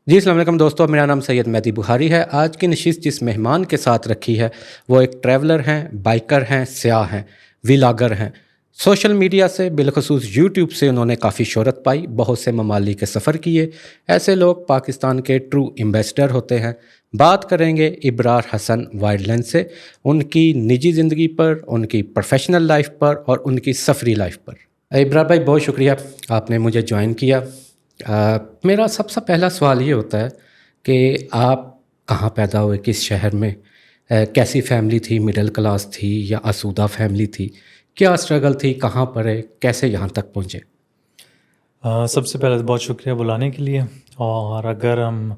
जी अस्सलाम वालेकुम दोस्तों, मेरा नाम सैयद मेहदी बुखारी है। आज की नशिस्त जिस मेहमान के साथ रखी है वो एक ट्रैवलर हैं, बाइकर हैं, स्याह हैं, व्लॉगर हैं। सोशल मीडिया से बिलखसूस यूट्यूब से उन्होंने काफ़ी शोहरत पाई, बहुत से ममालिक के सफ़र किए। ऐसे लोग पाकिस्तान के ट्रू एम्बेसडर होते हैं। बात करेंगे इब्रार हसन वाइल्डलाइन से, उनकी निजी ज़िंदगी पर, उनकी प्रोफेशनल लाइफ पर और उनकी सफरी लाइफ पर। इब्रार भाई, बहुत शुक्रिया आपने मुझे ज्वाइन किया। मेरा सबसे पहला सवाल ये होता है कि आप कहाँ पैदा हुए, किस शहर में, कैसी फैमिली थी, मिडिल क्लास थी या आसूदा फैमिली थी, क्या स्ट्रगल थी, कहाँ पढ़े, कैसे यहाँ तक पहुँचे? सबसे पहले तो बहुत शुक्रिया बुलाने के लिए। और अगर हम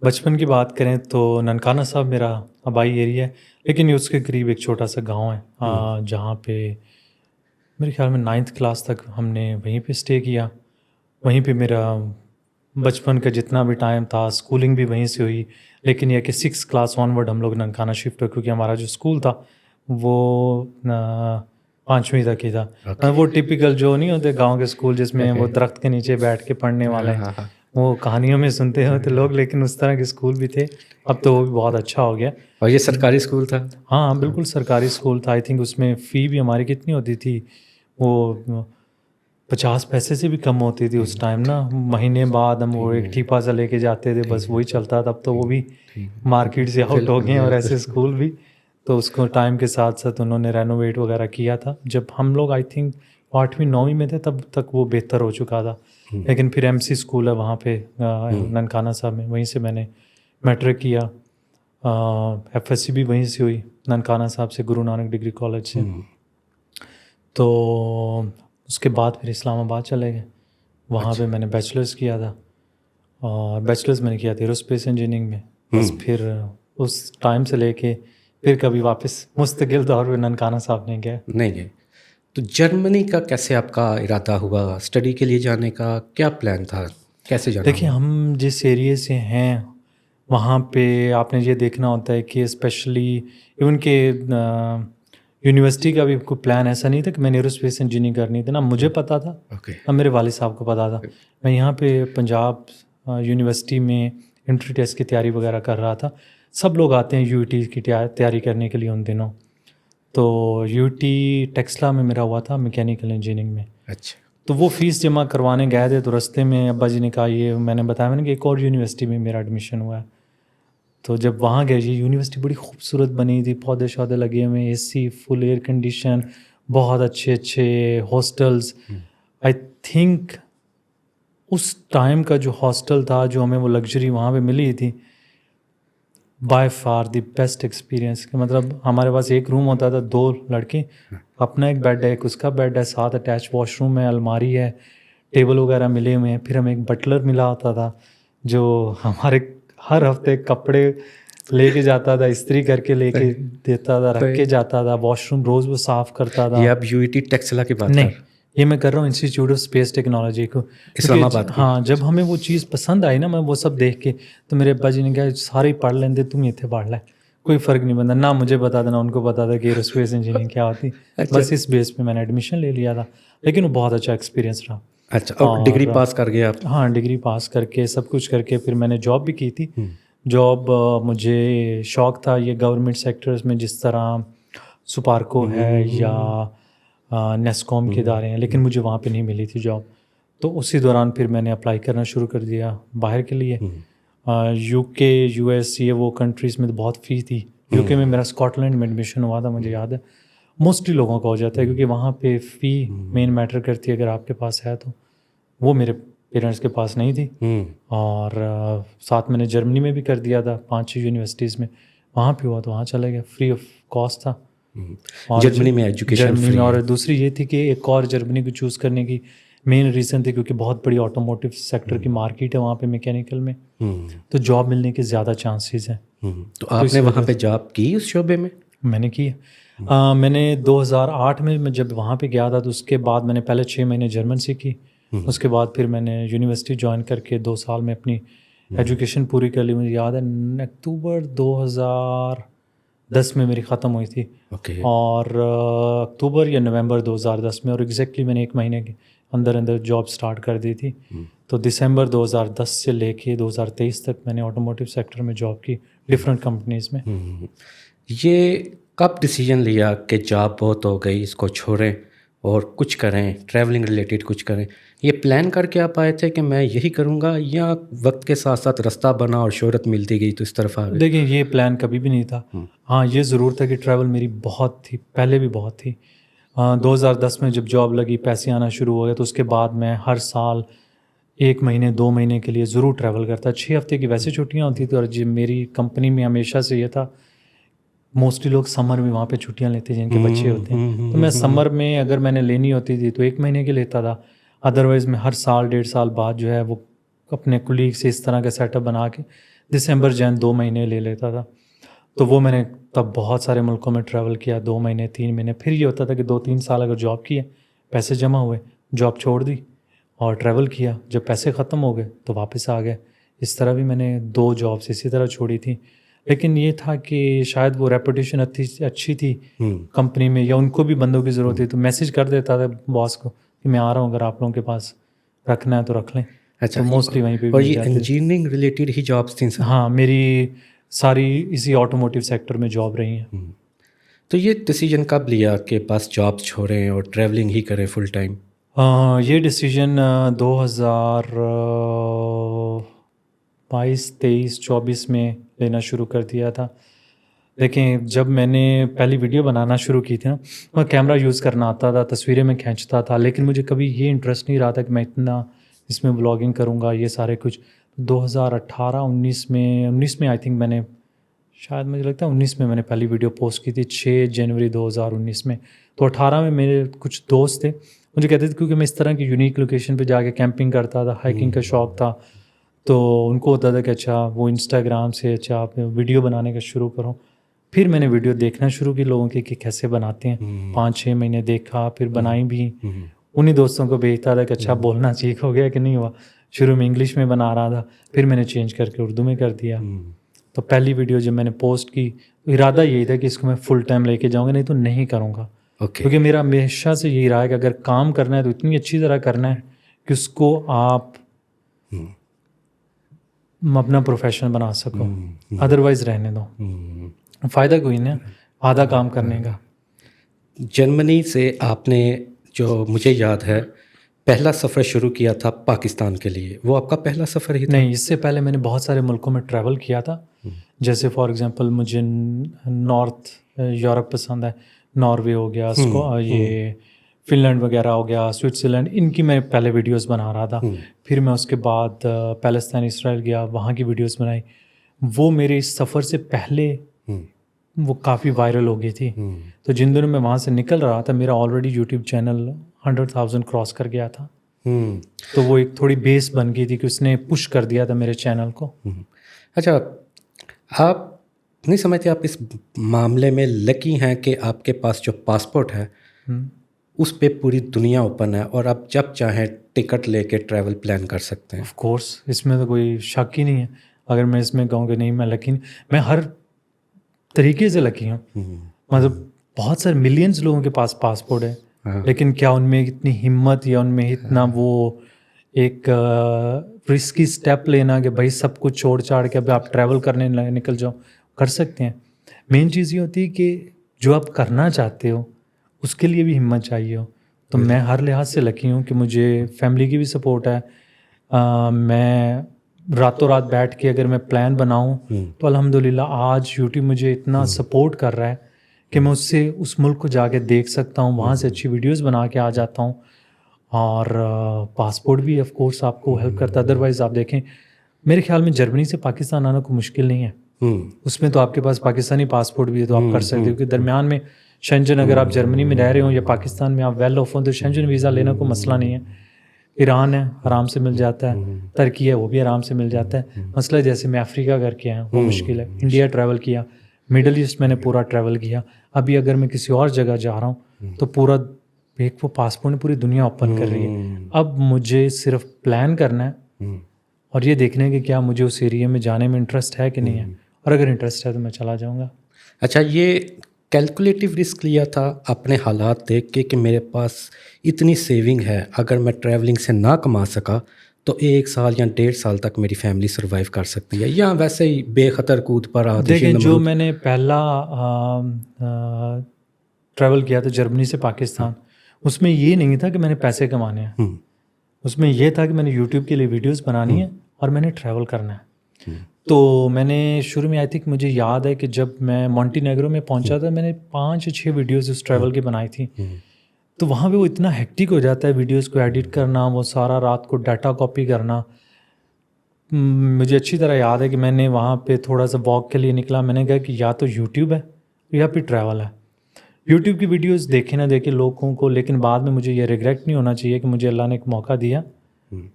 बचपन की बात करें तो ननकाना साहब मेरा आबाई एरिया है, लेकिन ये उसके करीब एक छोटा सा गांव है जहाँ पे मेरे ख्याल में 9th क्लास तक हमने वहीं पे स्टे किया। वहीं पे मेरा बचपन का जितना भी टाइम था, स्कूलिंग भी वहीं से हुई। लेकिन यह कि 6th क्लास ऑनवर्ड हम लोग ननकाना शिफ्ट हुए, क्योंकि हमारा जो स्कूल था वो 5वीं तक ही था। वो टिपिकल जो नहीं होते गांव के स्कूल जिसमें वो दरख्त के नीचे बैठ के पढ़ने वाले हैं, हाँ। वो कहानियों में सुनते होते लोग, लेकिन उस तरह के स्कूल भी थे। अब तो वो भी बहुत अच्छा हो गया। और ये सरकारी स्कूल था? हाँ बिल्कुल सरकारी स्कूल था। आई थिंक उसमें फ़ी भी हमारी कितनी होती थी, वो 50 पैसे से भी कम होती थी उस टाइम ना। महीने बाद हम वो एक ठीपा सा लेके जाते थे, बस वही चलता था। अब तो वो भी मार्केट से आउट हो गए हैं और ऐसे स्कूल भी। तो उसको टाइम के साथ साथ उन्होंने रेनोवेट वगैरह किया था। जब हम लोग आई थिंक 8वीं 9वीं में थे तब तक वो बेहतर हो चुका था। लेकिन फिर MC स्कूल है वहाँ पे ननकाना साहब में, वहीं से मैंने मैट्रिक किया। FSC भी वहीं से हुई, ननकाना साहब से, गुरु नानक डिग्री कॉलेज से। तो उसके बाद फिर इस्लामाबाद चले गए, वहाँ पे मैंने बैचलर्स किया था। और बैचलर्स मैंने किया था एरोस्पेस इंजीनियरिंग में। बस फिर उस टाइम से लेके फिर कभी वापस मुस्तकिल तौर पे ननकाना साहब नहीं गया। नहीं गए। तो जर्मनी का कैसे आपका इरादा हुआ, स्टडी के लिए जाने का क्या प्लान था, कैसे जाना देखिए, हुआ? हम जिस एरिए से हैं वहाँ पे आपने ये देखना होता है कि स्पेशली इवन के यूनिवर्सिटी का भी कोई प्लान ऐसा नहीं था कि मैंने एरोस्पेस इंजीनियरिंग करनी थी ना। मुझे पता था, ओके। ना मेरे वालिद साहब को पता था। मैं यहाँ पे पंजाब यूनिवर्सिटी में एंट्री टेस्ट की तैयारी वगैरह कर रहा था। सब लोग आते हैं UT की तैयारी करने के लिए उन दिनों। तो UT टेक्सला में मेरा हुआ था, मैकेनिकल इंजीनियरिंग में। अच्छा। तो वो फ़ीस जमा करवाने गए थे, तो रास्ते में अब्बा जी ने कहा, ये मैंने बताया मैंने कि एक और यूनिवर्सिटी में मेरा एडमिशन हुआ है। तो जब वहाँ गए, ये यूनिवर्सिटी बड़ी खूबसूरत बनी थी, पौधे शौधे लगे हुए, AC, फुल एयर कंडीशन, बहुत अच्छे अच्छे हॉस्टल्स। आई थिंक उस टाइम का जो हॉस्टल था, जो हमें वो लग्जरी वहाँ पे मिली थी, by far the best experience. मतलब हमारे पास एक रूम होता था, 2 लड़के, अपना एक बेड है, एक उसका बेड है, साथ अटैच वॉशरूम है, अलमारी है, टेबल वगैरह मिले हुए हैं। फिर हमें एक बटलर मिला होता था जो हमारे हर हफ्ते कपड़े लेके जाता था, इस्त्री करके लेके देता था, रख के जाता था, वॉशरूम रोज़ वो साफ़ करता था। ये आप UET टेक्सला की बात नहीं, कर? ये मैं कर रहा हूँ इंस्टीट्यूट ऑफ स्पेस टेक्नोलॉजी को, क्योंकि इस्लामाबाद की? हाँ, जब हमें वो चीज़ पसंद आई ना, मैं वो सब देख के, तो मेरे अब्बा जी ने कहा सारे ही पढ़ लेंदे, तुम इतने पढ़ ले, कोई फ़र्क नहीं बनता। ना मुझे पता था ना उनको पता था कि एरोस्पेस इंजीनियरिंग क्या होती। अच्छा। बस इस बेस पे मैंने एडमिशन ले लिया था। लेकिन वो बहुत अच्छा एक्सपीरियंस रहा। अच्छा, और डिग्री और पास कर गए आप? हाँ, डिग्री पास करके सब कुछ करके फिर मैंने जॉब भी की थी। जॉब मुझे शौक़ था ये गवर्नमेंट सेक्टर्स में, जिस तरह सुपारको है या नेस्कॉम के इदारे हैं, लेकिन मुझे वहाँ पे नहीं मिली थी जॉब। तो उसी दौरान फिर मैंने अप्लाई करना शुरू कर दिया बाहर के लिए। UK, US, ये वो कंट्रीज़ में तो बहुत फ़ी थी। UK में मेरा स्कॉटलैंड में एडमिशन हुआ था, मुझे याद है। मोस्टली लोगों का हो जाता है, क्योंकि वहाँ पे फ़ी मेन मैटर करती है अगर आपके पास है तो। वो मेरे पेरेंट्स के पास नहीं थी। और साथ मैंने जर्मनी में भी कर दिया था, 5-6 यूनिवर्सिटीज़ में, वहाँ पे हुआ तो वहाँ चले गए, फ्री ऑफ कॉस्ट था। और जर्मनी में एजुकेशन जर्मनी फ्री में, है? और दूसरी ये थी कि एक और जर्मनी को चूज़ करने की मेन रीज़न थी क्योंकि बहुत बड़ी ऑटोमोटिव सेक्टर की मार्केट है वहाँ पे, मैकेनिकल में। तो जॉब मिलने के ज़्यादा चांसेस हैं। तो आपने वहाँ पे जॉब की उस शोबे में? मैंने की है। मैंने 2008 में मैं जब वहाँ पे गया था, तो उसके बाद मैंने पहले 6 महीने जर्मन सीखी। उसके बाद फिर मैंने यूनिवर्सिटी ज्वाइन करके 2 साल में अपनी एजुकेशन पूरी कर ली। मुझे याद है अक्टूबर 2000 2010 में मेरी ख़त्म हुई थी ओके। और अक्टूबर या नवंबर 2010 में, और एग्जैक्टली मैंने 1 महीने के अंदर अंदर जॉब स्टार्ट कर दी थी। तो दिसंबर 2010 से लेके 2023 तक मैंने ऑटोमोटिव सेक्टर में जॉब की डिफरेंट कंपनीज़ में। ये कब डिसीजन लिया कि जॉब बहुत हो गई, इसको छोड़ें और कुछ करें, ट्रैवलिंग रिलेटेड कुछ करें? ये प्लान करके आप आए थे कि मैं यही करूँगा, या वक्त के साथ साथ रास्ता बना और शोहरत मिलती गई तो इस तरफ आ गए? देखिए, ये प्लान कभी भी नहीं था। हाँ, ये ज़रूर था कि ट्रैवल मेरी बहुत थी, पहले भी बहुत थी। 2010 में जब जॉब लगी, पैसे आना शुरू हो गए, तो उसके बाद मैं हर साल 1 महीने 2 महीने के लिए ज़रूर ट्रैवल करता। 6 हफ्ते की वैसे छुट्टियाँ होती थी, और जी मेरी कंपनी में हमेशा से ये था, मोस्टली लोग समर में वहाँ पे छुट्टियाँ लेते हैं जिनके बच्चे होते हैं। तो मैं समर में अगर मैंने लेनी होती थी तो 1 महीने की लेता था। अदरवाइज़ मैं हर साल 1.5 साल बाद जो है वो अपने कुलीग से इस तरह का सेटअप बना के दिसंबर जैन 2 महीने ले लेता था। तो वो मैंने तब बहुत सारे मुल्कों में ट्रैवल किया, 2 महीने 3 महीने। फिर ये होता था कि 2-3 साल अगर जॉब की है, पैसे जमा हुए, जॉब छोड़ दी और ट्रैवल किया। जब पैसे ख़त्म हो गए तो वापस आ गए। इस तरह भी मैंने 2 जॉब्स इसी तरह छोड़ी थी। लेकिन ये था कि शायद वो रेपुटेशन अच्छी थी कंपनी में, या उनको भी बंदों की ज़रूरत थी, तो मैसेज कर देता था बॉस को कि मैं आ रहा हूँ, अगर आप लोगों के पास रखना है तो रख लें। अच्छा, तो मोस्टली वहीं पे और भी ये जाते थे। इंजीनियरिंग रिलेटेड ही जॉब्स थी सर? हाँ, मेरी सारी इसी ऑटोमोटिव सेक्टर में जॉब रही हैं। तो ये डिसीजन कब लिया कि बस जॉब छोड़ें और ट्रैवलिंग ही करें फुल टाइम? ये डिसीजन 2022, 23, 24 में लेना शुरू कर दिया था। देखें, जब मैंने पहली वीडियो बनाना शुरू की थी ना, मैं कैमरा यूज़ करना आता था, तस्वीरें मैं खींचता था, लेकिन मुझे कभी ये इंटरेस्ट नहीं रहा था कि मैं इतना इसमें ब्लॉगिंग करूँगा, ये सारे कुछ। 2018-19 में आई थिंक मैंने, शायद मुझे लगता है 19 में मैंने पहली वीडियो पोस्ट की थी, 6 जनवरी 2019 में। तो 18 में मेरे कुछ दोस्त थे, मुझे कहते थे, क्योंकि मैं इस तरह की यूनिक लोकेशन पे जाके कैंपिंग करता था, हाइकिंग का शौक़ था, तो उनको होता था कि अच्छा वो इंस्टाग्राम से अच्छा आप वीडियो बनाने का शुरू करो। फिर मैंने वीडियो देखना शुरू की लोगों की कि कैसे बनाते हैं। 5-6 महीने देखा, फिर बनाई भी। उन्हीं दोस्तों को भेजता था कि अच्छा बोलना सीख हो गया कि नहीं हुआ। शुरू में इंग्लिश में बना रहा था, फिर मैंने चेंज करके उर्दू में कर दिया। तो पहली वीडियो जब मैंने पोस्ट की, इरादा यही था कि इसको मैं फुल टाइम लेके जाऊँगा, नहीं तो नहीं करूँगा। क्योंकि मेरा हमेशा से यही रहा है कि अगर काम करना है तो इतनी अच्छी तरह करना है कि उसको आप अपना प्रोफेशन बना सको, अदरवाइज रहने दो, फ़ायदा कोई नहीं आधा काम करने का। जर्मनी से आपने, जो मुझे याद है, पहला सफ़र शुरू किया था पाकिस्तान के लिए, वो आपका पहला सफ़र ही था? नहीं, इससे पहले मैंने बहुत सारे मुल्कों में ट्रैवल किया था। जैसे फॉर एग्जांपल मुझे नॉर्थ यूरोप पसंद है, नॉर्वे हो गया, ये फिनलैंड वगैरह हो गया, स्विट्ज़रलैंड, इनकी मैं पहले वीडियोस बना रहा था। फिर मैं उसके बाद पैलेस्टाइन, इसराइल गया, वहाँ की वीडियोस बनाई। वो मेरे इस सफ़र से पहले वो काफ़ी वायरल हो गई थी। तो जिन दिनों मैं वहाँ से निकल रहा था, मेरा ऑलरेडी यूट्यूब चैनल 100,000 क्रॉस कर गया था। तो वो एक थोड़ी बेस बन गई थी कि उसने पुश कर दिया था मेरे चैनल को। अच्छा, आप नहीं समझते आप इस मामले में लकी हैं कि आपके पास जो पासपोर्ट है उस पे पूरी दुनिया ओपन है और आप जब चाहें टिकट लेके ट्रैवल प्लान कर सकते हैं? ऑफ कोर्स, इसमें तो कोई शक ही नहीं है। अगर मैं इसमें कहूँ कि नहीं मैं लकी नहीं, मैं हर तरीके से लकी हूँ। मतलब बहुत सारे मिलियंस लोगों के पास पासपोर्ट है, लेकिन क्या उनमें इतनी हिम्मत या उनमें इतना वो एक रिस्की स्टेप लेना कि भाई सब कुछ छोड़ छाड़ के अब आप ट्रैवल करने निकल जाओ, कर सकते हैं। मेन चीज़ ये होती है कि जो आप करना चाहते हो उसके लिए भी हिम्मत चाहिए हो। तो मैं हर लिहाज से लकी हूँ कि मुझे फैमिली की भी सपोर्ट है। मैं रातों रात बैठ के अगर मैं प्लान बनाऊँ तो अल्हम्दुलिल्लाह आज यूट्यूब मुझे इतना सपोर्ट कर रहा है कि मैं उससे उस मुल्क को जाके देख सकता हूँ, वहाँ से अच्छी वीडियोस बना के आ जाता हूँ। और पासपोर्ट भी ऑफ कोर्स आपको हेल्प करता है। अदरवाइज़ आप देखें, मेरे ख्याल में जर्मनी से पाकिस्तान आना कोई मुश्किल नहीं है। उसमें तो आपके पास पाकिस्तानी पासपोर्ट भी है तो आप कर सकते हो, क्योंकि दरमियान में शेंजन, अगर आप जर्मनी में रह रहे हो या पाकिस्तान में आप वेल ऑफ हो तो शेंजन वीज़ा लेना कोई मसला नहीं है। ईरान है, आराम से मिल जाता है। तुर्की है, वो भी आराम से मिल जाता है। मसला जैसे मैं अफ्रीका करके आया, वो मुश्किल है। इंडिया ट्रैवल किया, मिडल ईस्ट मैंने पूरा ट्रैवल किया। अभी अगर मैं किसी और जगह जा रहा हूँ तो पूरा एक वो पासपोर्ट ने पूरी दुनिया ओपन कर रही है। अब मुझे सिर्फ प्लान करना है और ये देखना है कि क्या मुझे उस एरिया में जाने में इंटरेस्ट है कि नहीं है, और अगर इंटरेस्ट है तो मैं चला जाऊँगा। अच्छा, ये कैलकुलेटिव रिस्क लिया था अपने हालात देख के कि मेरे पास इतनी सेविंग है, अगर मैं ट्रैवलिंग से ना कमा सका तो 1 साल या 1.5 साल तक मेरी फैमिली सर्वाइव कर सकती है, या वैसे ही बेखतर कूद पर आतिशी देखें, जो नमरूद? मैंने पहला ट्रैवल किया था जर्मनी से पाकिस्तान, उसमें ये नहीं था कि मैंने पैसे कमाने हैं। हम्म, उसमें ये था कि मैंने यूट्यूब के लिए वीडियोस बनानी है और मैंने ट्रैवल करना है। तो मैंने शुरू में, आई थिंक मुझे याद है कि जब मैं मॉन्टीनेग्रो में पहुंचा था, मैंने 5 या 6 वीडियोस उस ट्रैवल की बनाई थी। तो वहाँ पे वो इतना हेक्टिक हो जाता है वीडियोस को एडिट करना, वो सारा रात को डाटा कॉपी करना। मुझे अच्छी तरह याद है कि मैंने वहाँ पे थोड़ा सा वॉक के लिए निकला। मैंने कहा कि या तो यूट्यूब है या फिर ट्रैवल है। यूट्यूब की वीडियोस देखे ना देखे लोगों को, लेकिन बाद में मुझे ये रिग्रेट नहीं होना चाहिए कि मुझे अल्लाह ने एक मौका दिया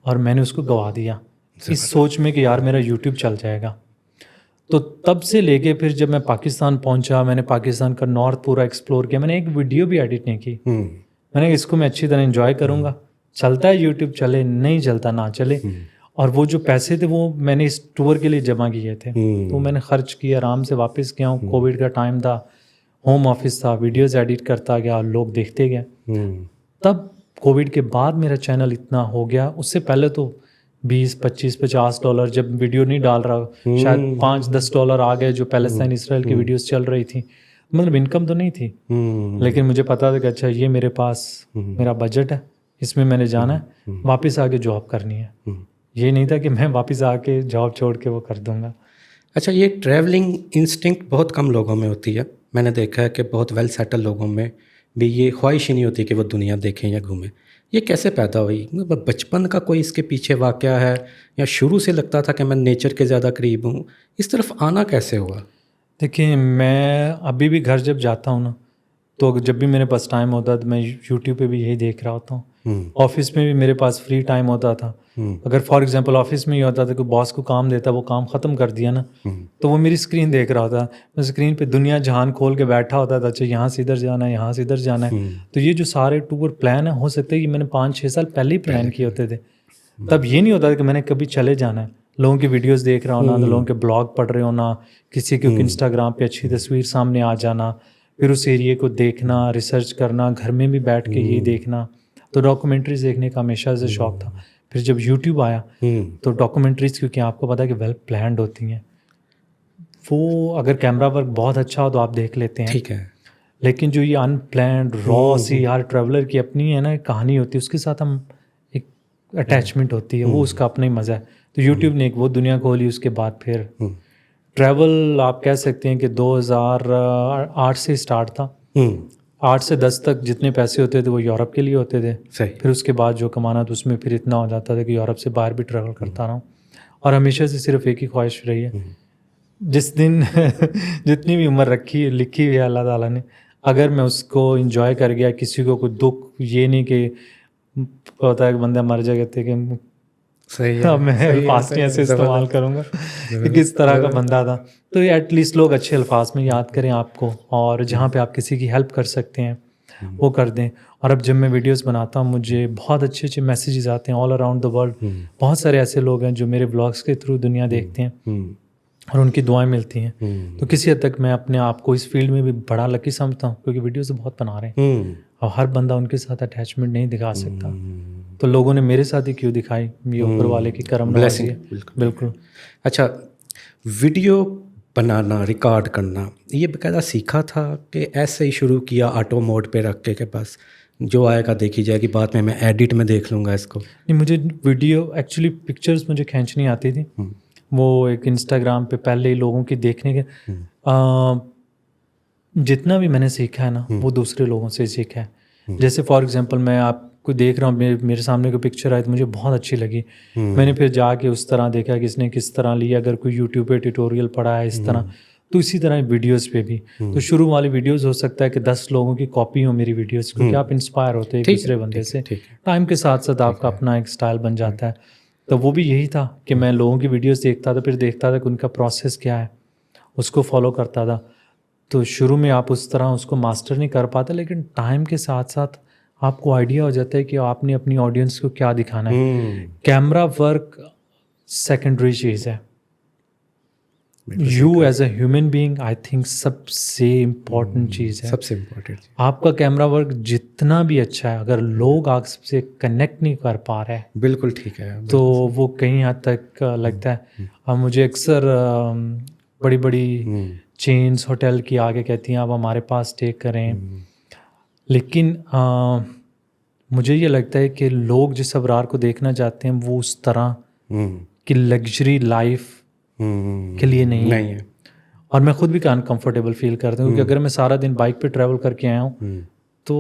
और मैंने उसको गवा दिया, इस सोच में कि यार मेरा यूट्यूब चल जाएगा। तो तब से लेके फिर जब मैं पाकिस्तान पहुंचा, मैंने पाकिस्तान का नॉर्थ पूरा एक्सप्लोर किया। मैंने एक वीडियो भी एडिट नहीं की। मैंने इसको मैं अच्छी तरह एंजॉय करूँगा, चलता है यूट्यूब चले, नहीं चलता ना चले। और वो जो पैसे थे वो मैंने इस टूर के लिए जमा किए थे, तो मैंने खर्च किया, आराम से वापस गया हूँ। कोविड का टाइम था, होम ऑफिस था, वीडियोस एडिट करता गया, लोग देखते गए। तब कोविड के बाद मेरा चैनल इतना हो गया। उससे पहले तो 20, 25, $50 जब वीडियो नहीं डाल रहा, शायद $5-10 आ गए जो पैलेस्टाइन इसराइल की वीडियोस चल रही थी। मतलब इनकम तो नहीं थी, लेकिन मुझे पता था कि अच्छा ये मेरे पास मेरा बजट है, इसमें मैंने जाना है, वापस आके जॉब करनी है। ये नहीं था कि मैं वापस आके जॉब छोड़ के वो कर दूंगा। अच्छा, ये ट्रैवलिंग इंस्टिंक्ट बहुत कम लोगों में होती है। मैंने देखा है कि बहुत वेल सेटल लोगों में भी ये ख्वाहिश ही नहीं होती कि वो दुनिया देखें या घूमें। ये कैसे पैदा हुई? मतलब बचपन का कोई इसके पीछे वाक़या है, या शुरू से लगता था कि मैं नेचर के ज़्यादा करीब हूँ? इस तरफ आना कैसे हुआ? देखिए, मैं अभी भी घर जब जाता हूँ ना, तो जब भी मेरे पास टाइम होता है तो मैं यूट्यूब पे भी यही देख रहा होता हूँ। ऑफिस में भी मेरे पास फ्री टाइम होता था। अगर फॉर एग्जांपल ऑफिस में ये होता था कि बॉस को काम देता, वो काम ख़त्म कर दिया ना, तो वो मेरी स्क्रीन देख रहा होता। मैं स्क्रीन पे दुनिया जहान खोल के बैठा होता था। अच्छा, यहाँ से इधर जाना है, यहाँ से इधर जाना है। तो ये जो सारे टूर प्लान है, हो सकता है कि मैंने 5-6 साल पहले ही प्लान किए होते थे। तब ये नहीं होता था कि मैंने कभी चले जाना है। लोगों की वीडियोस देख रहा होना, तो लोगों के ब्लॉग पढ़ रहे होना, किसी के इंस्टाग्राम पे अच्छी तस्वीर सामने आ जाना, फिर उस एरिए को देखना, रिसर्च करना, घर में भी बैठ के यही देखना। तो डॉक्यूमेंट्रीज देखने का हमेशा से शौक था। फिर जब यूट्यूब आया तो डॉक्यूमेंट्रीज, क्योंकि आपको पता है कि वेल प्लान्ड होती हैं, वो अगर कैमरा वर्क बहुत अच्छा हो तो आप देख लेते हैं। ठीक है। लेकिन जो ये अनप्लान्ड रॉ सी हर ट्रैवलर की अपनी है ना कहानी होती है, उसके साथ हम एक अटैचमेंट होती है, वो उसका अपना ही मज़ा है। तो यूट्यूब ने एक वो दुनिया खोली। उसके बाद फिर ट्रैवल आप कह सकते हैं कि 2008 से स्टार्ट था। 8 से 10 तक जितने पैसे होते थे वो यूरोप के लिए होते थे। सही। फिर उसके बाद जो कमाना था उसमें फिर इतना हो जाता था कि यूरोप से बाहर भी ट्रैवल करता रहा हूँ। और हमेशा से सिर्फ एक ही ख्वाहिश रही है, जिस दिन जितनी भी उम्र रखी लिखी हुई है अल्लाह ताला ने, अगर मैं उसको इंजॉय कर गया, किसी को कोई दुख, ये नहीं कि होता है कि बंदा मर जाए कहते कि सही अब मैं अल्फाज नहीं ऐसे इस्तेमाल करूँगा कि किस तरह का बंदा था। तो ये एटलीस्ट लोग अच्छे अल्फाज में याद करें आपको, और जहाँ पे आप किसी की हेल्प कर सकते हैं वो कर दें। और अब जब मैं वीडियोस बनाता हूँ, मुझे बहुत अच्छे अच्छे मैसेजेस आते हैं ऑल अराउंड द वर्ल्ड। बहुत सारे ऐसे लोग हैं जो मेरे ब्लॉग्स के थ्रू दुनिया देखते हैं और उनकी दुआएं मिलती हैं। तो किसी हद तक मैं अपने आप को इस फील्ड में भी बड़ा लकी समझता हूँ, क्योंकि वीडियोस बहुत बना रहे हैं और हर बंदा उनके साथ अटैचमेंट नहीं दिखा सकता। तो लोगों ने मेरे साथ ही क्यों दिखाई, ये ऊपर वाले की करम नवाज़ी है। बिल्कुल। अच्छा, वीडियो बनाना, रिकॉर्ड करना, ये बाकायदा सीखा था कि ऐसे ही शुरू किया ऑटो मोड पे रख के बस जो आएगा देखी जाएगी, बाद में मैं एडिट में देख लूँगा इसको? नहीं, मुझे वीडियो एक्चुअली पिक्चर्स मुझे खींचनी आती थी। वो एक इंस्टाग्राम पे पहले ही लोगों की देखने के जितना भी मैंने सीखा है ना, वो दूसरे लोगों से सीखा है। जैसे फॉर एग्जांपल मैं आपको देख रहा हूँ, मेरे सामने कोई पिक्चर आई तो मुझे बहुत अच्छी लगी। मैंने फिर जाके उस तरह देखा कि इसने किस तरह लिया। अगर कोई यूट्यूब पे ट्यूटोरियल पढ़ा है इस तरह, तो इसी तरह वीडियोस पे भी। तो शुरू वाली वीडियोस हो सकता है कि 10 लोगों की कॉपी हो मेरी वीडियोस, क्योंकि आप इंस्पायर होते हैं एक दूसरे बंदे से। टाइम के साथ साथ आपका अपना एक स्टाइल बन जाता है। तो वो भी यही था कि मैं लोगों की वीडियोस देखता था, फिर देखता था कि उनका प्रोसेस क्या है, उसको फॉलो करता था। तो शुरू में आप उस तरह उसको मास्टर नहीं कर पाते, लेकिन टाइम के साथ साथ आपको आइडिया हो जाता है कि आपने अपनी ऑडियंस को क्या दिखाना है। कैमरा वर्क सेकेंडरी चीज़ है। You as a human being I think सबसे इम्पोर्टेंट चीज़ है। सबसे इम्पोर्टेंट। आपका कैमरा वर्क जितना भी अच्छा है, अगर लोग आपसे कनेक्ट नहीं कर पा रहे हैं बिल्कुल ठीक है। तो वो कहीं हद तक लगता है। अब मुझे अक्सर बड़ी बड़ी चेन्स होटल की आगे कहती हैं आप हमारे पास स्टे करें, लेकिन मुझे ये लगता है कि लोग जिस अबरार को देखना चाहते हैं वो उस तरह की लग्जरी लाइफ के लिए नहीं है। और मैं खुद भी अनकंफर्टेबल फील करता हूँ, क्योंकि अगर मैं सारा दिन बाइक पे ट्रैवल करके आया हूँ तो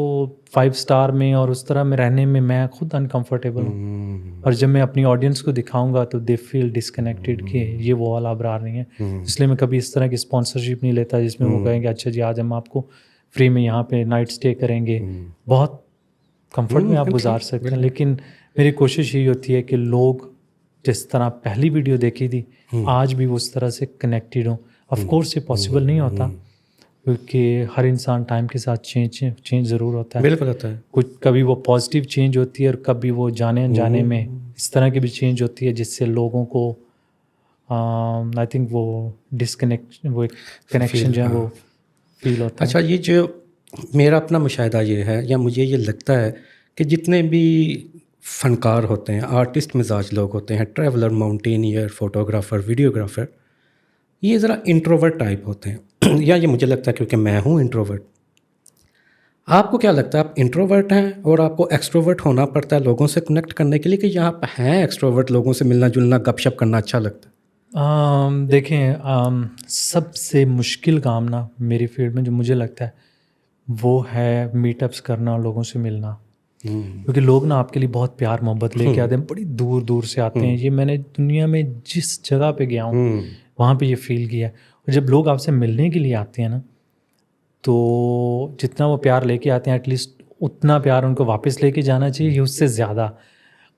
5 स्टार में और उस तरह में रहने में मैं खुद अनकंफर्टेबल हूँ। और जब मैं अपनी ऑडियंस को दिखाऊंगा तो दे फील डिस्कनेक्टेड कि ये वो वाला अबरार नहीं है। इसलिए मैं कभी इस तरह की स्पॉन्सरशिप नहीं लेता जिसमें वो कहेंगे अच्छा जी आज हम आपको फ्री में यहाँ पे नाइट स्टे करेंगे, बहुत कंफर्ट में आप गुजार सकते हैं। लेकिन मेरी कोशिश यही होती है कि लोग जिस तरह पहली वीडियो देखी थी आज भी वो उस तरह से कनेक्टेड हों। ऑफ कोर्स ये पॉसिबल नहीं होता, क्योंकि हर इंसान टाइम के साथ चेंज ज़रूर होता है। बिल्कुल होता है। कुछ कभी वो पॉजिटिव चेंज होती है और कभी वो जाने अनजाने में इस तरह की भी चेंज होती है जिससे लोगों को आई थिंक वो डिस्कनेक्ट वो कनेक्शन जो है वो फील होता है। अच्छा, ये जो मेरा अपना मुशाहिदा ये है या मुझे ये लगता है कि जितने भी फ़नकार होते हैं, आर्टिस्ट मिजाज लोग होते हैं, ट्रैवलर, माउंटेनियर, फोटोग्राफ़र, वीडियोग्राफ़र, ये ज़रा इंट्रोवर्ट टाइप होते हैं या ये मुझे लगता है क्योंकि मैं हूँ इंट्रोवर्ट। आपको क्या लगता है, आप इंट्रोवर्ट हैं और आपको एक्सट्रोवर्ट होना पड़ता है लोगों से कनेक्ट करने के लिए, कि यहाँ आप हैं एक्सट्रोवर्ट, लोगों से मिलना जुलना गपशप करना अच्छा लगता है? देखें, सबसे मुश्किल काम ना मेरी फील्ड में जो मुझे लगता है वो है मीटअप्स करना और लोगों से मिलना। क्योंकि लोग ना आपके लिए बहुत प्यार मोहब्बत लेके आते हैं, बड़ी दूर दूर से आते हैं। ये मैंने दुनिया में जिस जगह पे गया हूँ वहाँ पे ये फील किया है। और जब लोग आपसे मिलने के लिए आते हैं ना तो जितना वो प्यार लेके आते हैं एटलीस्ट उतना प्यार उनको वापस लेके जाना चाहिए, उससे ज़्यादा।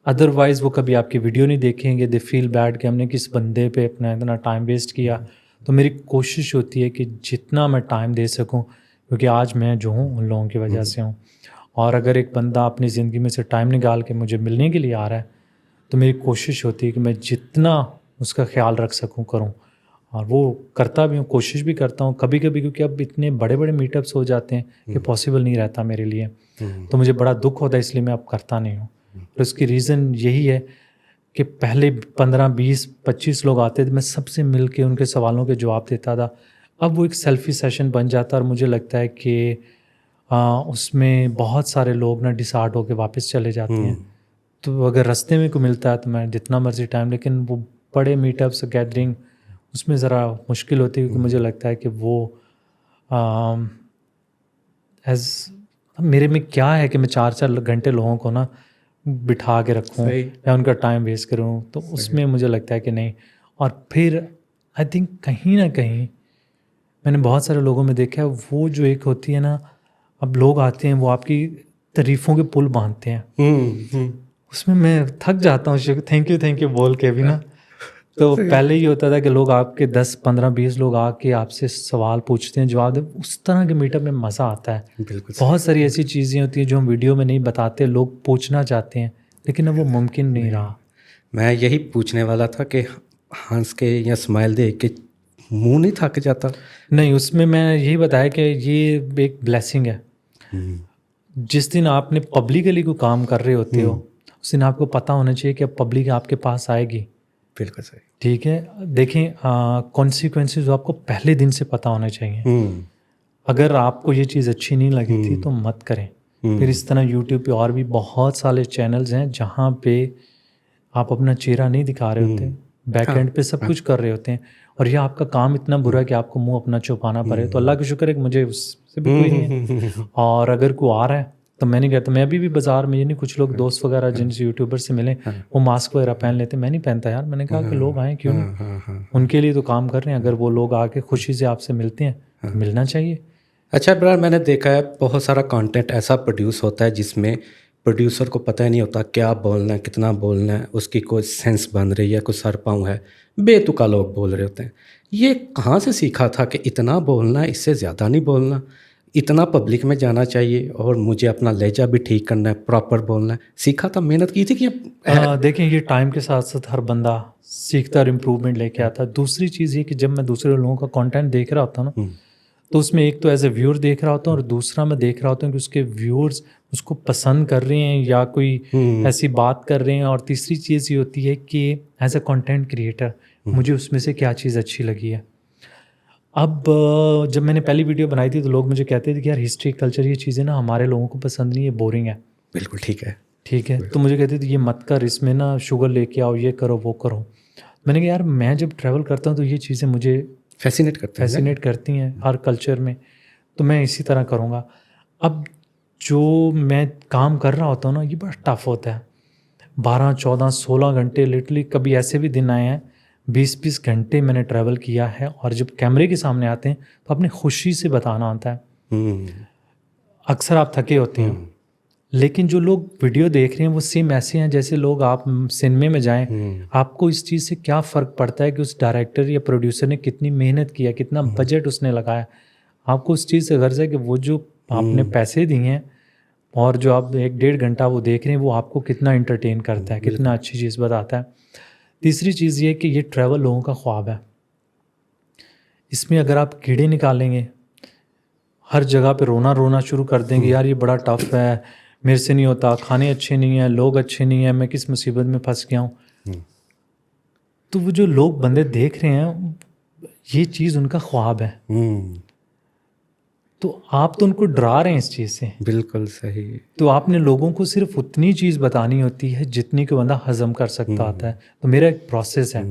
अदरवाइज़ वो कभी आपकी वीडियो नहीं देखेंगे, दे फील बैड कि हमने किस बंदे पे अपना इतना टाइम वेस्ट किया। तो मेरी कोशिश होती है कि जितना मैं टाइम दे सकूं, क्योंकि आज मैं जो हूँ उन लोगों की वजह से हूँ। और अगर एक बंदा अपनी ज़िंदगी में से टाइम निकाल के मुझे मिलने के लिए आ रहा है तो मेरी कोशिश होती है कि मैं जितना उसका ख्याल रख सकूँ करूँ। और वो करता भी हूँ, कोशिश भी करता हूँ कभी कभी, क्योंकि अब इतने बड़े बड़े मीटअप्स हो जाते हैं कि पॉसिबल नहीं रहता मेरे लिए। तो मुझे बड़ा दुख होता है, इसलिए मैं अब करता नहीं हूँ। और उसकी रीज़न यही है कि पहले 15, 20, 25 लोग आते थे, मैं सबसे मिल के उनके सवालों के जवाब देता था। अब वो एक सेल्फी सेशन बन जाता है और मुझे लगता है कि उसमें बहुत सारे लोग ना डिसहार्ट होकर वापस चले जाते हैं। तो अगर रास्ते में को मिलता है तो मैं जितना मर्जी टाइम, लेकिन वो बड़े मीटअप्स गैदरिंग उसमें ज़रा मुश्किल होती है, क्योंकि मुझे लगता है कि वो एज मेरे में क्या है कि मैं 4-4 घंटे लोगों को ना बिठा के रखूँ या उनका टाइम वेस्ट करूँ, तो उसमें मुझे लगता है कि नहीं। और फिर आई थिंक कहीं ना कहीं मैंने बहुत सारे लोगों में देखा है, वो जो एक होती है ना, अब लोग आते हैं वो आपकी तारीफ़ों के पुल बांधते हैं, उसमें मैं थक जाता हूँ थैंक यू बोल के भी ना। तो पहले ही होता था कि लोग आपके 10, 15, 20 लोग आके आपसे सवाल पूछते हैं, जवाब दे, उस तरह के मीटअप में मज़ा आता है। बिल्कुल। बहुत सारी ऐसी चीज़ें होती हैं जो हम वीडियो में नहीं बताते, लोग पूछना चाहते हैं लेकिन अब वो मुमकिन नहीं रहा। मैं यही पूछने वाला था कि हंस के या स्माइल दे के मुंह नहीं थक जाता? नहीं, उसमें मैं यही बताया कि ये एक ब्लेसिंग है। जिस दिन आपने पब्लिकली कोई काम कर रहे होते हो उस दिन आपको पता होना चाहिए कि अब पब्लिक आपके पास आएगी। बिल्कुल सही। ठीक है, देखें कॉन्सिक्वेंसेस आपको पहले दिन से पता होना चाहिए। अगर आपको ये चीज़ अच्छी नहीं लगी थी तो मत करें। फिर इस तरह यूट्यूब पे और भी बहुत सारे चैनल्स हैं जहाँ पे आप अपना चेहरा नहीं दिखा रहे होते, बैक एंड पे सब कुछ कर रहे होते हैं, और यह आपका काम इतना बुरा है कि आपको मुंह अपना छुपाना पड़े। तो अल्लाह का शुक्र है कि मुझे उससे भी कोई नहीं है। और अगर कोई आ रहा है तो मैं नहीं कहता, मैं अभी भी बाजार में, ये नहीं, कुछ लोग दोस्त वगैरह जिनसे यूट्यूबर से मिले वो मास्क वगैरह पहन लेते, मैं नहीं पहनता यार। मैंने कहा कि लोग आए क्यों नहीं, उनके लिए तो काम कर रहे हैं। अगर वो लोग आके खुशी से आपसे मिलते हैं तो मिलना चाहिए। अच्छा ब्रदर, मैंने देखा है बहुत सारा कंटेंट ऐसा प्रोड्यूस होता है जिसमें प्रोड्यूसर को पता ही नहीं होता क्या बोलना है, कितना बोलना है, उसकी कोई सेंस बन रही है, कुछ सर पाँव है, बेतुका लोग बोल रहे होते हैं। ये कहाँ से सीखा था कि इतना बोलना है, इससे ज़्यादा नहीं बोलना, इतना पब्लिक में जाना चाहिए और मुझे अपना लहजा भी ठीक करना है, प्रॉपर बोलना है, सीखा था, मेहनत की थी कि देखें, ये टाइम के साथ साथ हर बंदा सीखता और इम्प्रूवमेंट लेके आता है। दूसरी चीज़ ये कि जब मैं दूसरे लोगों का कंटेंट देख रहा होता हूँ ना, तो उसमें एक तो एज ए व्यूअर देख रहा होता हूँ, और दूसरा मैं देख रहा होता हूँ कि उसके व्यूअर्स उसको पसंद कर रहे हैं या कोई ऐसी बात कर रहे हैं, और तीसरी चीज़ ये होती है कि एज ए कंटेंट क्रिएटर मुझे उसमें से क्या चीज़ अच्छी लगी है। अब जब मैंने पहली वीडियो बनाई थी तो लोग मुझे कहते थे कि यार हिस्ट्री कल्चर ये चीज़ें ना हमारे लोगों को पसंद नहीं है, बोरिंग है। बिल्कुल ठीक है। ठीक है, तो मुझे कहते थे ये मत कर, इसमें ना शुगर लेके आओ, ये करो वो करो। मैंने कहा यार मैं जब ट्रैवल करता हूँ तो ये चीज़ें मुझे फैसिनेट करती हैं हर कल्चर में, तो मैं इसी तरह करूँगा। अब जो मैं काम कर रहा होता हूँ ना, ये बड़ा टफ होता है। 12, 14, 16 घंटे, लिटरली कभी ऐसे भी दिन आए हैं 20-20 घंटे मैंने ट्रैवल किया है, और जब कैमरे के सामने आते हैं तो अपनी खुशी से बताना होता है। अक्सर आप थके होते हैं, लेकिन जो लोग वीडियो देख रहे हैं वो सेम ऐसे हैं जैसे लोग आप सिनेमा में जाएं। आपको इस चीज़ से क्या फ़र्क पड़ता है कि उस डायरेक्टर या प्रोड्यूसर ने कितनी मेहनत किया, कितना बजट उसने लगाया। आपको उस चीज़ से गर्ज है कि वो जो आपने पैसे दिए हैं और जो आप 1-1.5 घंटा वो देख रहे हैं, वो आपको कितना इंटरटेन करता है, कितना अच्छी चीज़ बताता है। तीसरी चीज़ ये कि ये ट्रैवल लोगों का ख्वाब है। इसमें अगर आप कीड़े निकालेंगे, हर जगह पे रोना शुरू कर देंगे, यार ये बड़ा टफ है, मेरे से नहीं होता, खाने अच्छे नहीं हैं, लोग अच्छे नहीं हैं, मैं किस मुसीबत में फंस गया हूँ। तो वो जो लोग बंदे देख रहे हैं, ये चीज़ उनका ख्वाब है। तो आप तो उनको डरा रहे हैं इस चीज़ से। बिल्कुल सही। तो आपने लोगों को सिर्फ उतनी चीज़ बतानी होती है जितनी को बंदा हजम कर सकता होता है। तो मेरा एक प्रोसेस है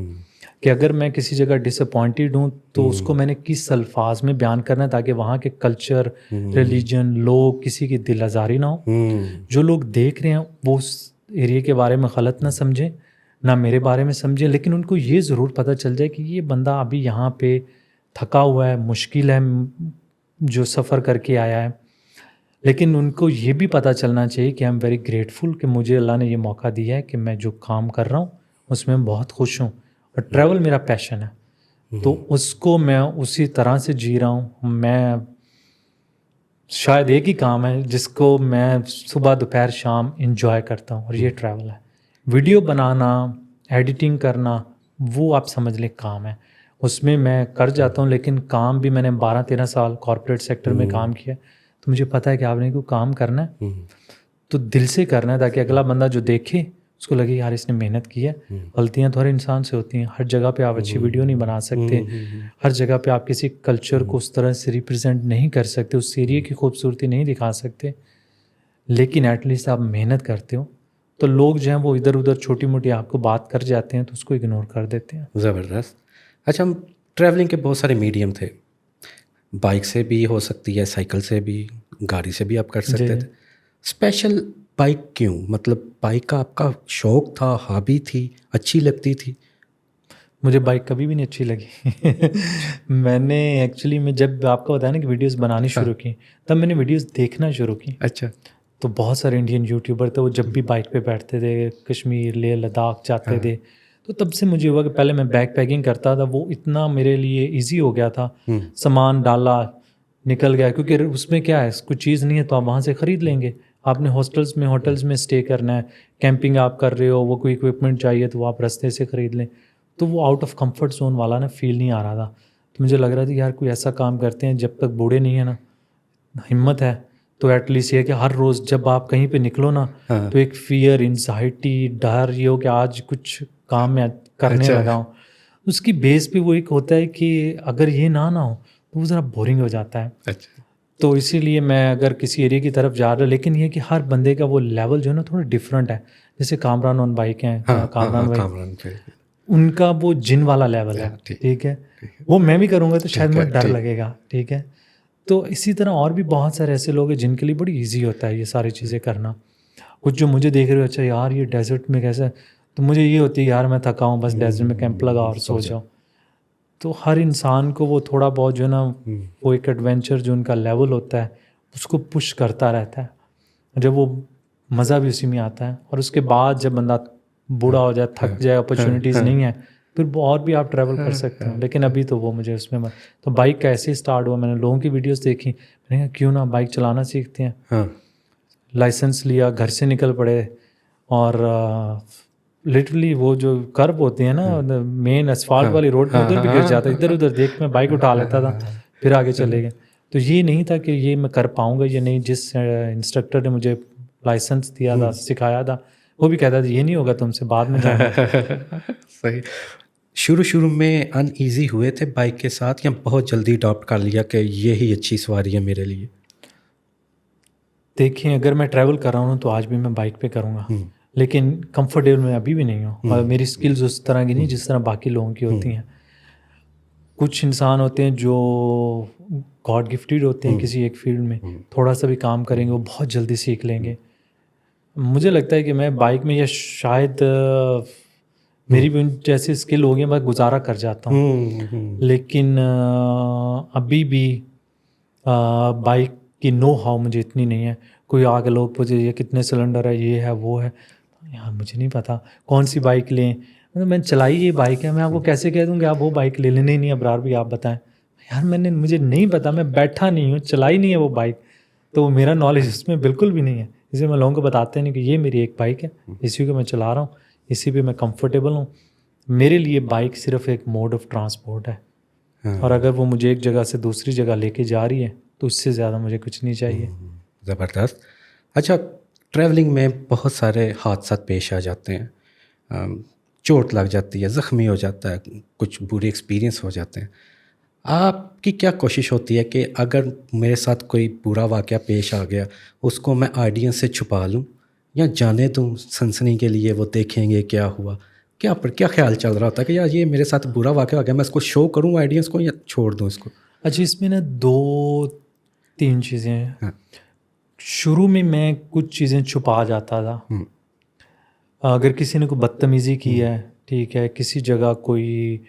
कि अगर मैं किसी जगह डिसअपॉइंटेड हूँ तो उसको मैंने किस अल्फाज में बयान करना है ताकि वहाँ के कल्चर, रिलीजन, लोग, किसी की दिल आज़ारी ना हो। जो लोग देख रहे हैं वो उस एरिया के बारे में गलत ना समझें, ना मेरे बारे में समझें, लेकिन उनको ये ज़रूर पता चल जाए कि ये बंदा अभी यहाँ पे थका हुआ है, मुश्किल है, जो सफ़र करके आया है। लेकिन उनको ये भी पता चलना चाहिए कि आई एम वेरी ग्रेटफुल कि मुझे अल्लाह ने ये मौका दिया है कि मैं जो काम कर रहा हूँ उसमें बहुत खुश हूँ, और ट्रैवल मेरा पैशन है, तो उसको मैं उसी तरह से जी रहा हूँ। मैं शायद एक ही काम है जिसको मैं सुबह दोपहर शाम इंजॉय करता हूँ, और ये ट्रैवल है। वीडियो बनाना, एडिटिंग करना, वो आप समझ लें काम है, उसमें मैं कर जाता हूँ। लेकिन काम भी मैंने 12-13 साल कॉर्पोरेट सेक्टर में काम किया, तो मुझे पता है कि आपने को काम करना है तो दिल से करना है, ताकि अगला बंदा जो देखे उसको लगे यार इसने मेहनत की है। गलतियाँ तो हर इंसान से होती हैं, हर जगह पे आप अच्छी वीडियो नहीं बना सकते, हर जगह पे आप किसी कल्चर को उस तरह से रिप्रेजेंट नहीं कर सकते, उस एरिया की खूबसूरती नहीं दिखा सकते, लेकिन एटलीस्ट आप मेहनत करते हो। तो लोग जो हैं वो इधर उधर छोटी मोटी आपको बात कर जाते हैं तो उसको इग्नोर कर देते हैं। ज़बरदस्त। अच्छा, हम ट्रैवलिंग के बहुत सारे मीडियम थे, बाइक से भी हो सकती है, साइकिल से भी, गाड़ी से भी आप कर सकते थे। स्पेशल बाइक क्यों? मतलब बाइक का आपका शौक था, हॉबी थी, अच्छी लगती थी? मुझे बाइक कभी भी नहीं अच्छी लगी। मैंने एक्चुअली में जब आपको बताया ना कि वीडियोस बनानी शुरू की, तब मैंने वीडियोस देखना शुरू की। अच्छा। तो बहुत सारे इंडियन यूट्यूबर थे, वो जब भी बाइक पे बैठते थे, कश्मीर, लेह लद्दाख जाते थे, तो तब से मुझे हुआ कि पहले मैं बैग पैकिंग करता था, वो इतना मेरे लिए इजी हो गया था, सामान डाला निकल गया, क्योंकि उसमें क्या है, कुछ चीज़ नहीं है तो आप वहाँ से ख़रीद लेंगे। आपने होटल्स में स्टे करना है, कैंपिंग आप कर रहे हो, वो कोई इक्विपमेंट चाहिए तो वो आप रास्ते से ख़रीद लें। तो वो आउट ऑफ कंफर्ट जोन वाला ना फील नहीं आ रहा था। तो मुझे लग रहा था यार कोई ऐसा काम करते हैं जब तक बूढ़े नहीं है ना, हिम्मत है, तो एटलीस्ट ये कि हर रोज़ जब आप कहीं पे निकलो ना, तो एक फियर, एंजाइटी, डर ये हो कि आज कुछ काम में करने लगा हूँ, उसकी बेस पे वो एक होता है कि अगर ये ना हो तो वो ज़रा बोरिंग हो जाता है। अच्छा। तो इसीलिए मैं अगर किसी एरिया की तरफ जा रहा, लेकिन ये कि हर बंदे का वो लेवल जो है ना थोड़ा डिफरेंट है। जैसे कामरान ऑन बाइक हैं, कामरान बाइक, उनका वो जिन वाला लेवल है, ठीक है, वो मैं भी करूँगा तो शायद मुझे डर लगेगा, ठीक है। तो इसी तरह और भी बहुत सारे ऐसे लोग हैं जिनके लिए बड़ी इजी होता है ये सारी चीज़ें करना। कुछ जो मुझे देख रहे हो, अच्छा यार ये डेजर्ट में कैसे, तो मुझे ये होती है यार मैं थका हूँ, बस डेजर्ट में कैंप लगा और सो जाओ। तो हर इंसान को वो थोड़ा बहुत जो है ना, वो एक एडवेंचर जो उनका लेवल होता है उसको पुश करता रहता है, जब वो मज़ा भी उसी में आता है। और उसके बाद जब बंदा बूढ़ा हो जाए, थक जाए, अपॉर्चुनिटीज़ नहीं है, फिर वो और भी आप ट्रैवल कर सकते हो। लेकिन अभी तो वो मुझे उसमें तो बाइक कैसे स्टार्ट हुआ, मैंने लोगों की वीडियोस देखी, मैंने कहा क्यों ना बाइक चलाना सीखते हैं। हाँ लाइसेंस लिया, घर से निकल पड़े, और लिटरली वो जो कर्व होते हैं ना मेन असफाल्ट वाली रोड पे, उधर भी गिर जाता, इधर उधर देख मैं बाइक उठा लेता था, फिर आगे चले गए। तो ये नहीं था कि ये मैं कर पाऊंगा ये नहीं। जिस इंस्ट्रक्टर ने मुझे लाइसेंस दिया था, सिखाया था, वो भी कहता था ये नहीं होगा तुमसे, बाद में जाना। सही। शुरू शुरू में अनईजी हुए थे बाइक के साथ, या बहुत जल्दी अडॉप्ट कर लिया कि ये ही अच्छी सवारी है मेरे लिए? देखिए, अगर मैं ट्रैवल कर रहा हूँ तो आज भी मैं बाइक पे करूँगा, लेकिन कंफर्टेबल मैं अभी भी नहीं हूँ। और मेरी स्किल्स उस तरह की नहीं जिस तरह बाकी लोगों की होती हैं। कुछ इंसान होते हैं जो गॉड गिफ्टेड होते हैं किसी एक फील्ड में, थोड़ा सा भी काम करेंगे वो बहुत जल्दी सीख लेंगे। मुझे लगता है कि मैं बाइक में, या शायद मेरी भी उन जैसी स्किल होगी, मैं गुजारा कर जाता हूँ। लेकिन अभी भी बाइक की नो हाउ मुझे इतनी नहीं है। कोई आगे लोग पूछे ये कितने सिलेंडर है, ये है वो है, यार मुझे नहीं पता कौन सी बाइक लें। मतलब मैंने चलाई ये बाइक है, मैं आपको कैसे कह दूँ कि आप वो बाइक ले लेने, नहीं अबरार भी आप बताएं। यार मुझे नहीं पता, मैं बैठा नहीं हूँ, चलाई नहीं है वो बाइक, तो मेरा नॉलेज इसमें बिल्कुल भी नहीं है। इसलिए मैं लोगों को बताते नहीं कि ये मेरी एक बाइक है, इसी को मैं चला रहा हूँ, इसी पे मैं कंफर्टेबल हूँ। मेरे लिए बाइक सिर्फ एक मोड ऑफ ट्रांसपोर्ट है। और अगर वो मुझे एक जगह से दूसरी जगह लेके जा रही है तो उससे ज़्यादा मुझे कुछ नहीं चाहिए। ज़बरदस्त। अच्छा, ट्रैवलिंग में बहुत सारे हादसा पेश आ जाते हैं, चोट लग जाती है, ज़ख्मी हो जाता है, कुछ बुरे एक्सपीरियंस हो जाते हैं। आपकी क्या कोशिश होती है कि अगर मेरे साथ कोई बुरा वाक़या पेश आ गया, उसको मैं ऑडियंस से छुपा लूं, या जाने दूं सनसनी के लिए, वो देखेंगे क्या हुआ? क्या ख्याल चल रहा होता है कि यार ये मेरे साथ बुरा वाक़या हो गया, मैं इसको शो करूं ऑडियंस को या छोड़ दूं इसको? अच्छा, इसमें ना 2-3 चीज़ें हैं। हाँ। शुरू में मैं कुछ चीज़ें छुपा जाता था। अगर किसी ने कोई बदतमीज़ी की है, ठीक है, किसी जगह कोई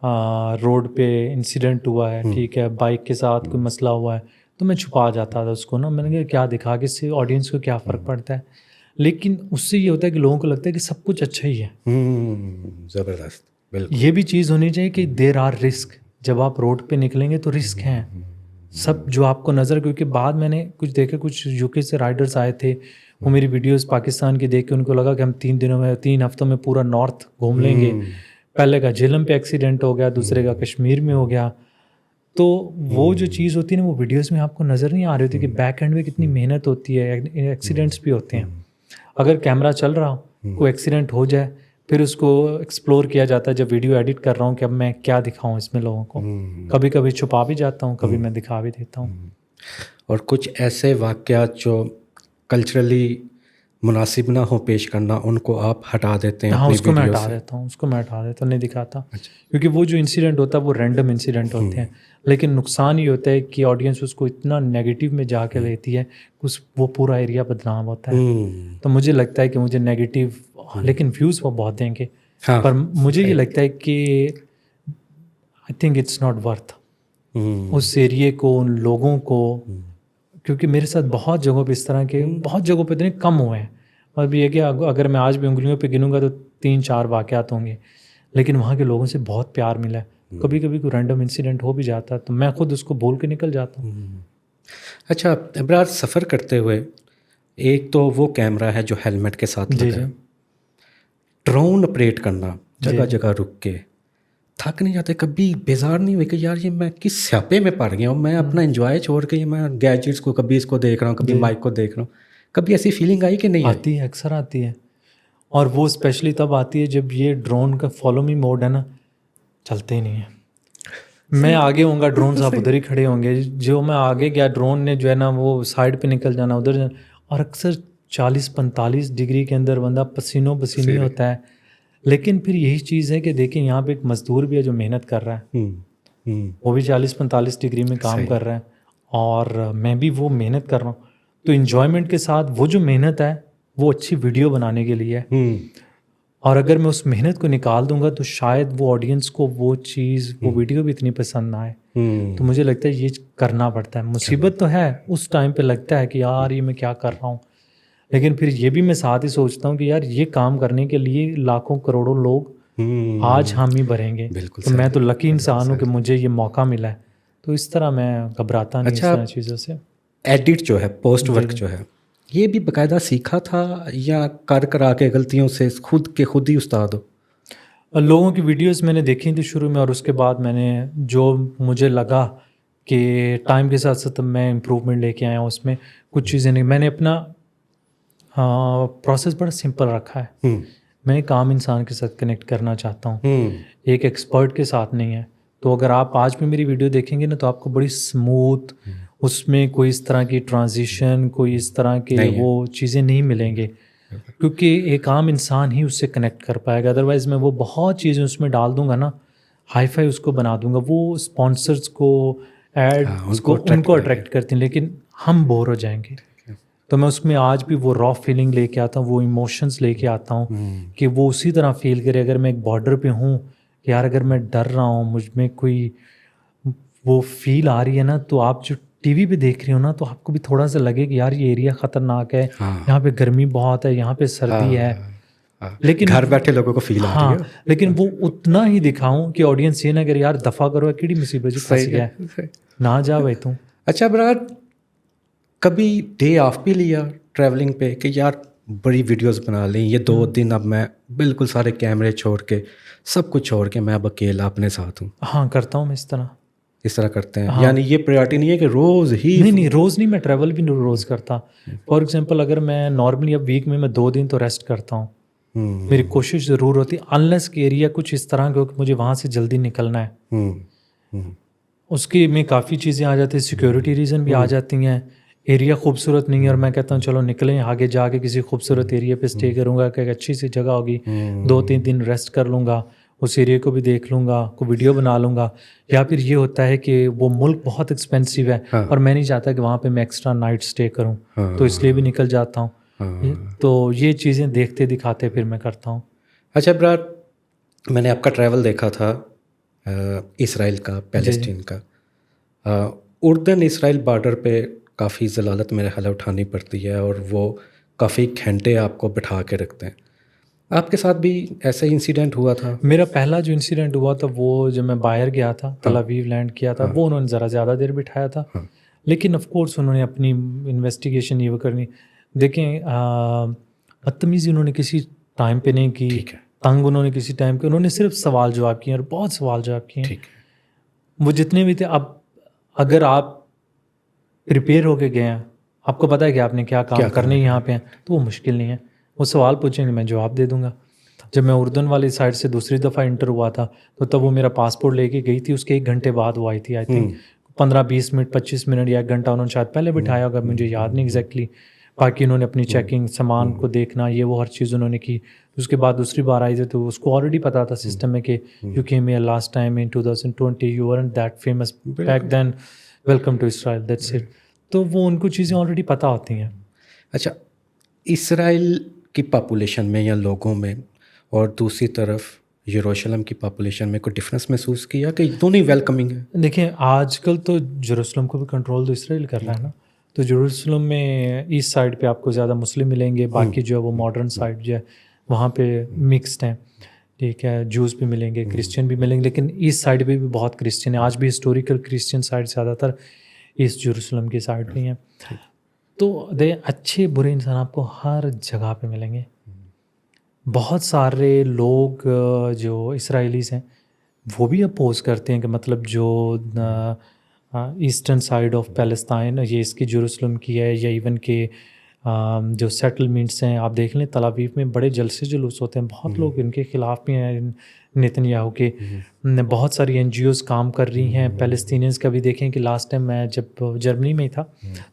रोड पे इंसिडेंट हुआ है, ठीक है, बाइक के साथ कोई मसला हुआ है, तो मैं छुपा जाता था उसको ना। मैंने कहा क्या दिखा के इससे ऑडियंस को क्या फ़र्क पड़ता है। लेकिन उससे ये होता है कि लोगों को लगता है कि सब कुछ अच्छा ही है। ज़बरदस्त, बिल्कुल। ये भी चीज़ होनी चाहिए कि देर आर रिस्क। जब आप रोड पे निकलेंगे तो रिस्क हैं सब जो आपको नज़र, क्योंकि बाद मैंने कुछ देखे, कुछ यूके से राइडर्स आए थे, वो मेरी वीडियोस पाकिस्तान की देख के उनको लगा कि हम 3 हफ्तों में पूरा नॉर्थ घूम लेंगे। पहले का झेलम पे एक्सीडेंट हो गया, दूसरे का कश्मीर में हो गया। तो वो जो चीज़ होती है ना, वो वीडियोस में आपको नज़र नहीं आ रही होती कि बैक एंड में कितनी मेहनत होती है, एक्सीडेंट्स भी होते हैं। अगर कैमरा चल रहा हो, कोई एक्सीडेंट हो जाए, फिर उसको एक्सप्लोर किया जाता है। जब वीडियो एडिट कर रहा हूँ कि अब मैं क्या दिखाऊँ इसमें लोगों को, कभी कभी छुपा भी जाता हूँ, कभी मैं दिखा भी देता हूँ। और कुछ ऐसे वाक़यात जो कल्चरली मुनासिब ना हो पेश करना, उनको आप हटा देते हैं? हाँ, अपनी उसको मैं वीडियो हटा से? देता हूँ, नहीं दिखाता। क्योंकि वो जो इंसिडेंट होता है वो रैंडम इंसिडेंट होते हैं, लेकिन नुकसान ये होता है कि ऑडियंस उसको इतना नेगेटिव में जाके लेती है, वो पूरा एरिया बदनाम होता है। तो मुझे लगता है कि मुझे नेगेटिव, लेकिन व्यूज़ वो बहुत देंगे। हाँ, पर मुझे ये लगता है कि I think it's not worth उस एरिए को, उन लोगों को। क्योंकि मेरे साथ बहुत जगहों पे इस तरह के, बहुत जगहों पे इतने कम हुए हैं। और ये कि अगर मैं आज भी उंगलियों पे गिनूंगा तो 3-4 वाक़यात होंगे, लेकिन वहाँ के लोगों से बहुत प्यार मिला है। कभी कभी कोई रैंडम इंसिडेंट हो भी जाता है तो मैं खुद उसको भूल के निकल जाता हूँ। अच्छा अबरार, सफ़र करते हुए एक तो वो कैमरा है जो हेलमेट के साथ लगा है, ड्रोन ऑपरेट करना, जगह जगह रुक के, थक नहीं जाते? कभी बेजार नहीं हुए कि यार ये मैं किस स्यापे में पड़ गया हूँ, मैं अपना एंजॉय छोड़ के मैं गैजेट्स को, कभी इसको देख रहा हूँ, कभी माइक को देख रहा हूँ? कभी ऐसी फीलिंग आई कि नहीं? आती है, अक्सर आती है। और वो स्पेशली तब आती है जब ये ड्रोन का फॉलो मी मोड है ना, चलते ही नहीं है। मैं आगे होऊंगा, ड्रोन साहब उधर ही खड़े होंगे। जो मैं आगे गया, ड्रोन ने जो है ना वो साइड पे निकल जाना, उधर जाना। और अक्सर 40-45 डिग्री के अंदर बंदा पसीनों पसीनी होता है। लेकिन फिर यही चीज़ है कि देखिए यहाँ पे एक मजदूर भी है जो मेहनत कर रहा है, वो भी 40-45 डिग्री में काम कर रहा है, और मैं भी वो मेहनत कर रहा हूँ। तो इन्जॉयमेंट के साथ वो जो मेहनत है वो अच्छी वीडियो बनाने के लिए है। और अगर मैं उस मेहनत को निकाल दूंगा तो शायद वो ऑडियंस को वो चीज़, वो वीडियो भी इतनी पसंद ना आए। तो मुझे लगता है ये करना पड़ता है। मुसीबत तो है, उस टाइम पे लगता है कि यार ये मैं क्या कर रहा हूँ, लेकिन फिर ये भी मैं साथ ही सोचता हूँ कि यार ये काम करने के लिए लाखों करोड़ों लोग आज हम ही भरेंगे। बिल्कुल तो सही, मैं तो लकी इंसान हूँ कि सही। मुझे ये मौका मिला है, तो इस तरह मैं घबराता नहीं इस अच्छा, तरह चीज़ों से। एडिट जो है, पोस्ट जी वर्क जी। जो है, ये भी बाकायदा सीखा था या कर करा के गलतियों से खुद ही उस्ताद हो? लोगों की वीडियोस मैंने देखी थी शुरू में, और उसके बाद मैंने जो मुझे लगा कि टाइम के साथ साथ मैं इम्प्रूवमेंट लेके आया हूँ उसमें। कुछ चीज़ें नहीं, मैंने अपना प्रोसेस बड़ा सिंपल रखा है। हम्म मैं एक आम इंसान के साथ कनेक्ट करना चाहता हूँ, हम्म एक एक्सपर्ट के साथ नहीं है। तो अगर आप आज भी मेरी वीडियो देखेंगे ना, तो आपको बड़ी स्मूथ, उसमें कोई इस तरह की ट्रांजिशन, कोई इस तरह के नहीं है। वो चीज़ें नहीं मिलेंगे, क्योंकि एक आम इंसान ही उससे कनेक्ट कर पाएगा। अदरवाइज़ मैं वो बहुत चीज़ें उसमें डाल दूंगा ना, हाई फाई उसको बना दूंगा, वो स्पॉन्सर्स को, हाँ, एड्स उनको को, अट्रैक्ट उनको करेंगे। अट्रैक्ट करती हैं, लेकिन हम बोर हो जाएंगे। तो मैं उसमें आज भी वो रॉ फीलिंग लेके आता हूँ, वो इमोशंस लेके आता हूँ कि वो उसी तरह फील करे। अगर मैं एक बॉर्डर पे हूँ, यार अगर मैं डर रहा हूँ, मुझ में कोई वो फील आ रही है ना, तो आप जो टीवी पे देख रहे हो ना, तो आपको भी थोड़ा सा लगे कि यार ये एरिया ख़तरनाक है, हाँ यहाँ पे गर्मी बहुत है, यहाँ पे सर्दी है। हाँ हाँ, लेकिन घर बैठे लोगों को फील आ रही हाँ, है। लेकिन वो उतना ही दिखाऊं कि ऑडियंस ये ना करे यार दफ़ा करो, किड़ी मुसीबत जी फंस सही गया है, है, सही। ना जा भाई तू। अच्छा ब्रार, कभी डे ऑफ भी लिया ट्रैवलिंग पे कि यार बड़ी वीडियोस बना ली, ये 2 दिन अब मैं बिल्कुल सारे कैमरे छोड़ के, सब कुछ छोड़ के मैं अब अकेला अपने साथ हूँ? हाँ, करता हूँ मैं इस तरह। इस तरह करते हैं, हाँ, यानी ये प्रायोरिटी नहीं है कि रोज़ ही नहीं नहीं, रोज़ नहीं, मैं ट्रैवल भी रोज़ करता। फॉर एग्जांपल अगर मैं नॉर्मली अब वीक में मैं 2 दिन तो रेस्ट करता हूँ। मेरी कोशिश ज़रूर होती है, अनलेस कि एरिया कुछ इस तरह का हो कि मुझे वहाँ से जल्दी निकलना है, हम्म हम्म उसकी में काफ़ी चीज़ें आ जाती हैं, सिक्योरिटी रीज़न भी आ जाती हैं, एरिया खूबसूरत नहीं है और मैं कहता हूँ चलो निकलें आगे, जाके किसी खूबसूरत एरिया पे स्टे करूँगा कि एक अच्छी सी जगह होगी, 2-3 दिन रेस्ट कर लूँगा, उस एरिया को भी देख लूँगा, को वीडियो बना लूँगा। या फिर ये होता है कि वो मुल्क बहुत एक्सपेंसिव है हाँ। और मैं नहीं चाहता कि वहाँ पे मैं एक्स्ट्रा नाइट स्टे करूँ, तो इसलिए भी निकल जाता हूँ। तो ये चीज़ें देखते दिखाते फिर मैं करता हूँ। अच्छा ब्रार, मैंने आपका ट्रैवल देखा था, इसराइल का, जी। पैलेस्टीन का। उर्दन इसराइल बॉर्डर पे काफ़ी ज़लालत मेरे ख्याल उठानी पड़ती है और वो काफ़ी घंटे आपको बिठा के रखते हैं। आपके साथ भी ऐसा ही इंसिडेंट हुआ था? मेरा पहला जो इंसिडेंट हुआ था वो जब मैं बाहर गया था, तल अवीव लैंड किया था, वो उन्होंने ज़रा ज़्यादा देर बिठाया था। लेकिन ऑफ कोर्स उन्होंने अपनी इन्वेस्टिगेशन ये वो करनी। देखें, बदतमीज़ी उन्होंने किसी टाइम पे नहीं की, ठीक है, तंग उन्होंने किसी टाइम पे, उन्होंने सिर्फ सवाल जवाब किए और बहुत सवाल जवाब किए। ठीक है। वो जितने भी थे, अब अगर आप प्रिपेयर होके गए हैं, आपको पता है कि आपने क्या काम करने यहाँ पे हैं, तो वो मुश्किल नहीं है। वो सवाल पूछेंगे, मैं जवाब दे दूंगा। जब मैं उर्दन वाली साइड से दूसरी दफ़ा इंटर हुआ था, तो तब वो मेरा पासपोर्ट लेके गई थी, उसके 1 घंटे बाद वो आई थी। आई थिंक 15-20 मिनट, 25 मिनट या 1 घंटा उन्होंने शायद पहले बिठाया होगा, मुझे याद नहीं एग्जैक्टली। बाकी उन्होंने अपनी चेकिंग, सामान को देखना, ये वो हर चीज़ उन्होंने की। उसके बाद दूसरी बार आई थी, तो उसको ऑलरेडी पता था सिस्टम में कि you came here last time in 2020, you weren't that famous back then, welcome to Israel, that's it. तो वो उनको चीज़ें ऑलरेडी पता होती हैं। अच्छा, इसराइल की पॉपुलेशन में या लोगों में और दूसरी तरफ यरूशलेम की पॉपुलेशन में कोई डिफरेंस महसूस किया कि दोनों ही वेलकमिंग है? देखिए, आजकल तो यरूशलेम को भी कंट्रोल तो इसराइल कर रहा है ना, तो यरूशलेम में ईस्ट साइड पे आपको ज़्यादा मुस्लिम मिलेंगे, बाकी जो है वो मॉडर्न साइड जो है वहाँ पे मिक्सड हैं। ठीक है, जूस भी मिलेंगे, क्रिश्चियन भी मिलेंगे, लेकिन ईस्ट साइड पे भी बहुत क्रिश्चियन है। आज भी हिस्टोरिकल क्रिश्चियन साइड ज़्यादातर ईस्ट यरूशलेम की साइड पे हैं। तो दे अच्छे बुरे इंसान आपको हर जगह पे मिलेंगे। बहुत सारे लोग जो इसराइलीज़ हैं वो भी अपोज करते हैं कि मतलब जो ईस्टर्न साइड ऑफ पैलेस्टाइन, ये इसकी जेरूसलम की है, या इवन के जो सेटलमेंट्स हैं, आप देख लें तल अवीव में बड़े जलसे जुलूस होते हैं, बहुत लोग इनके ख़िलाफ़ भी हैं, नेतन्याहू के। बहुत सारी एनजीओज काम कर रही हैं पैलेस्टीनियंस का भी। देखें कि लास्ट टाइम मैं जब जर्मनी में ही था,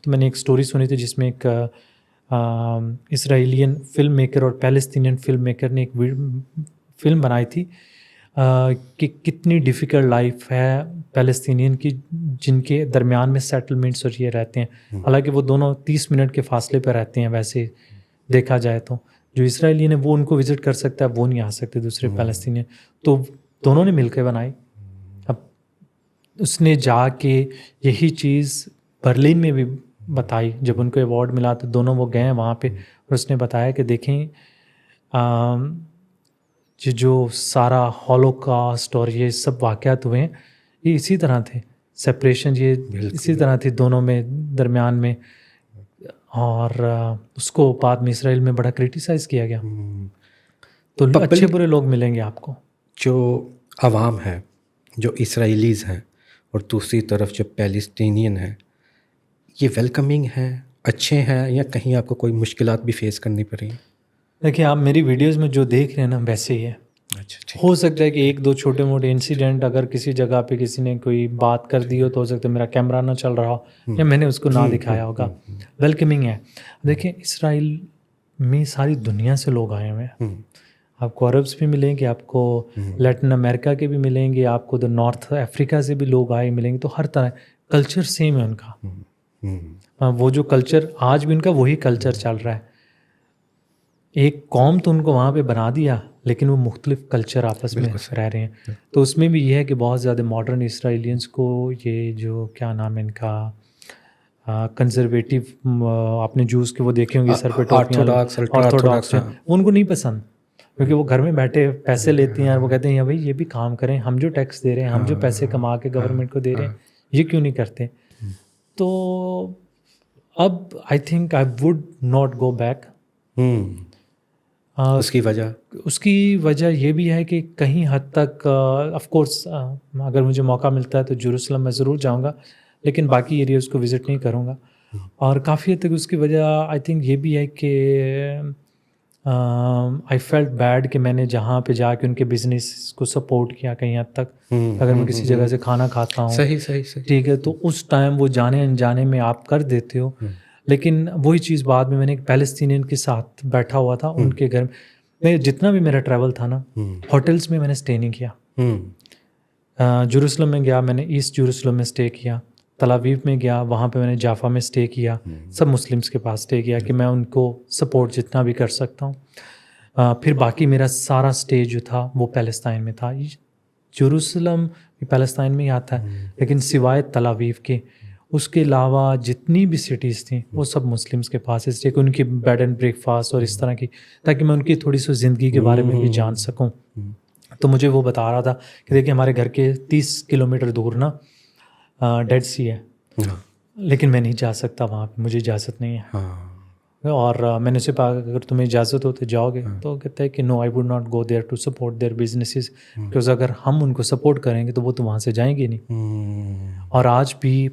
तो मैंने एक स्टोरी सुनी थी जिसमें एक इसराइलियन फिल्म मेकर और पैलेस्टीनियन फिल्म मेकर ने एक फिल्म बनाई थी कि कितनी डिफ़िकल्ट लाइफ है पैलेस्टीनियन की, जिनके दरमियान में सेटलमेंट्स और ये रहते हैं। हालांकि वो दोनों 30 मिनट के फासले पर रहते हैं, वैसे देखा जाए तो जो इसराइलियन है वो उनको विज़िट कर सकता है, वो नहीं आ सकते दूसरे पैलेस्टीनियन। तो दोनों ने मिलकर बनाई। अब उसने जाके यही चीज़ बर्लिन में भी बताई, जब उनको अवार्ड मिला तो दोनों वो गए वहाँ पे, और उसने बताया कि देखें जो सारा हॉलोकॉस्ट और ये सब वाक़यात हुए हैं, ये इसी तरह थे। सेपरेशन ये इसी तरह थी दोनों में दरमियान में, और उसको बाद में इसराइल में बड़ा क्रिटिसाइज़ किया गया। तो अच्छे बुरे लोग मिलेंगे आपको। जो आवाम है, जो इसराइलीज़ हैं, और दूसरी तरफ जो पैलेस्टीनियन है, ये वेलकमिंग हैं, अच्छे हैं, या कहीं आपको कोई मुश्किलात भी फेस करनी पड़ी? देखिए, आप मेरी वीडियोस में जो देख रहे हैं ना, वैसे ही है। अच्छा, ठीक। हो सकता है कि एक दो छोटे मोटे इंसिडेंट, अगर किसी जगह पे किसी ने कोई बात कर दी हो, तो हो सकता है मेरा कैमरा ना चल रहा हो या मैंने उसको ना दिखाया होगा। वेलकमिंग है। देखिए, इसराइल में सारी दुनिया से लोग आए हुए हैं। आपको अरब्स भी मिलेंगे, आपको लैटिन अमेरिका के भी मिलेंगे, आपको द नॉर्थ अफ्रीका से भी लोग आए मिलेंगे। तो हर तरह कल्चर सेम है उनका। वो जो कल्चर आज भी उनका वही कल्चर चल रहा है। एक कौम तो उनको वहाँ पे बना दिया, लेकिन वो मुख्तलिफ कल्चर आपस में रह रहे हैं। तो उसमें भी ये है कि बहुत ज़्यादा मॉडर्न इसराइलियंस को ये जो क्या नाम है इनका, कंजर्वेटिव, आपने जूस के वो देखे होंगे सर पे टोपियां, ऑर्थोडॉक्स, उनको नहीं पसंद, क्योंकि वो घर में बैठे पैसे लेते हैं और वो कहते हैं भाई ये भी काम करें, हम जो टैक्स दे रहे हैं, हम जो पैसे कमा के गवर्नमेंट को दे रहे हैं, ये क्यों नहीं करते। तो अब I think I would not go back. उसकी वजह ये भी है कि कहीं हद तक ऑफ कोर्स अगर मुझे मौका मिलता है तो जेरूसलम मैं ज़रूर जाऊंगा, लेकिन बाकी एरियाज को विज़िट नहीं करूंगा। और काफ़ी हद तक उसकी वजह आई थिंक ये भी है कि आई फेल्ट बैड कि मैंने जहाँ पे जाके उनके बिजनेस को सपोर्ट किया कहीं हद तक। अगर मैं किसी जगह से खाना खाता हूँ, सही ठीक है, तो उस टाइम वो जाने अनजाने में आप कर देते हो। लेकिन वही चीज़ बाद में मैंने एक पैलेस्टीनियन के साथ बैठा हुआ था, उनके घर में जितना भी मेरा ट्रैवल था ना, होटल्स में मैंने स्टे नहीं किया। जेरूसलम में गया, मैंने ईस्ट जेरूसलम में स्टे किया। तल अवीव में गया, वहाँ पे मैंने जाफा में स्टे किया। सब मुस्लिम्स के पास स्टे किया कि मैं उनको सपोर्ट जितना भी कर सकता हूँ। फिर बाकी मेरा सारा स्टे जो था वो पैलेस्टाइन में था। जेरूसलम पैलेस्टाइन में ही आता है, लेकिन सिवाय तल अवीव के उसके अलावा जितनी भी सिटीज़ थी वो सब मुस्लिम्स के पास स्टे, उनकी बेड एंड ब्रेकफास्ट और इस तरह की, ताकि मैं उनकी थोड़ी सी ज़िंदगी के बारे में भी जान सकूं। तो मुझे वो बता रहा था कि देखिए हमारे घर के 30 किलोमीटर दूर ना डेड सी है, लेकिन मैं नहीं जा सकता वहाँ पे, मुझे इजाज़त नहीं है। और मैंने उसे कहा अगर तुम्हें इजाज़त हो तो जाओगे, तो कहता है कि no I would not go there to support their businesses, because अगर हम उनको सपोर्ट करेंगे तो वो तो वहाँ से जाएंगे नहीं। और आज भी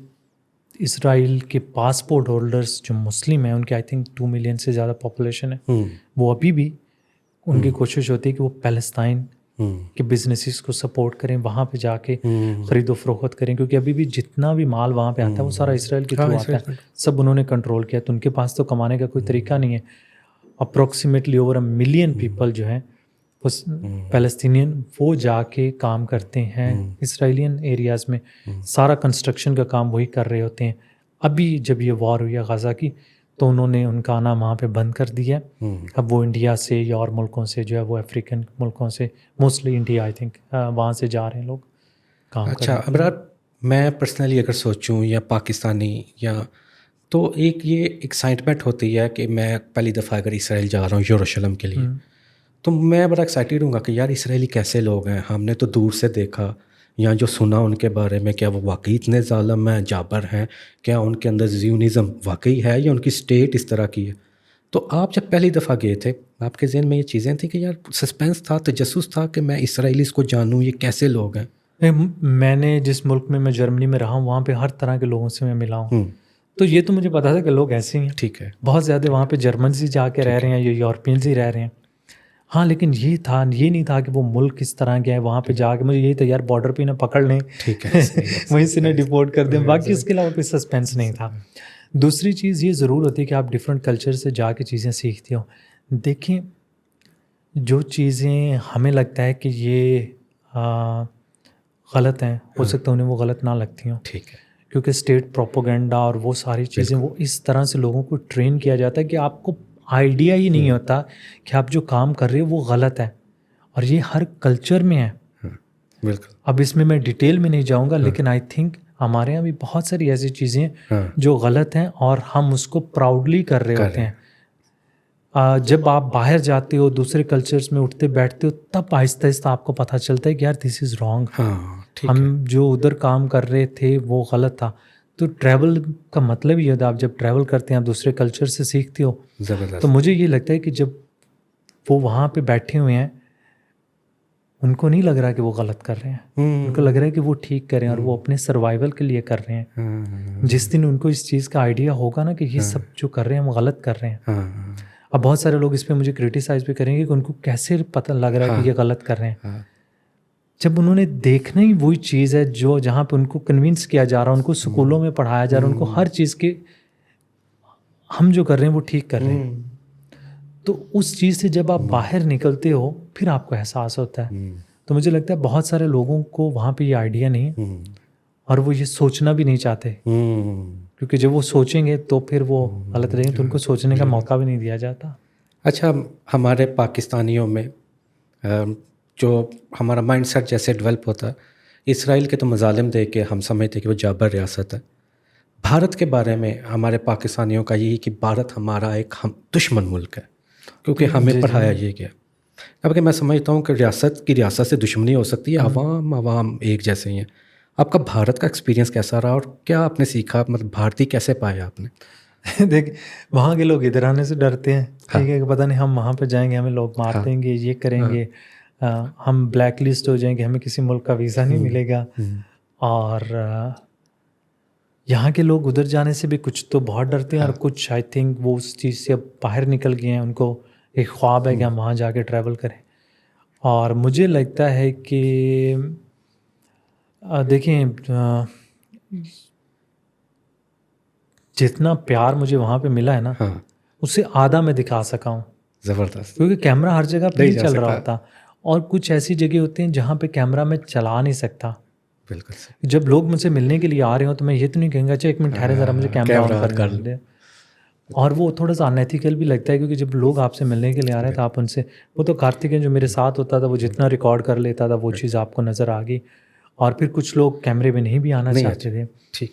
इसराइल के पासपोर्ट होल्डर्स जो मुस्लिम हैं, उनके आई थिंक 2 मिलियन से ज़्यादा पॉपुलेशन है, वो अभी भी उनकी कोशिश होती है कि वो पैलेस्टाइन के बिजनेसेस को सपोर्ट करें, वहाँ पे जाके ख़रीदो फरोख्त करें, क्योंकि अभी भी जितना भी माल वहाँ पे आता है वो सारा इसराइल के थ्रू आता है। सब उन्होंने कंट्रोल किया, तो उनके पास तो कमाने का कोई तरीका नहीं है। अप्रॉक्सीमेटली ओवर 1 मिलियन पीपल जो हैं उस पैलेस्टीनियन, वो जाके काम करते हैं इसराइलियन एरियाज़ में। सारा कंस्ट्रक्शन का काम वही कर रहे होते हैं। अभी जब ये वॉर हुई है गाज़ा की, तो उन्होंने उनका आना वहाँ पे बंद कर दिया। अब वो इंडिया से या और मुल्कों से जो है, वो अफ्रीकन मुल्कों से, मोस्टली इंडिया आई थिंक, वहाँ से जा रहे हैं लोग काम। अच्छा अबरार, मैं पर्सनली अगर सोचूं या पाकिस्तानी, या तो एक ये एक्साइटमेंट होती है कि मैं पहली दफ़ा अगर इसराइल जा रहा हूँ यरूशलेम के लिए, तो मैं बड़ा एक्साइटेड हूँगा कि यार इसराइली कैसे लोग हैं, हमने तो दूर से देखा या जो सुना उनके बारे में, क्या वो वाकई इतने ज़ालिम हैं, जाबर हैं, क्या उनके अंदर ज़ियोनिज़्म वाकई है या उनकी स्टेट इस तरह की है। तो आप जब पहली दफ़ा गए थे, आपके जहन में ये चीज़ें थी कि यार सस्पेंस था, तजस्सुस था कि मैं इसराइलीज़ को जानूँ, ये कैसे लोग हैं? मैंने जिस मुल्क में मैं जर्मनी में रहा हूँ, वहाँ पे हर तरह के लोगों से मैं मिला हूँ, तो ये तो मुझे पता था कि लोग ऐसे ही हैं। ठीक है, बहुत ज़्यादा वहाँ पे जर्मन्स ही जाके रह रहे हैं, ये यूरोपियंस ही रह रहे हैं। हाँ, लेकिन ये नहीं था कि वो मुल्क किस तरह के हैं। वहाँ पे जाके मुझे यही था यार बॉर्डर पे ना पकड़ लें, ठीक है, वहीं से ना डिपोर्ट कर दें, बाकी उसके अलावा कोई सस्पेंस नहीं था। दूसरी चीज़ ये ज़रूर होती है कि आप डिफरेंट कल्चर से जाके चीज़ें सीखते हो। देखें, जो चीज़ें हमें लगता है कि ये गलत हैं, हो सकता है उन्हें वो गलत ना लगती हों, ठीक है, क्योंकि स्टेट प्रोपोगेंडा और वो सारी चीज़ें, वो इस तरह से लोगों को ट्रेन किया जाता है कि आपको आइडिया ही नहीं होता कि आप जो काम कर रहे हो वो गलत है, और ये हर कल्चर में है। बिल्कुल। अब इसमें मैं डिटेल में नहीं जाऊंगा, लेकिन आई थिंक हमारे यहाँ भी बहुत सारी ऐसी चीज़ें जो गलत हैं और हम उसको प्राउडली कर रहे होते हैं। जब आप बाहर जाते हो, दूसरे कल्चर्स में उठते बैठते हो, तब आहिस्ता आहिस्ता आपको पता चलता है कि यार दिस इज़ रॉन्ग, हाँ ठीक है। हम जो उधर काम कर रहे थे वो गलत था। तो ट्रैवल का मतलब ये होता है, आप जब ट्रैवल करते हैं आप दूसरे कल्चर से सीखते हो। तो ज़बरदस्त। मुझे ये लगता है कि जब वो वहाँ पे बैठे हुए हैं, उनको नहीं लग रहा कि वो गलत कर रहे हैं, उनको लग रहा है कि वो ठीक कर रहे हैं और वो अपने सर्वाइवल के लिए कर रहे हैं। जिस दिन उनको इस चीज़ का आइडिया होगा ना कि ये सब जो कर रहे हैं हम गलत कर रहे हैं। अब बहुत सारे लोग इस पे मुझे क्रिटिसाइज भी करेंगे कि उनको कैसे पता लग रहा है कि ये गलत कर रहे हैं। जब उन्होंने देखना ही वही चीज़ है जो जहाँ पे उनको कन्विंस किया जा रहा है, उनको स्कूलों में पढ़ाया जा रहा है, उनको हर चीज़ के हम जो कर रहे हैं वो ठीक कर रहे हैं। तो उस चीज़ से जब आप बाहर निकलते हो फिर आपको एहसास होता है। तो मुझे लगता है बहुत सारे लोगों को वहाँ पे ये आइडिया नहीं है और वो ये सोचना भी नहीं चाहते, क्योंकि जब वो सोचेंगे तो फिर वो गलत रहेंगे, तो उनको सोचने का मौका भी नहीं दिया जाता। अच्छा, हमारे पाकिस्तानियों में जो हमारा माइंडसेट जैसे डेवलप होता है, इसराइल के तो मजालिम देख के हम समझते कि वो जाबर रियासत है। भारत के बारे में हमारे पाकिस्तानियों का यही कि भारत हमारा एक हम दुश्मन मुल्क है, क्योंकि हमें पढ़ाया ये गया। अब कि मैं समझता हूँ कि रियासत की रियासत से दुश्मनी हो सकती है, अवाम एक जैसे ही हैं। आपका भारत का एक्सपीरियंस कैसा रहा और क्या आपने सीखा, मतलब भारतीय कैसे पाया आपने? देख, वहाँ के लोग इधर आने से डरते हैं, ठीक है, कि पता नहीं हम वहाँ पे जाएंगे हमें लोग मार देंगे, ये करेंगे, हम ब्लैक लिस्ट हो जाएंगे, हमें किसी मुल्क का वीज़ा नहीं मिलेगा। और यहाँ के लोग उधर जाने से भी कुछ तो बहुत डरते हैं और कुछ आई थिंक वो उस चीज़ से अब बाहर निकल गए हैं, उनको एक ख्वाब है कि हम वहाँ जाके ट्रैवल करें। और मुझे लगता है कि देखिए, जितना प्यार मुझे वहाँ पे मिला है ना, उससे आधा मैं दिखा सका हूँ। ज़बरदस्त। क्योंकि कैमरा हर जगह पे नहीं चल रहा होता और कुछ ऐसी जगह होती हैं जहाँ पे कैमरा मैं चला नहीं सकता। बिल्कुल। जब लोग मुझसे मिलने के लिए आ रहे हो तो मैं ये तो नहीं कहूँगा अच्छा एक मिनट ठहरे ज़रा मुझे कैमरा ऑन कर दे। और वो थोड़ा सा अनएथिकल भी लगता है, क्योंकि जब लोग आपसे मिलने के लिए आ रहे हैं तो आप उनसे, वो तो कार्तिकेयन जो मेरे साथ होता था वो जितना रिकॉर्ड कर लेता था वो चीज़ आपको नज़र आ गई। और फिर कुछ लोग कैमरे में नहीं भी आना चाहते थे। ठीक।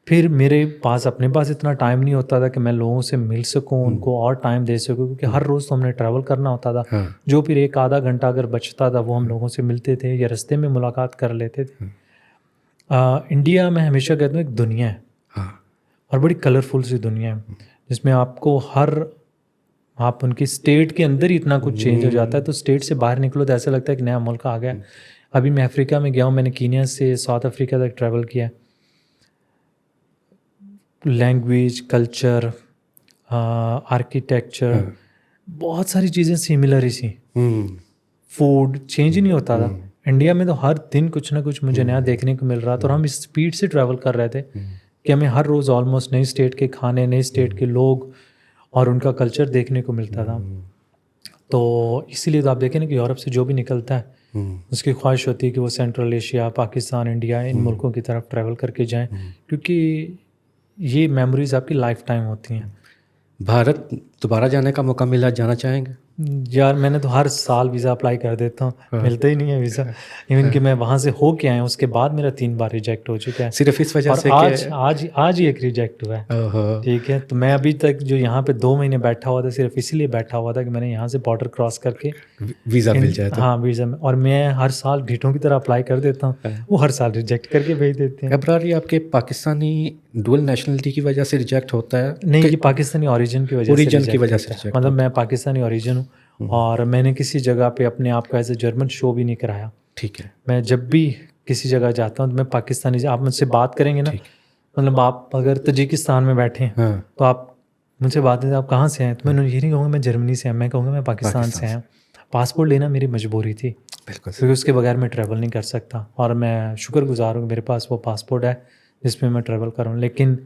फिर मेरे पास अपने पास इतना टाइम नहीं होता था कि मैं लोगों से मिल सकूं, उनको और टाइम दे सकूं, क्योंकि हर रोज़ तो हमने ट्रैवल करना होता था। जो फिर एक आधा घंटा अगर बचता था वो हम लोगों से मिलते थे या रास्ते में मुलाकात कर लेते थे। इंडिया में हमेशा कहता हूँ एक दुनिया है, और बड़ी कलरफुल सी दुनिया है, जिसमें आपको आप उनकी स्टेट के अंदर ही इतना कुछ चेंज हो जाता है, तो स्टेट से बाहर निकलो तो ऐसा लगता है कि नया मुल्क आ गया। अभी मैं अफ्रीका में गया हूँ, मैंने कीनिया से साउथ अफ्रीका तक ट्रैवल किया। लैंग्वेज, कल्चर, आर्किटेक्चर, बहुत सारी चीज़ें सिमिलर ही सी। फूड चेंज ही नहीं होता था। इंडिया में तो हर दिन कुछ ना कुछ मुझे नया देखने को मिल रहा था, और हम इस स्पीड से ट्रैवल कर रहे थे कि हमें हर रोज़ ऑलमोस्ट नई स्टेट के खाने, नई स्टेट के लोग और उनका कल्चर देखने को मिलता था। तो इसीलिए तो आप देखें ना कि यूरोप से जो भी निकलता है उसकी ख्वाहिश होती है कि वो सेंट्रल एशिया, पाकिस्तान, इंडिया, इन मुल्कों की तरफ ट्रैवल करके जाएं, क्योंकि ये मेमोरीज आपकी लाइफ टाइम होती हैं। भारत दोबारा जाने का मौका मिला, जाना चाहेंगे? यार मैंने तो हर साल वीज़ा अप्लाई कर देता हूँ, मिलता ही नहीं है वीज़ा। इवन कि मैं वहाँ से हो के आया हूँ उसके बाद मेरा 3 बार रिजेक्ट हो चुका है, सिर्फ इस वजह से आज ही एक रिजेक्ट हुआ है। ठीक है, तो मैं अभी तक जो यहाँ पे 2 महीने बैठा हुआ था सिर्फ इसीलिए बैठा हुआ था कि मैंने यहाँ से बॉर्डर क्रॉस करके वीज़ा मिल जाए तो। हाँ, वीज़ा में। और मैं हर साल ढीठों की तरह अप्लाई कर देता हूँ, वो हर साल रिजेक्ट करके भेज देते हैं। अबरार, आपके पाकिस्तानी डुअल नेशनलिटी की वजह से रिजेक्ट होता है? नहीं, ये पाकिस्तानी ओरिजिन की वजह से, मतलब मैं पाकिस्तानी ओरिजिन हूँ और मैंने किसी जगह पे अपने आप का एज ए जर्मन शो भी नहीं कराया। ठीक है। मैं जब भी किसी जगह जाता हूँ तो मैं पाकिस्तानी, आप मुझसे बात करेंगे ना, मतलब आप अगर तजिकिस्तान में बैठे हैं तो आप मुझसे बात करें आप कहाँ से हैं, तो मैं ये नहीं कहूँगा मैं जर्मनी से हैं, मैं कहूँगा मैं पाकिस्तान से हैं। पासपोर्ट लेना मेरी मजबूरी थी, बिल्कुल, क्योंकि उसके बगैर मैं ट्रैवल नहीं कर सकता, और मैं शुक्रगुजार हूँ कि मेरे पास वो पासपोर्ट है जिसमें मैं ट्रैवल कर रहा हूँ। लेकिन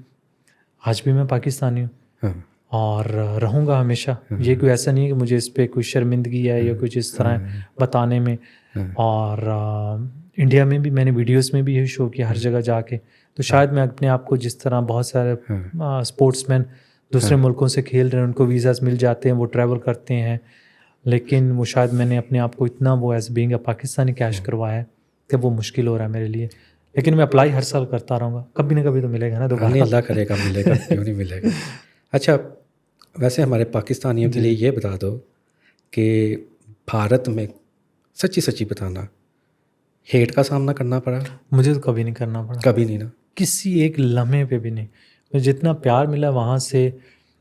आज भी मैं पाकिस्तानी हूँ और रहूँगा हमेशा। ये कोई ऐसा नहीं है कि मुझे इस पर कोई शर्मिंदगी है या कुछ इस तरह बताने में। और इंडिया में भी मैंने वीडियोस में भी यही शो किया हर जगह जाके, तो शायद मैं अपने आप को जिस तरह बहुत सारे स्पोर्ट्समैन दूसरे मुल्कों से खेल रहे हैं, उनको वीज़ास मिल जाते हैं, वो ट्रैवल करते हैं, लेकिन वो शायद मैंने अपने आप को इतना वो as being a Pakistani cash करवाया है कि वो मुश्किल हो रहा है मेरे लिए। लेकिन मैं अप्लाई हर साल करता रहूँगा, कभी ना कभी तो मिलेगा ना दोबारा। अल्लाह करेगा मिलेगा, क्यों नहीं मिलेगा। अच्छा, वैसे हमारे पाकिस्तानियों के लिए ये बता दो कि भारत में सच्ची सच्ची बताना, हेट का सामना करना पड़ा? मुझे तो कभी नहीं करना पड़ा, कभी नहीं ना? किसी एक लम्हे पे भी नहीं। मुझे जितना प्यार मिला वहाँ से,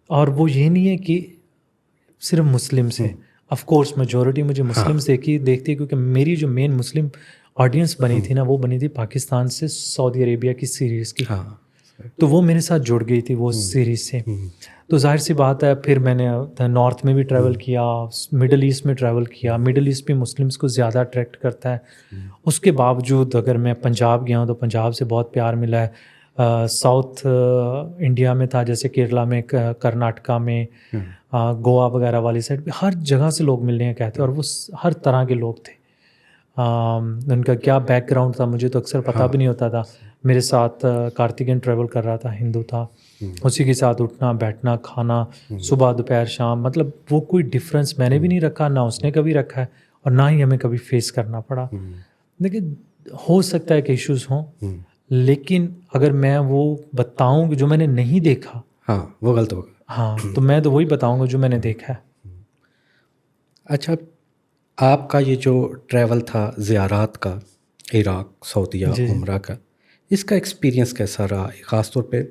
और वो ये नहीं है कि सिर्फ मुस्लिम से, ऑफ कोर्स मेजोरिटी मुझे मुस्लिम से देखती है, क्योंकि मेरी जो मेन मुस्लिम ऑडियंस बनी थी ना, वो बनी थी पाकिस्तान से सऊदी अरेबिया की सीरीज़ की। हाँ, तो वो मेरे साथ जुड़ गई थी वो सीरीज़ से। तो जाहिर सी बात है, फिर मैंने नॉर्थ में भी ट्रैवल किया, मिडल ईस्ट में ट्रैवल किया। मिडल ईस्ट में मुस्लिम्स को ज़्यादा अट्रैक्ट करता है। उसके बावजूद अगर मैं पंजाब गया हूँ तो पंजाब से बहुत प्यार मिला है। साउथ इंडिया में था, जैसे केरला में, कर्नाटका में, गोवा वगैरह वाली साइड पे, हर जगह से लोग मिलने हैं कहते हैं, और वो हर तरह के लोग थे। उनका क्या बैकग्राउंड था मुझे तो अक्सर पता भी नहीं होता था। मेरे साथ कार्तिकेयन ट्रैवल कर रहा था, हिंदू था, उसी के साथ उठना बैठना खाना, सुबह दोपहर शाम, मतलब वो कोई डिफरेंस मैंने भी नहीं रखा, ना उसने कभी रखा है, और ना ही हमें कभी फेस करना पड़ा। लेकिन हो सकता है कि इश्यूज हों, लेकिन अगर मैं वो बताऊं कि जो मैंने नहीं देखा, हाँ, वो गलत होगा। हाँ, तो मैं तो वही बताऊंगा जो मैंने देखा है। अच्छा, आपका ये जो ट्रैवल था ज़ियारात का, इराक़, सऊदीया, उम्रा का, इसका एक्सपीरियंस कैसा रहा, ख़ास तौर पे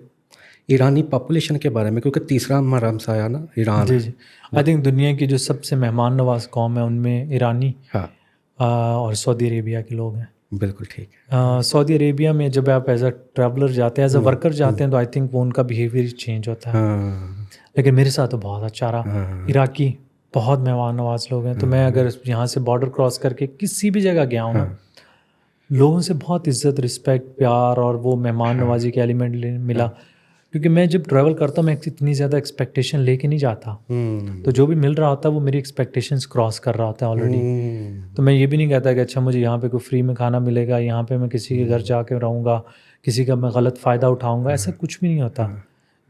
ईरानी पॉपुलेशन के बारे में, क्योंकि तीसरा हमारा हमसाया ना ईरान जी है। जी, आई थिंक दुनिया की जो सबसे मेहमान नवाज कौम है उनमें ईरानी हाँ, और सऊदी अरेबिया के लोग हैं। बिल्कुल ठीक है। सऊदी अरेबिया में जब आप एज अ ट्रैवलर जाते हैं, एज अ वर्कर जाते हैं, तो आई थिंक वो उनका बिहेवियर चेंज होता है। हाँ, लेकिन मेरे साथ तो बहुत अच्छा रहा। इराकी बहुत मेहमान नवाज लोग हैं। तो मैं अगर यहाँ से बॉर्डर क्रॉस करके किसी भी जगह गया हूँ ना, लोगों से बहुत इज्जत, रिस्पेक्ट, प्यार और वो मेहमान नवाजी का एलिमेंट मिला। क्योंकि मैं जब ट्रैवल करता हूँ, मैं इतनी ज़्यादा एक्सपेक्टेशन लेके नहीं जाता, तो जो भी मिल रहा होता है वो मेरी एक्सपेक्टेशंस क्रॉस कर रहा होता है ऑलरेडी। तो मैं ये भी नहीं कहता कि अच्छा मुझे यहाँ पे कोई फ्री में खाना मिलेगा, यहाँ पे मैं किसी के घर जाके रहूँगा, किसी का मैं गलत फ़ायदा उठाऊँगा, ऐसा कुछ भी नहीं होता।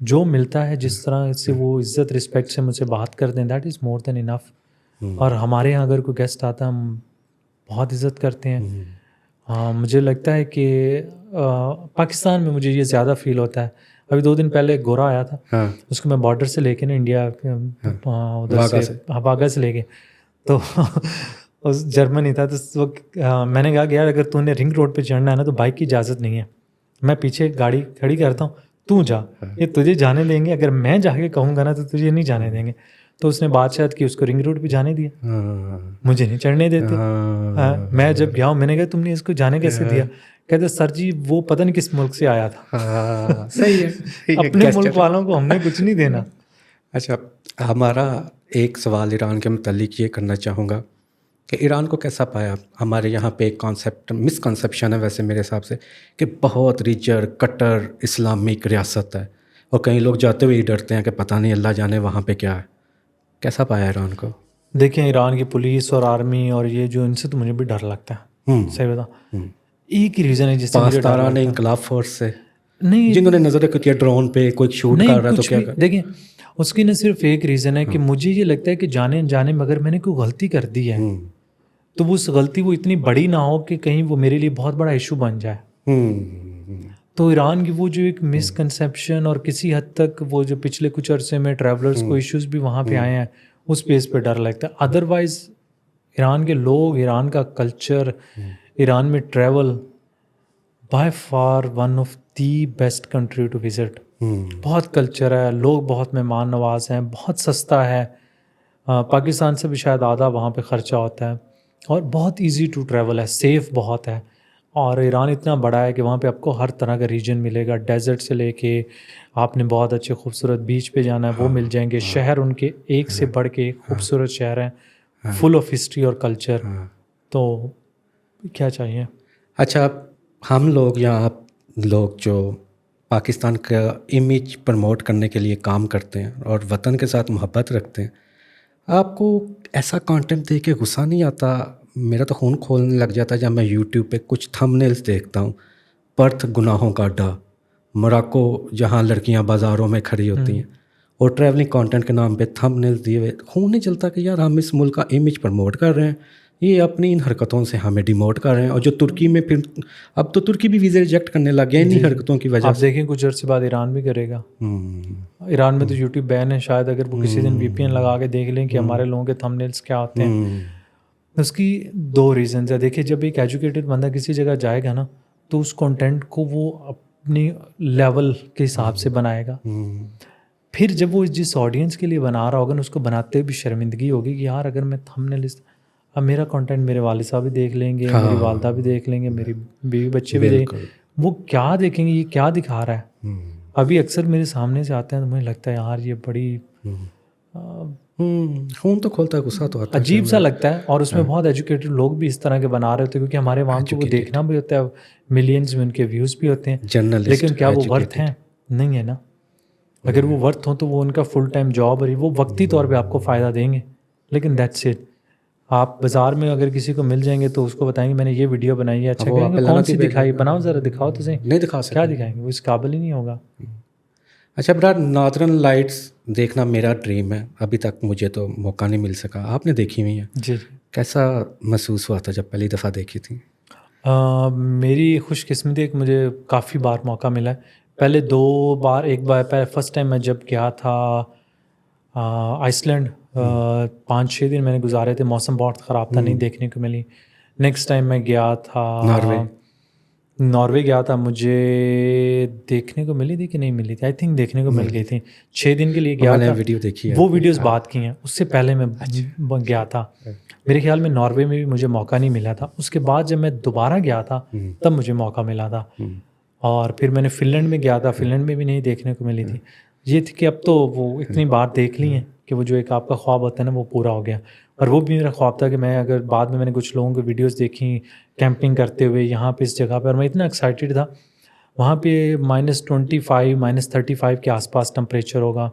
जो मिलता है, जिस तरह से वो इज़्ज़त रिस्पेक्ट से मुझसे बात करते हैं, that is more than enough. और हमारे यहाँ अगर कोई गेस्ट आता है, हम बहुत इज़्ज़त करते हैं। हाँ, मुझे लगता है कि पाकिस्तान में मुझे ये ज़्यादा फील होता है। अभी 2 दिन पहले एक गोरा आया था, हाँ, उसको मैं बॉर्डर से लेके ना इंडिया उधर से बागा से लेके, तो उस जर्मनी था, तो मैंने कहा कि यार अगर तूने रिंग रोड पे चढ़ना है ना, तो बाइक की इजाज़त नहीं है, मैं पीछे गाड़ी खड़ी करता हूँ, तू जा, ये तुझे जाने देंगे, अगर मैं जाके कहूँगा ना तो तुझे नहीं जाने देंगे। तो उसने बात शायद कि उसको रिंग रोड पे जाने दिया, मुझे नहीं चढ़ने देते। मैं जब गया हूँ, मैंने कहा तुमने इसको जाने कैसे दिया? कहते सर जी वो पता नहीं किस मुल्क से आया था। सही है, अपने मुल्क वालों को हमने कुछ नहीं देना। अच्छा, हमारा एक सवाल ईरान के मुतालिक ये करना चाहूँगा कि ईरान को कैसा पाया? हमारे यहाँ पे एक कॉन्सेप्ट, मिसकंसेप्शन है वैसे मेरे हिसाब से, कि बहुत रिजर कट्टर इस्लामिक रियासत है, और कई लोग जाते हुए ही डरते हैं कि पता नहीं अल्लाह जाने वहाँ पे क्या है। कैसा पाया ईरान को? देखिए, ईरान की पुलिस और आर्मी और ये जो, इनसे तो मुझे भी डर लगता है, सही बता। एक ही रीज़न है जिससे मुझे डर लगता है। इनकलाब फोर्स से नहीं, जिन्होंने नजर रखी है ड्रोन पे, कोई शूट कर रहा है तो क्या कर? देखिए, उसकी न सिर्फ एक रीज़न है कि मुझे ये लगता है कि जाने अनजाने में अगर मैंने कोई गलती कर दी है, तो वो उस गलती वो इतनी बड़ी ना हो कि कहीं वो मेरे लिए बहुत बड़ा इशू बन जाए। तो ईरान की वो जो एक मिसकंसेप्शन, और किसी हद तक वो जो पिछले कुछ अरसे में ट्रैवलर्स को इश्यूज भी वहाँ पे आए हैं, उस बेस पे डर लगता है। अदरवाइज ईरान के लोग, ईरान का कल्चर, ईरान में travel by far one of the best country to visit. बहुत कल्चर है, लोग बहुत मेहमान नवाज हैं, बहुत सस्ता है, पाकिस्तान से भी शायद आधा वहाँ पे ख़र्चा होता है, और बहुत इजी टू ट्रैवल है, सेफ़ बहुत है। और ईरान इतना बड़ा है कि वहाँ पे आपको हर तरह का रीजन मिलेगा, डेजर्ट से लेके आपने बहुत अच्छे खूबसूरत बीच पे जाना है वो मिल जाएंगे। शहर उनके एक से बढ़ के खूबसूरत शहर हैं, फुल ऑफ हिस्ट्री और कल्चर। तो क्या चाहिए? अच्छा, हम लोग या आप लोग जो पाकिस्तान का इमेज प्रमोट करने के लिए काम करते हैं और वतन के साथ मोहब्बत रखते हैं, आपको ऐसा कंटेंट देख के गुस्सा नहीं आता? मेरा तो खून खोलने लग जाता है जब मैं यूट्यूब पे कुछ थंबनेल्स देखता हूँ। पर्थ गुनाहों का अड्डा, मोरक्को जहाँ लड़कियाँ बाज़ारों में खड़ी होती हैं, और ट्रैवलिंग कंटेंट के नाम पे थंबनेल्स दिए हुए, खून नहीं चलता कि यार हम इस मुल्क का इमेज प्रमोट कर रहे हैं, ये अपनी इन हरकतों से हमें डिमोट कर रहे हैं। और जो तुर्की में फिर अब तो तुर्की भी वीज़े रिजेक्ट करने लग गया इन्हीं हरकतों की वजह आप से। देखें कुछ अर्से बाद ईरान भी करेगा। ईरान में तो यूट्यूब बैन है, शायद अगर वो किसी दिन VPN लगा के देख लें कि हमारे लोगों के थंबनेल्स क्या होते हैं। उसकी 2 रीजंस है। देखिए, जब एक एजुकेटेड बंदा किसी जगह जाएगा ना, तो उस कंटेंट को वो अपनी लेवल के हिसाब से बनाएगा। फिर जब वो जिस ऑडियंस के लिए बना रहा होगा ना, उसको बनाते हुए भी शर्मिंदगी होगी कि यार अगर मैं थंबनेल अब मेरा कंटेंट मेरे वालिद साहब भी देख लेंगे, मेरी वालदा भी देख लेंगे, मेरी बीवी बच्चे भी देख, वो क्या देखेंगे, ये क्या दिखा रहा है। अभी अक्सर मेरे सामने से आते हैं तो मुझे लगता है यार ये बड़ी खून तो खोलता है, गुस्सा तो आता है, अजीब सा लगता है। और उसमें बहुत एजुकेटेड लोग भी इस तरह के बना रहे होते हैं, क्योंकि हमारे वहाँ को वो देखना भी होता है, मिलियंस में उनके व्यूज़ भी होते हैं। जर्नलिस्ट, लेकिन क्या वो वर्थ हैं? नहीं है ना। अगर वो वर्थ हो तो वो उनका फुल टाइम जॉब है, वो वक्ती तौर पे आपको फ़ायदा देंगे, लेकिन दैट्स इट। आप बाज़ार में अगर किसी को मिल जाएंगे तो उसको बताएंगे मैंने ये वीडियो बनाई है, अच्छा कहेंगे कौन सी दिखाई, बनाओ ज़रा, दिखाओ तो सही। नहीं दिखा सकते, क्या दिखाएंगे, वो इस काबिल ही नहीं होगा। अच्छा ब्रदर, नॉर्दर्न लाइट्स देखना मेरा ड्रीम है, अभी तक मुझे तो मौका नहीं मिल सका। आपने देखी हुई है? जी। कैसा महसूस हुआ था जब पहली दफ़ा देखी थी? मेरी खुशकिस्मती एक मुझे काफ़ी बार मौका मिला है। पहले 2 बार, एक बार फर्स्ट टाइम मैं जब गया था आइसलैंड, 5-6 दिन मैंने गुजारे थे, मौसम बहुत ख़राब था, नहीं देखने को मिली। नेक्स्ट टाइम मैं गया था नॉर्वे गया था, मुझे देखने को मिली थी कि नहीं मिली थी, आई थिंक देखने को मिल गई थी। 6 दिन के लिए गया था। वीडियो देखी है, वो वीडियोस बात की हैं, उससे पहले मैं गया था। मेरे ख्याल में नॉर्वे में भी मुझे मौका नहीं मिला था। उसके बाद जब मैं दोबारा गया था तब मुझे मौका मिला था। और फिर मैंने फिनलैंड में गया था, फिनलैंड में भी नहीं देखने को मिली थी। ये थी कि अब तो वो इतनी बार देख ली हैं कि वो जो एक आपका ख्वाब होता है ना, वो पूरा हो गया। और वो भी मेरा ख्वाब था कि मैं अगर बाद में मैंने कुछ लोगों की वीडियोस देखी कैंपिंग करते हुए यहाँ पे इस जगह पे, और मैं इतना एक्साइटेड था। वहाँ पे -25 -35 के आसपास टेम्परेचर होगा।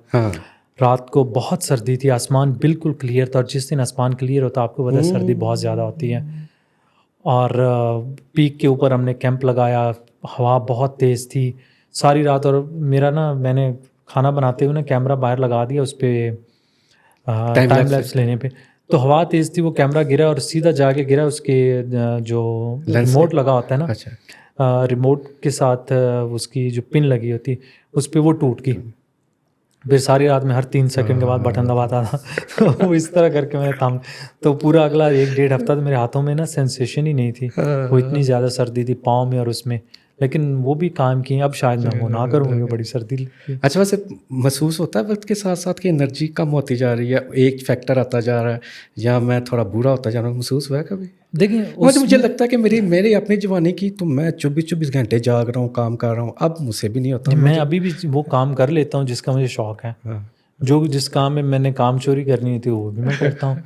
रात को बहुत सर्दी थी, आसमान बिल्कुल क्लियर था, और जिस दिन आसमान क्लियर होता है आपको पता है सर्दी बहुत ज़्यादा होती है। और पीक के ऊपर हमने कैंप लगाया, हवा बहुत तेज़ थी सारी रात। और मेरा ना, मैंने खाना बनाते हुए ना कैमरा बाहर लगा दिया उस पर टाइम लैप्स लेने पे, तो हवा तेज़ थी, वो कैमरा गिरा और सीधा जाके गिरा उसके जो रिमोट लगा होता है ना, अच्छा। रिमोट के साथ उसकी जो पिन लगी होती उस पर वो टूट गई। फिर सारी रात में हर 3 सेकंड के बाद बटन दबाता था तो इस तरह करके मैंने थाम, तो पूरा अगला 1-1.5 हफ्ता तो मेरे हाथों में ना सेंसेशन ही नहीं थी। वो इतनी ज़्यादा सर्दी थी पाँव में और उसमें, लेकिन वो भी काम किए। अब शायद मैं वो ना करूँ, मुझे बड़ी सर्दी। अच्छा, वैसे महसूस होता है वक्त के साथ साथ कि एनर्जी कम होती जा रही है, एक फैक्टर आता जा रहा है, या मैं थोड़ा बुरा होता जा रहा हूँ? महसूस हुआ है कभी? देखिए, मुझे लगता है कि मेरी अपनी जवानी की तो मैं 24 घंटे जाग रहा हूँ, काम कर रहा हूँ, अब मुझसे भी नहीं होता। मैं अभी भी वो काम कर लेता हूँ जिसका मुझे शौक है। जो जिस काम में मैंने काम चोरी करनी थी वो भी मैं करता हूँ।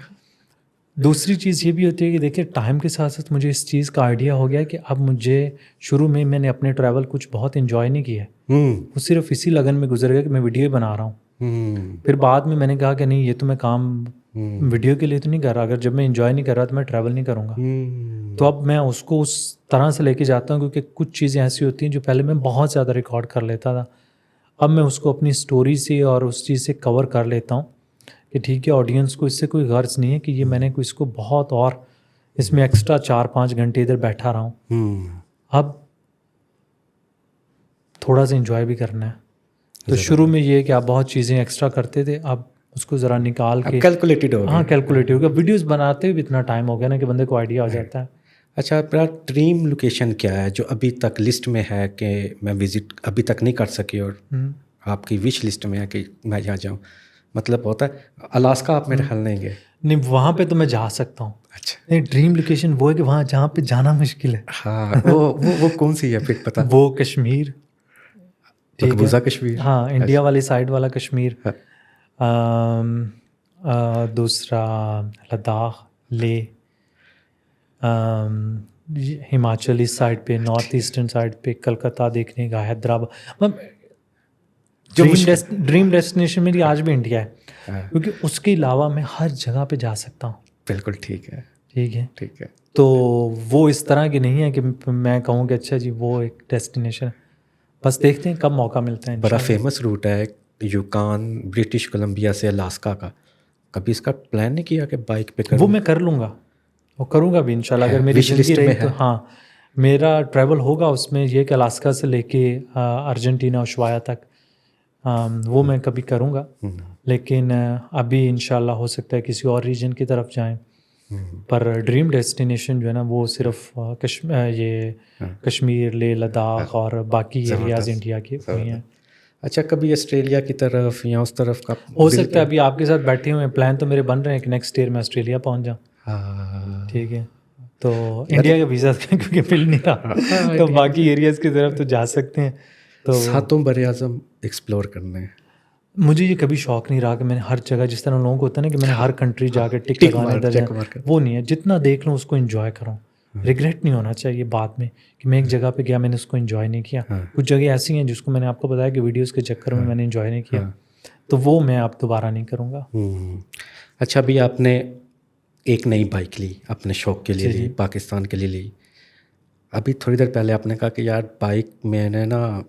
दूसरी चीज़ ये भी होती है कि देखिए, टाइम के साथ साथ मुझे इस चीज़ का आइडिया हो गया कि अब मुझे, शुरू में मैंने अपने ट्रैवल कुछ बहुत इन्जॉय नहीं किया, वो सिर्फ इसी लगन में गुजर गया कि मैं वीडियो बना रहा हूँ। फिर बाद में मैंने कहा कि नहीं, ये तो मैं काम वीडियो के लिए तो नहीं कर रहा, अगर जब मैं इन्जॉय नहीं कर रहा तो मैं ट्रैवल नहीं करूँगा। तो अब मैं उसको उस तरह से लेके जाता हूँ, क्योंकि कुछ चीज़ें ऐसी होती हैं जो पहले मैं बहुत ज़्यादा रिकॉर्ड कर लेता था, अब मैं उसको अपनी स्टोरी से और उस चीज़ से कवर कर लेता हूँ कि ठीक है, ऑडियंस को इससे कोई गर्ज नहीं है कि ये मैंने कोई इसको बहुत और इसमें एक्स्ट्रा 4-5 घंटे इधर बैठा रहा हूँ। अब थोड़ा सा एंजॉय भी करना है। तो शुरू में ये है कि आप बहुत चीज़ें एक्स्ट्रा करते थे, अब उसको ज़रा निकाल के कैलकुलेटेड हो गया। हाँ, कैलकुलेटिव हो गया। वीडियोज़ बनाते हुए भी इतना टाइम हो गया ना कि बंदे को आइडिया हो जाता है। अच्छा, आपका ड्रीम लोकेशन क्या है जो अभी तक लिस्ट में है कि मैं विज़िट अभी तक नहीं कर सकी, और आपकी विश लिस्ट में है कि मैं यहाँ जाऊँ? मतलब होता है अलास्का आप मेरे ख्याल नहीं गए? नहीं, वहाँ पे तो मैं जा सकता हूँ। अच्छा, नहीं, ड्रीम लोकेशन वो है कि वहाँ जहाँ पे जाना मुश्किल है। हाँ, वो कौन सी है फिर पता? वो कश्मीर, मकबूजा कश्मीर। हाँ, इंडिया वाली साइड वाला कश्मीर। दूसरा लद्दाख, लेह, हिमाचल इस साइड पे, नॉर्थ ईस्टर्न साइड पे, कलकत्ता देखने का, हैदराबाद। ड्रीम डेस्टिनेशन मेरी आज भी इंडिया है, क्योंकि उसके अलावा मैं हर जगह पे जा सकता हूँ। बिल्कुल ठीक है, ठीक है, ठीक है। तो वो इस तरह की नहीं है कि मैं कहूँ कि अच्छा जी वो एक डेस्टिनेशन है। बस देखते हैं कब मौका मिलता है। बड़ा फेमस रूट है यूकान, ब्रिटिश कोलंबिया से अलास्का का। कभी इसका प्लान नहीं किया कि बाइक पे करूं? वो मैं कर लूँगा, वो करूँगा भी इंशाल्लाह, अगर मेरी wish list ज़िंदगी रही में तो। है। हाँ, मेरा ट्रैवल होगा उसमें ये कि अलास्का से लेके अर्जेंटीना उशवाया तक, वो मैं कभी करूँगा। लेकिन अभी इंशाल्लाह हो सकता है किसी और रीजन की तरफ जाएं, पर ड्रीम डेस्टिनेशन जो है ना वो सिर्फ कश्मीर, लेह लद्दाख और बाकी एरियाज़ इंडिया के वही हैं। अच्छा, कभी ऑस्ट्रेलिया की तरफ या उस तरफ का हो सकता है, अभी आपके साथ बैठे हुए हैं, प्लान तो मेरे बन रहे हैं कि नेक्स्ट ईयर मैं ऑस्ट्रेलिया पहुंच जाऊं। हाँ, ठीक है, तो इंडिया का वीज़ा क्योंकि मिल नहीं रहा, तो बाकी एरियाज़ की तरफ तो जा सकते हैं। तो सातों बरे आज़म एक्सप्लोर करने हैं। मुझे ये कभी शौक नहीं रहा कि मैंने हर जगह, जिस तरह लोगों को होता है ना कि मैंने हर कंट्री जाके टिक टिक लगाने मार, इधर check जाना, मार कर। वो नहीं है। जितना देख लूँ उसको एंजॉय करूँ, रिग्रेट नहीं होना चाहिए बाद में कि मैं एक जगह पे गया मैंने उसको एंजॉय नहीं किया। कुछ जगह ऐसी हैं जिसको मैंने आपको बताया कि वीडियोस के चक्कर में मैंने एंजॉय नहीं किया, तो वो मैं अब दोबारा नहीं करूँगा। अच्छा, अभी आपने एक नई बाइक ली, अपने शौक के लिए ली, पाकिस्तान के लिए ली। अभी थोड़ी देर पहले आपने कहा कि यार बाइक मैंने ना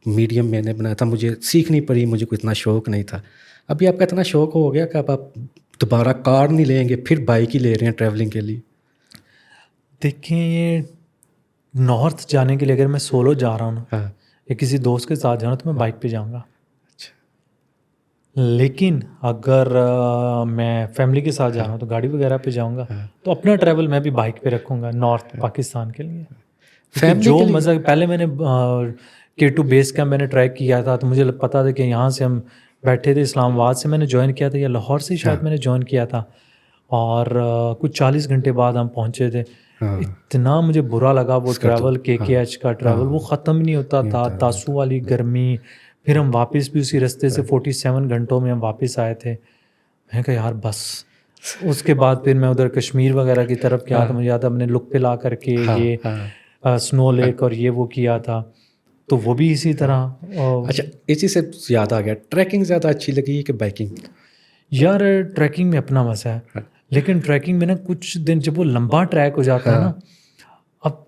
मीडियम मैंने बनाया था, मुझे सीखनी पड़ी, मुझे कोई इतना शौक नहीं था। अभी आपका इतना शौक हो गया कि अब आप दोबारा कार नहीं लेंगे, फिर बाइक ही ले रहे हैं ट्रैवलिंग के लिए? देखें, ये नॉर्थ जाने के लिए अगर मैं सोलो जा रहा हूँ ना, हाँ, या किसी दोस्त के साथ जा रहा हूँ तो मैं बाइक पे जाऊँगा। अच्छा, लेकिन अगर मैं फैमिली के साथ जा रहा हूँ तो गाड़ी वगैरह पे जाऊँगा। तो अपना ट्रैवल मैं भी बाइक पे रखूँगा नॉर्थ पाकिस्तान के लिए। फैमिली जो के लिए? मज़ा, पहले मैंने K2 बेस कैंप मैंने ट्रैक किया था, तो मुझे पता था कि यहाँ से हम बैठे थे, इस्लामाबाद से मैंने ज्वाइन किया था या लाहौर से शायद मैंने ज्वाइन किया था, और कुछ 40 घंटे बाद हम पहुँचे थे। इतना मुझे बुरा लगा वो ट्रैवल, KKH का ट्रैवल, वो ख़त्म नहीं होता था, तासू वाली गर्मी। फिर हम वापस भी उसी रास्ते से 47 घंटों में हम वापस आए थे। मैं कहा यार बस। उसके बाद फिर मैं उधर कश्मीर वगैरह की तरफ गया था, मुझे याद है हमने लुक पे ला करके ये स्नो लेक और ये वो किया था, तो वो भी इसी तरह। अच्छा, इसी से याद आ गया, ट्रैकिंग ज़्यादा अच्छी लगी कि बाइकिंग? यार ट्रैकिंग में अपना मज़ा है, लेकिन ट्रैकिंग में ना कुछ दिन जब वो लंबा ट्रैक हो जाता है ना, अब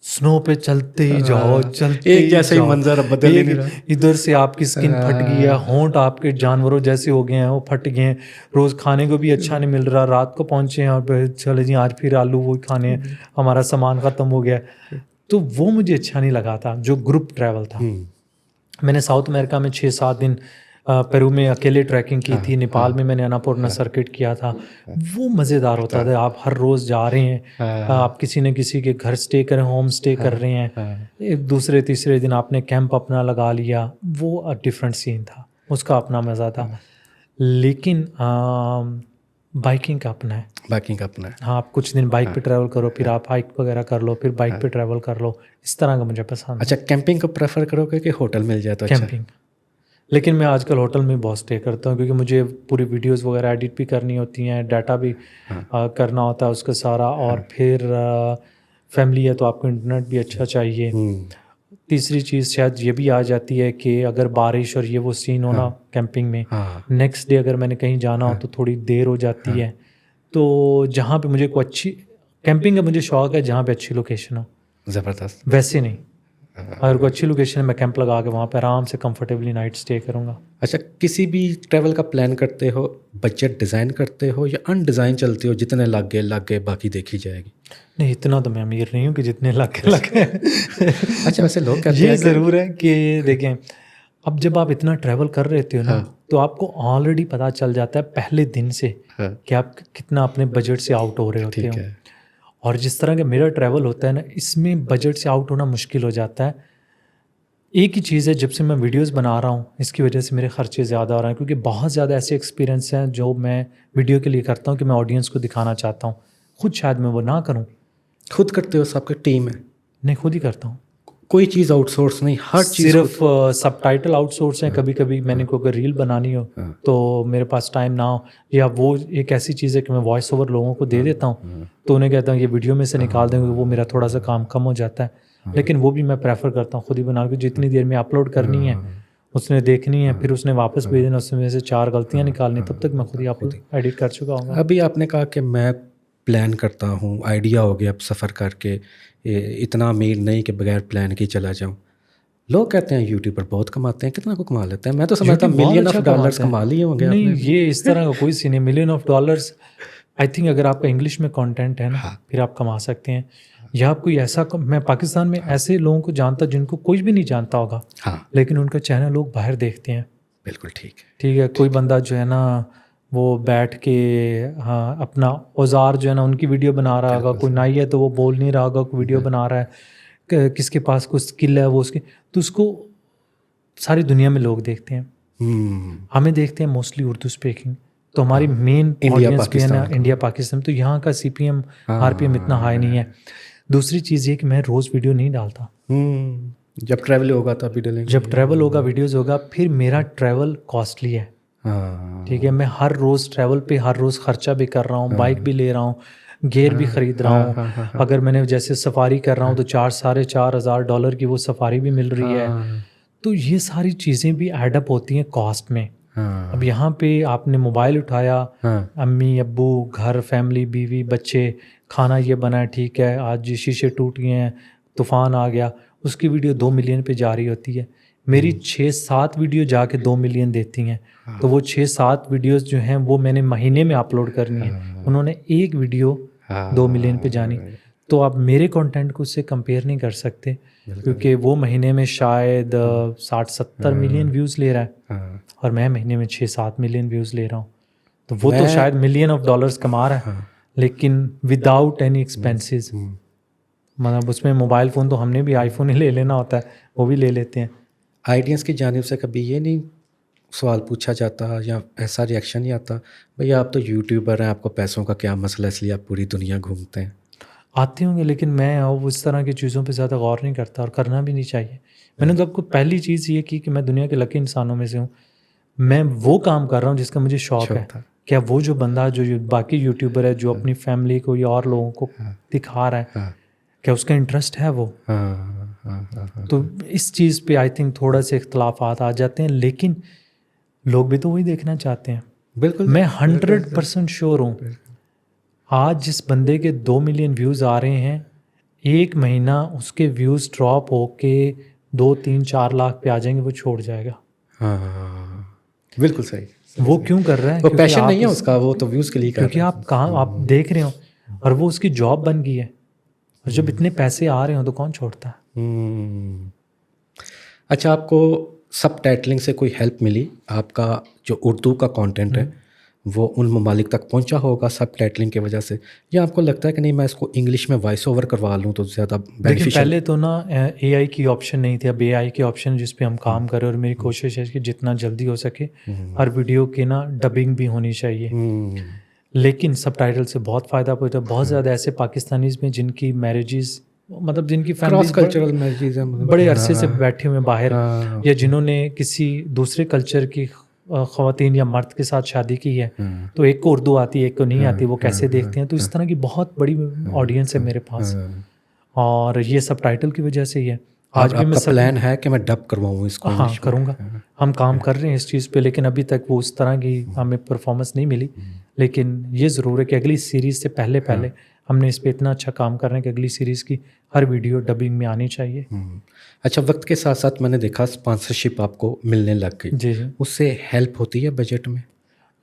स्नो पे चलते ही जाओ, चलते एक जैसे ही जाओ, मंजर अब बदल ही नहीं रहा। इधर से आपकी स्किन फट गई है, होंठ आपके जानवरों जैसे हो गए हैं, वो फट गए हैं, रोज़ खाने को भी अच्छा नहीं मिल रहा, रात को पहुंचे हैं और चले जी आज फिर आलू वो खाने हैं, हमारा सामान ख़त्म हो गया। तो वो मुझे अच्छा नहीं लगा था जो ग्रुप ट्रैवल था। मैंने साउथ अमेरिका में 6-7 दिन पेरू में अकेले ट्रैकिंग की थी, नेपाल में मैंने अन्नपूर्णा सर्किट किया था। वो मज़ेदार होता था, आप हर रोज़ जा रहे हैं, आप किसी न किसी के घर स्टे करें, होम स्टे कर रहे हैं, एक दूसरे तीसरे दिन आपने कैंप अपना लगा लिया, वो डिफरेंट सीन था, उसका अपना मज़ा था। लेकिन बाइकिंग का अपना है, बाइकिंग का अपना है। हाँ, आप कुछ दिन बाइक पे ट्रैवल करो, फिर आप हाइक वगैरह कर लो, फिर बाइक पे ट्रैवल कर लो, इस तरह का मुझे पसंद है। अच्छा, कैंपिंग को प्रेफर करोगे कि होटल मिल जाए तो अच्छा? कैंपिंग, लेकिन मैं आजकल होटल में बहुत स्टे करता हूँ, क्योंकि मुझे पूरी वीडियोस वगैरह एडिट भी करनी होती हैं, डाटा भी करना होता है उसका सारा, और फिर फैमिली है तो आपको इंटरनेट भी अच्छा चाहिए। तीसरी चीज़ शायद ये भी आ जाती है कि अगर बारिश और ये वो सीन हो ना कैंपिंग में, नेक्स्ट डे अगर मैंने कहीं जाना हो तो थोड़ी देर हो जाती है। तो जहाँ पे मुझे कोई अच्छी कैंपिंग का मुझे शौक है, जहाँ पे अच्छी लोकेशन हो। ज़बरदस्त। वैसे नहीं, अगर कोई अच्छी लोकेशन है मैं कैंप लगा के वहाँ पे आराम से कंफर्टेबली नाइट स्टे करूँगा। अच्छा, किसी भी ट्रैवल का प्लान करते हो, बजट डिज़ाइन करते हो या अनडिज़ाइन चलते हो, जितने लग गए बाकी देखी जाएगी? नहीं, इतना तो मैं अमीर नहीं हूँ कि जितने लगे। अच्छा, वैसे लोग कहते ये हैं ज़रूर है कि देखें, अब जब आप इतना ट्रैवल कर रहे हो ना, तो आपको ऑलरेडी पता चल जाता है पहले दिन से कि आप कितना अपने बजट से आउट हो रहे होते हो। और जिस तरह का मेरा ट्रैवल होता है ना, इसमें बजट से आउट होना मुश्किल हो जाता है। एक ही चीज़ है, जब से मैं वीडियोस बना रहा हूँ इसकी वजह से मेरे खर्चे ज़्यादा हो रहे हैं, क्योंकि बहुत ज़्यादा ऐसे एक्सपीरियंस हैं जो मैं वीडियो के लिए करता हूँ कि मैं ऑडियंस को दिखाना चाहता हूँ। खुद शायद मैं वो ना करूँ। खुद करते हो, सबकी टीम है? नहीं, खुद ही करता हूँ, कोई चीज़ आउटसोर्स नहीं, हर चीज़ सिर्फ सबटाइटल आउटसोर्स हैं। कभी कभी मैंने कोई अगर रील बनानी हो तो मेरे पास टाइम ना हो, या वो एक ऐसी चीज़ है कि मैं वॉइस ओवर लोगों को दे देता हूँ, तो उन्हें कहता हूँ ये वीडियो में से निकाल देंगे, वो मेरा थोड़ा सा काम कम हो जाता है। लेकिन वो भी मैं प्रेफर करता हूँ खुद ही बना के, जितनी देर में अपलोड करनी है उसने देखनी है, फिर उसने वापस भेज देना, उसमें से 4 गलतियाँ निकालनी, तब तक मैं खुद ही अपलोड एडिट कर चुका हूँ। अभी आपने कहा कि मैं प्लान करता हूँ, आइडिया हो गया अब सफ़र करके, इतना अमीर नहीं कि बगैर प्लान के चला जाऊँ। लोग कहते हैं यूट्यूबर बहुत कमाते हैं, कितना को कमा लेते हैं? मैं तो समझता $1 मिलियन कमा लिए होंगे। नहीं, ये इस तरह का कोई सीन नहीं, $1 मिलियन आई थिंक अगर आपका इंग्लिश में कंटेंट है ना, हाँ। फिर आप कमा सकते हैं। या आप कोई ऐसा मैं पाकिस्तान में ऐसे लोगों को जानता जिनको कोई भी नहीं जानता होगा, हाँ, लेकिन उनका चैनल लोग बाहर देखते हैं। बिल्कुल ठीक है। ठीक है, कोई बंदा जो है ना वो बैठ के हाँ अपना औजार जो है ना उनकी वीडियो बना रहा होगा, कोई नाई है तो वो बोल नहीं रहा होगा, कोई वीडियो बना रहा है, किसके पास कुछ स्किल है वो उसकी, तो उसको सारी दुनिया में लोग देखते हैं। हमें देखते हैं मोस्टली उर्दू स्पीकिंग, तो हमारी मेन ऑडियंस भी है ना इंडिया पाकिस्तान, तो यहाँ का CPM RPM इतना हाई नहीं है। दूसरी चीज़ ये कि मैं रोज़ वीडियो नहीं डालता। जब ट्रैवल होगा तभी डालेंगे। जब ट्रैवल होगा वीडियोस होगा, फिर मेरा ट्रैवल कॉस्टली है। हाँ, ठीक है, मैं हर रोज़ ट्रैवल पे हर रोज़ खर्चा भी कर रहा हूँ, बाइक भी ले रहा हूँ, गियर भी खरीद रहा हूँ। अगर मैंने जैसे सफारी कर रहा हूँ तो 4-4.5 $4,000 की वो सफारी भी मिल रही है। तो ये सारी चीज़ें भी एडअप होती हैं कॉस्ट में। अब यहाँ पे आपने मोबाइल उठाया, अम्मी अब्बू घर फैमिली बीवी बच्चे खाना ये बना है, ठीक है, आज शीशे टूट गए हैं, तूफ़ान आ गया, उसकी वीडियो 2 मिलियन पे जा रही होती है। मेरी 6-7 वीडियो जाके 2 मिलियन देती हैं। तो वो 6-7 वीडियोस जो हैं वो मैंने महीने में अपलोड करनी है, उन्होंने एक वीडियो 2 मिलियन पे जानी। तो आप मेरे कंटेंट को उससे कंपेयर नहीं कर सकते, क्योंकि वो महीने में शायद 60-70 मिलियन व्यूज़ ले रहा है और मैं महीने में 6-7 मिलियन व्यूज़ ले रहा हूँ। तो वो तो शायद मिलियन ऑफ डॉलर्स कमा रहा है, लेकिन विदाउट एनी एक्सपेंसेस। मतलब उसमें मोबाइल फ़ोन तो हमने भी आईफोन ही ले लेना होता है, वो भी ले लेते हैं। आइडियंस की जानिब से कभी ये नहीं सवाल पूछा जाता या ऐसा रिएक्शन नहीं आता, भैया आप तो यूट्यूबर हैं, आपको पैसों का क्या मसला, इसलिए आप पूरी दुनिया घूमते हैं? आते होंगे, लेकिन मैं अब उस तरह की चीज़ों पे ज़्यादा गौर नहीं करता और करना भी नहीं चाहिए। मैंने तो आपको पहली चीज़ ये की कि मैं दुनिया के लकी इंसानों में से हूँ। मैं वो काम कर रहा हूँ जिसका मुझे शौक है। क्या वो जो बंदा जो बाकी यूट्यूबर है जो अपनी फैमिली को या और लोगों को दिखा रहा है, क्या उसका इंटरेस्ट है वो? तो इस चीज़ पे आई थिंक थोड़ा से इख्तलाफात आ जाते हैं, लेकिन लोग भी तो वही देखना चाहते हैं। बिल्कुल, मैं 100% श्योर हूँ, आज जिस बंदे के 2 मिलियन व्यूज़ आ रहे हैं, एक महीना उसके व्यूज़ ड्रॉप होके 2-3-4 लाख पे आ जाएंगे, वो छोड़ जाएगा। बिल्कुल सही। वो क्यों कर रहा है? वो पैशन नहीं है उसका, वो तो व्यूज़ के लिए कर रहा है। क्योंकि आप कहाँ आप देख रहे हो और वो उसकी जॉब बन गई है, और जब इतने पैसे आ रहे हो तो कौन छोड़ता है? अच्छा, आपको सब टाइटलिंग से कोई हेल्प मिली? आपका जो उर्दू का कंटेंट है वो उन ममालिक तक पहुंचा होगा सब टाइटलिंग की वजह से, या आपको लगता है कि नहीं मैं इसको इंग्लिश में वॉइस ओवर करवा लूँ तो ज़्यादा बेनिफिशियल? लेकिन पहले तो ना AI की ऑप्शन नहीं थी, अब AI की ऑप्शन जिस पे हम काम कर रहे हैं, और मेरी कोशिश है कि जितना जल्दी हो सके हर वीडियो की ना डबिंग भी होनी चाहिए। लेकिन सबटाइटल से बहुत फ़ायदा पहुँचा। बहुत ज़्यादा ऐसे पाकिस्तानीज़ में जिनकी मैरिजेस, मतलब जिनकी क्रॉस कल्चरल मैरिजेस हैं, बड़े अरसे से बैठे हुए बाहर, या जिन्होंने किसी दूसरे कल्चर की ख़वातीन या मर्द के साथ शादी की है, तो एक को उर्दू आती है, एक को नहीं आती, वो कैसे देखते हैं? तो इस तरह की बहुत बड़ी ऑडियंस है मेरे पास, और ये सबटाइटल की वजह से ही है। आज भी मैं प्लान है कि मैं डब करवाऊँ इसको? हाँ, करूँगा। हम काम कर रहे हैं इस चीज़ पे, लेकिन अभी तक वो उस तरह की हमें परफॉर्मेंस नहीं मिली। लेकिन ये ज़रूर है कि अगली सीरीज़ से पहले हमने इस पे इतना अच्छा काम कर रहे हैं कि अगली सीरीज़ की हर वीडियो डबिंग में आनी चाहिए। अच्छा, वक्त के साथ साथ मैंने देखा स्पॉन्सरशिप आपको मिलने लग गई। जी। उससे हेल्प होती है बजट में?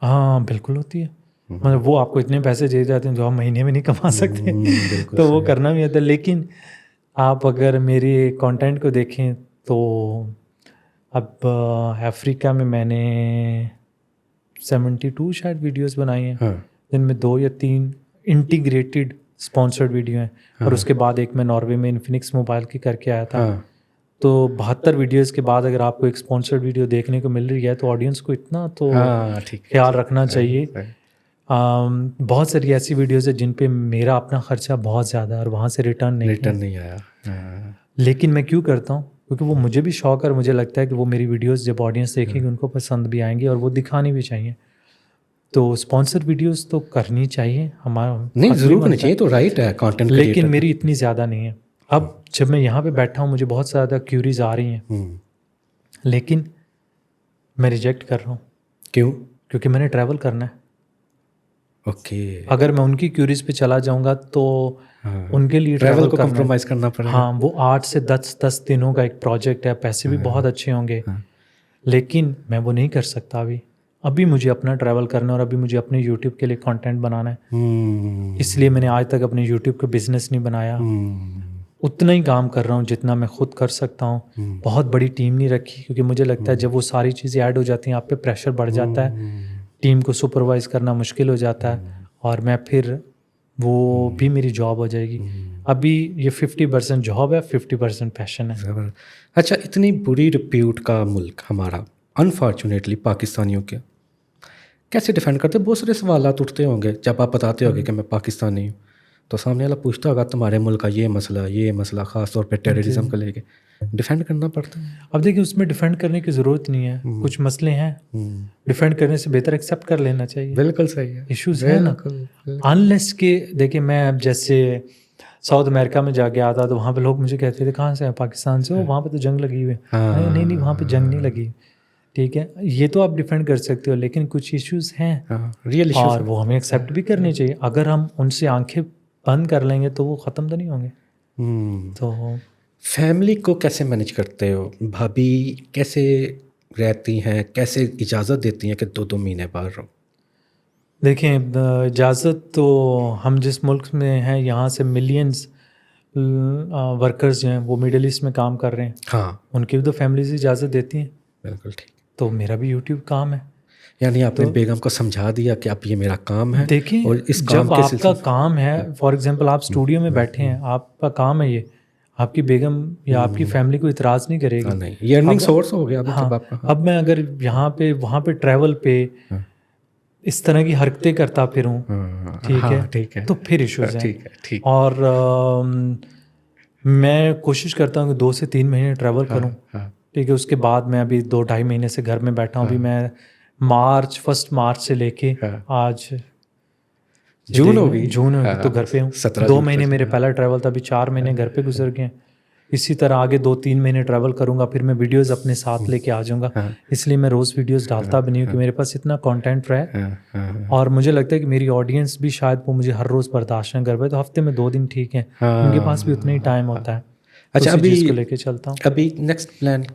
हाँ, बिल्कुल होती है। मतलब वो आपको इतने पैसे दे जाते हैं जो आप महीने में नहीं कमा सकते, तो वो करना भी होता है। लेकिन आप अगर मेरे कंटेंट को देखें तो अब अफ्रीका में मैंने 72 शायद वीडियोस बनाई हैं, जिनमें 2 या 3 इंटीग्रेटेड स्पॉन्सर्ड वीडियो हैं, और उसके बाद एक मैं नॉर्वे में इन्फिनिक्स मोबाइल की करके आया था। तो 72 वीडियोस के बाद अगर आपको एक स्पॉन्सर्ड वीडियो देखने को मिल रही है तो ऑडियंस को इतना तो ख्याल रखना चाहिए। बहुत सारी ऐसी वीडियोस है जिन पे मेरा अपना खर्चा बहुत ज़्यादा है और वहाँ से रिटर्न नहीं आया। लेकिन मैं क्यों करता हूँ? क्योंकि वो मुझे भी शौक है और मुझे लगता है कि वो मेरी वीडियोस जब ऑडियंस देखेगी उनको पसंद भी आएंगी और वो दिखानी भी चाहिए। तो स्पॉन्सर वीडियोस तो करनी चाहिए, हमारा नहीं ज़रूर करनी चाहिए, तो राइट है कंटेंट क्रिएटर। लेकिन मेरी इतनी ज़्यादा नहीं है। अब जब मैं यहाँ पे बैठा हूँ मुझे बहुत ज़्यादा क्यूरीज आ रही हैं, लेकिन मैं रिजेक्ट कर रहा हूँ। क्यों? क्योंकि मैंने ट्रैवल करना है। ओके। अगर मैं उनकी क्यूरीज पे चला जाऊँगा तो उनके लिए ट्रैवल को कॉम्प्रोमाइज़ करना पड़ेगा। हाँ, वो 8 से 10 दिनों का एक प्रोजेक्ट है, पैसे भी बहुत अच्छे होंगे, लेकिन मैं वो नहीं कर सकता अभी। अभी मुझे अपना ट्रैवल करना है और अभी मुझे अपने यूट्यूब के लिए कंटेंट बनाना है। इसलिए मैंने आज तक अपने यूट्यूब का बिजनेस नहीं बनाया। उतना ही काम कर रहा हूँ जितना मैं खुद कर सकता हूँ। बहुत बड़ी टीम नहीं रखी, क्योंकि मुझे लगता है जब वो सारी चीज़ें ऐड हो जाती हैं आप पे प्रेशर बढ़ जाता है, टीम को सुपरवाइज करना मुश्किल हो जाता है, और मैं फिर वो भी मेरी जॉब हो जाएगी। अभी ये 50% जॉब है, 50% पैशन है। अच्छा, इतनी बुरी रिप्यूट का मुल्क हमारा, अनफॉर्चुनेटली पाकिस्तानियों के कैसे डिफेंड करते? बहुत सारे सवाल उठते होंगे जब आप बताते होगे कि मैं पाकिस्तानी हूँ, तो सामने वाला पूछता होगा तुम्हारे मुल्क का ये मसला ख़ास तौर पे टेररिज्म को लेके डिफेंड करना पड़ता है। अब देखिए, उसमें डिफेंड करने की ज़रूरत नहीं है। कुछ मसले हैं, डिफेंड करने से बेहतर एक्सेप्ट कर लेना चाहिए। बिल्कुल सही है, इश्यूज है ना। अनलेस के देखिए, मैं अब जैसे साउथ अमेरिका में जाके आता तो वहाँ पे लोग मुझे कहते थे कहाँ से है, पाकिस्तान से हो, वहाँ पे तो जंग लगी हुई है। नहीं, वहाँ पे जंग नहीं लगी। ठीक है, ये तो आप डिफेंड कर सकते हो, लेकिन कुछ इश्यूज हैं रियल इश्यूज, और वो हमें एक्सेप्ट भी करने चाहिए। अगर हम उनसे आंखें बंद कर लेंगे तो वो ख़त्म तो नहीं होंगे। तो फैमिली को कैसे मैनेज करते हो? भाभी कैसे रहती हैं, कैसे इजाज़त देती हैं कि 2-2 महीने बाहर रहो? देखिए, इजाज़त तो हम जिस मुल्क में हैं यहाँ से मिलियंस वर्कर्स जो हैं वो मिडिल ईस्ट में काम कर रहे हैं। हाँ, उनकी भी तो फैमिलीज इजाज़त देती हैं। बिल्कुल ठीक। तो मेरा भी यूट्यूब काम है। यानी आपने बेगम को समझा दिया कि अब ये मेरा काम है। देखिए, और इस काम जब के आपका काम है, फॉर एग्जांपल आप स्टूडियो में बैठे हैं, आपका काम है ये, आपकी बेगम या आपकी फैमिली को इतराज़ नहीं करेगी। नहीं, ये अर्निंग सोर्स हो गया अभी हाँ, तब आपका। अब मैं अगर यहाँ पे वहाँ पे ट्रैवल पे इस तरह की हरकतें करता फिरूँ, ठीक है, तो फिर इश्यूज हैं। ठीक। और मैं कोशिश करता हूँ कि 2 से 3 महीने ट्रैवल करूँ। ठीक है, उसके बाद मैं अभी 2-2.5 महीने से घर में बैठा हूँ। अभी मैं 1 मार्च से लेके आज जून हो गई, तो घर पे हूँ। 2 महीने मेरे पहला ट्रैवल था, अभी 4 महीने घर पे गुजर गए। इसी तरह आगे 2-3 महीने ट्रैवल करूँगा, फिर मैं वीडियोस अपने साथ लेके आ जाऊँगा। इसलिए मैं रोज़ वीडियोस डालता भी नहीं हूँ कि मेरे पास इतना कंटेंट रहे। और मुझे लगता है कि मेरी ऑडियंस भी शायद वो मुझे हर रोज़ बर्दाश्त नहीं कर पाए, तो हफ्ते में 2 दिन ठीक है, उनके पास भी उतना ही टाइम होता है। अच्छा, उसी अभी चीज़ को लेके चलता हूँ। अभी नेक्स्ट प्लान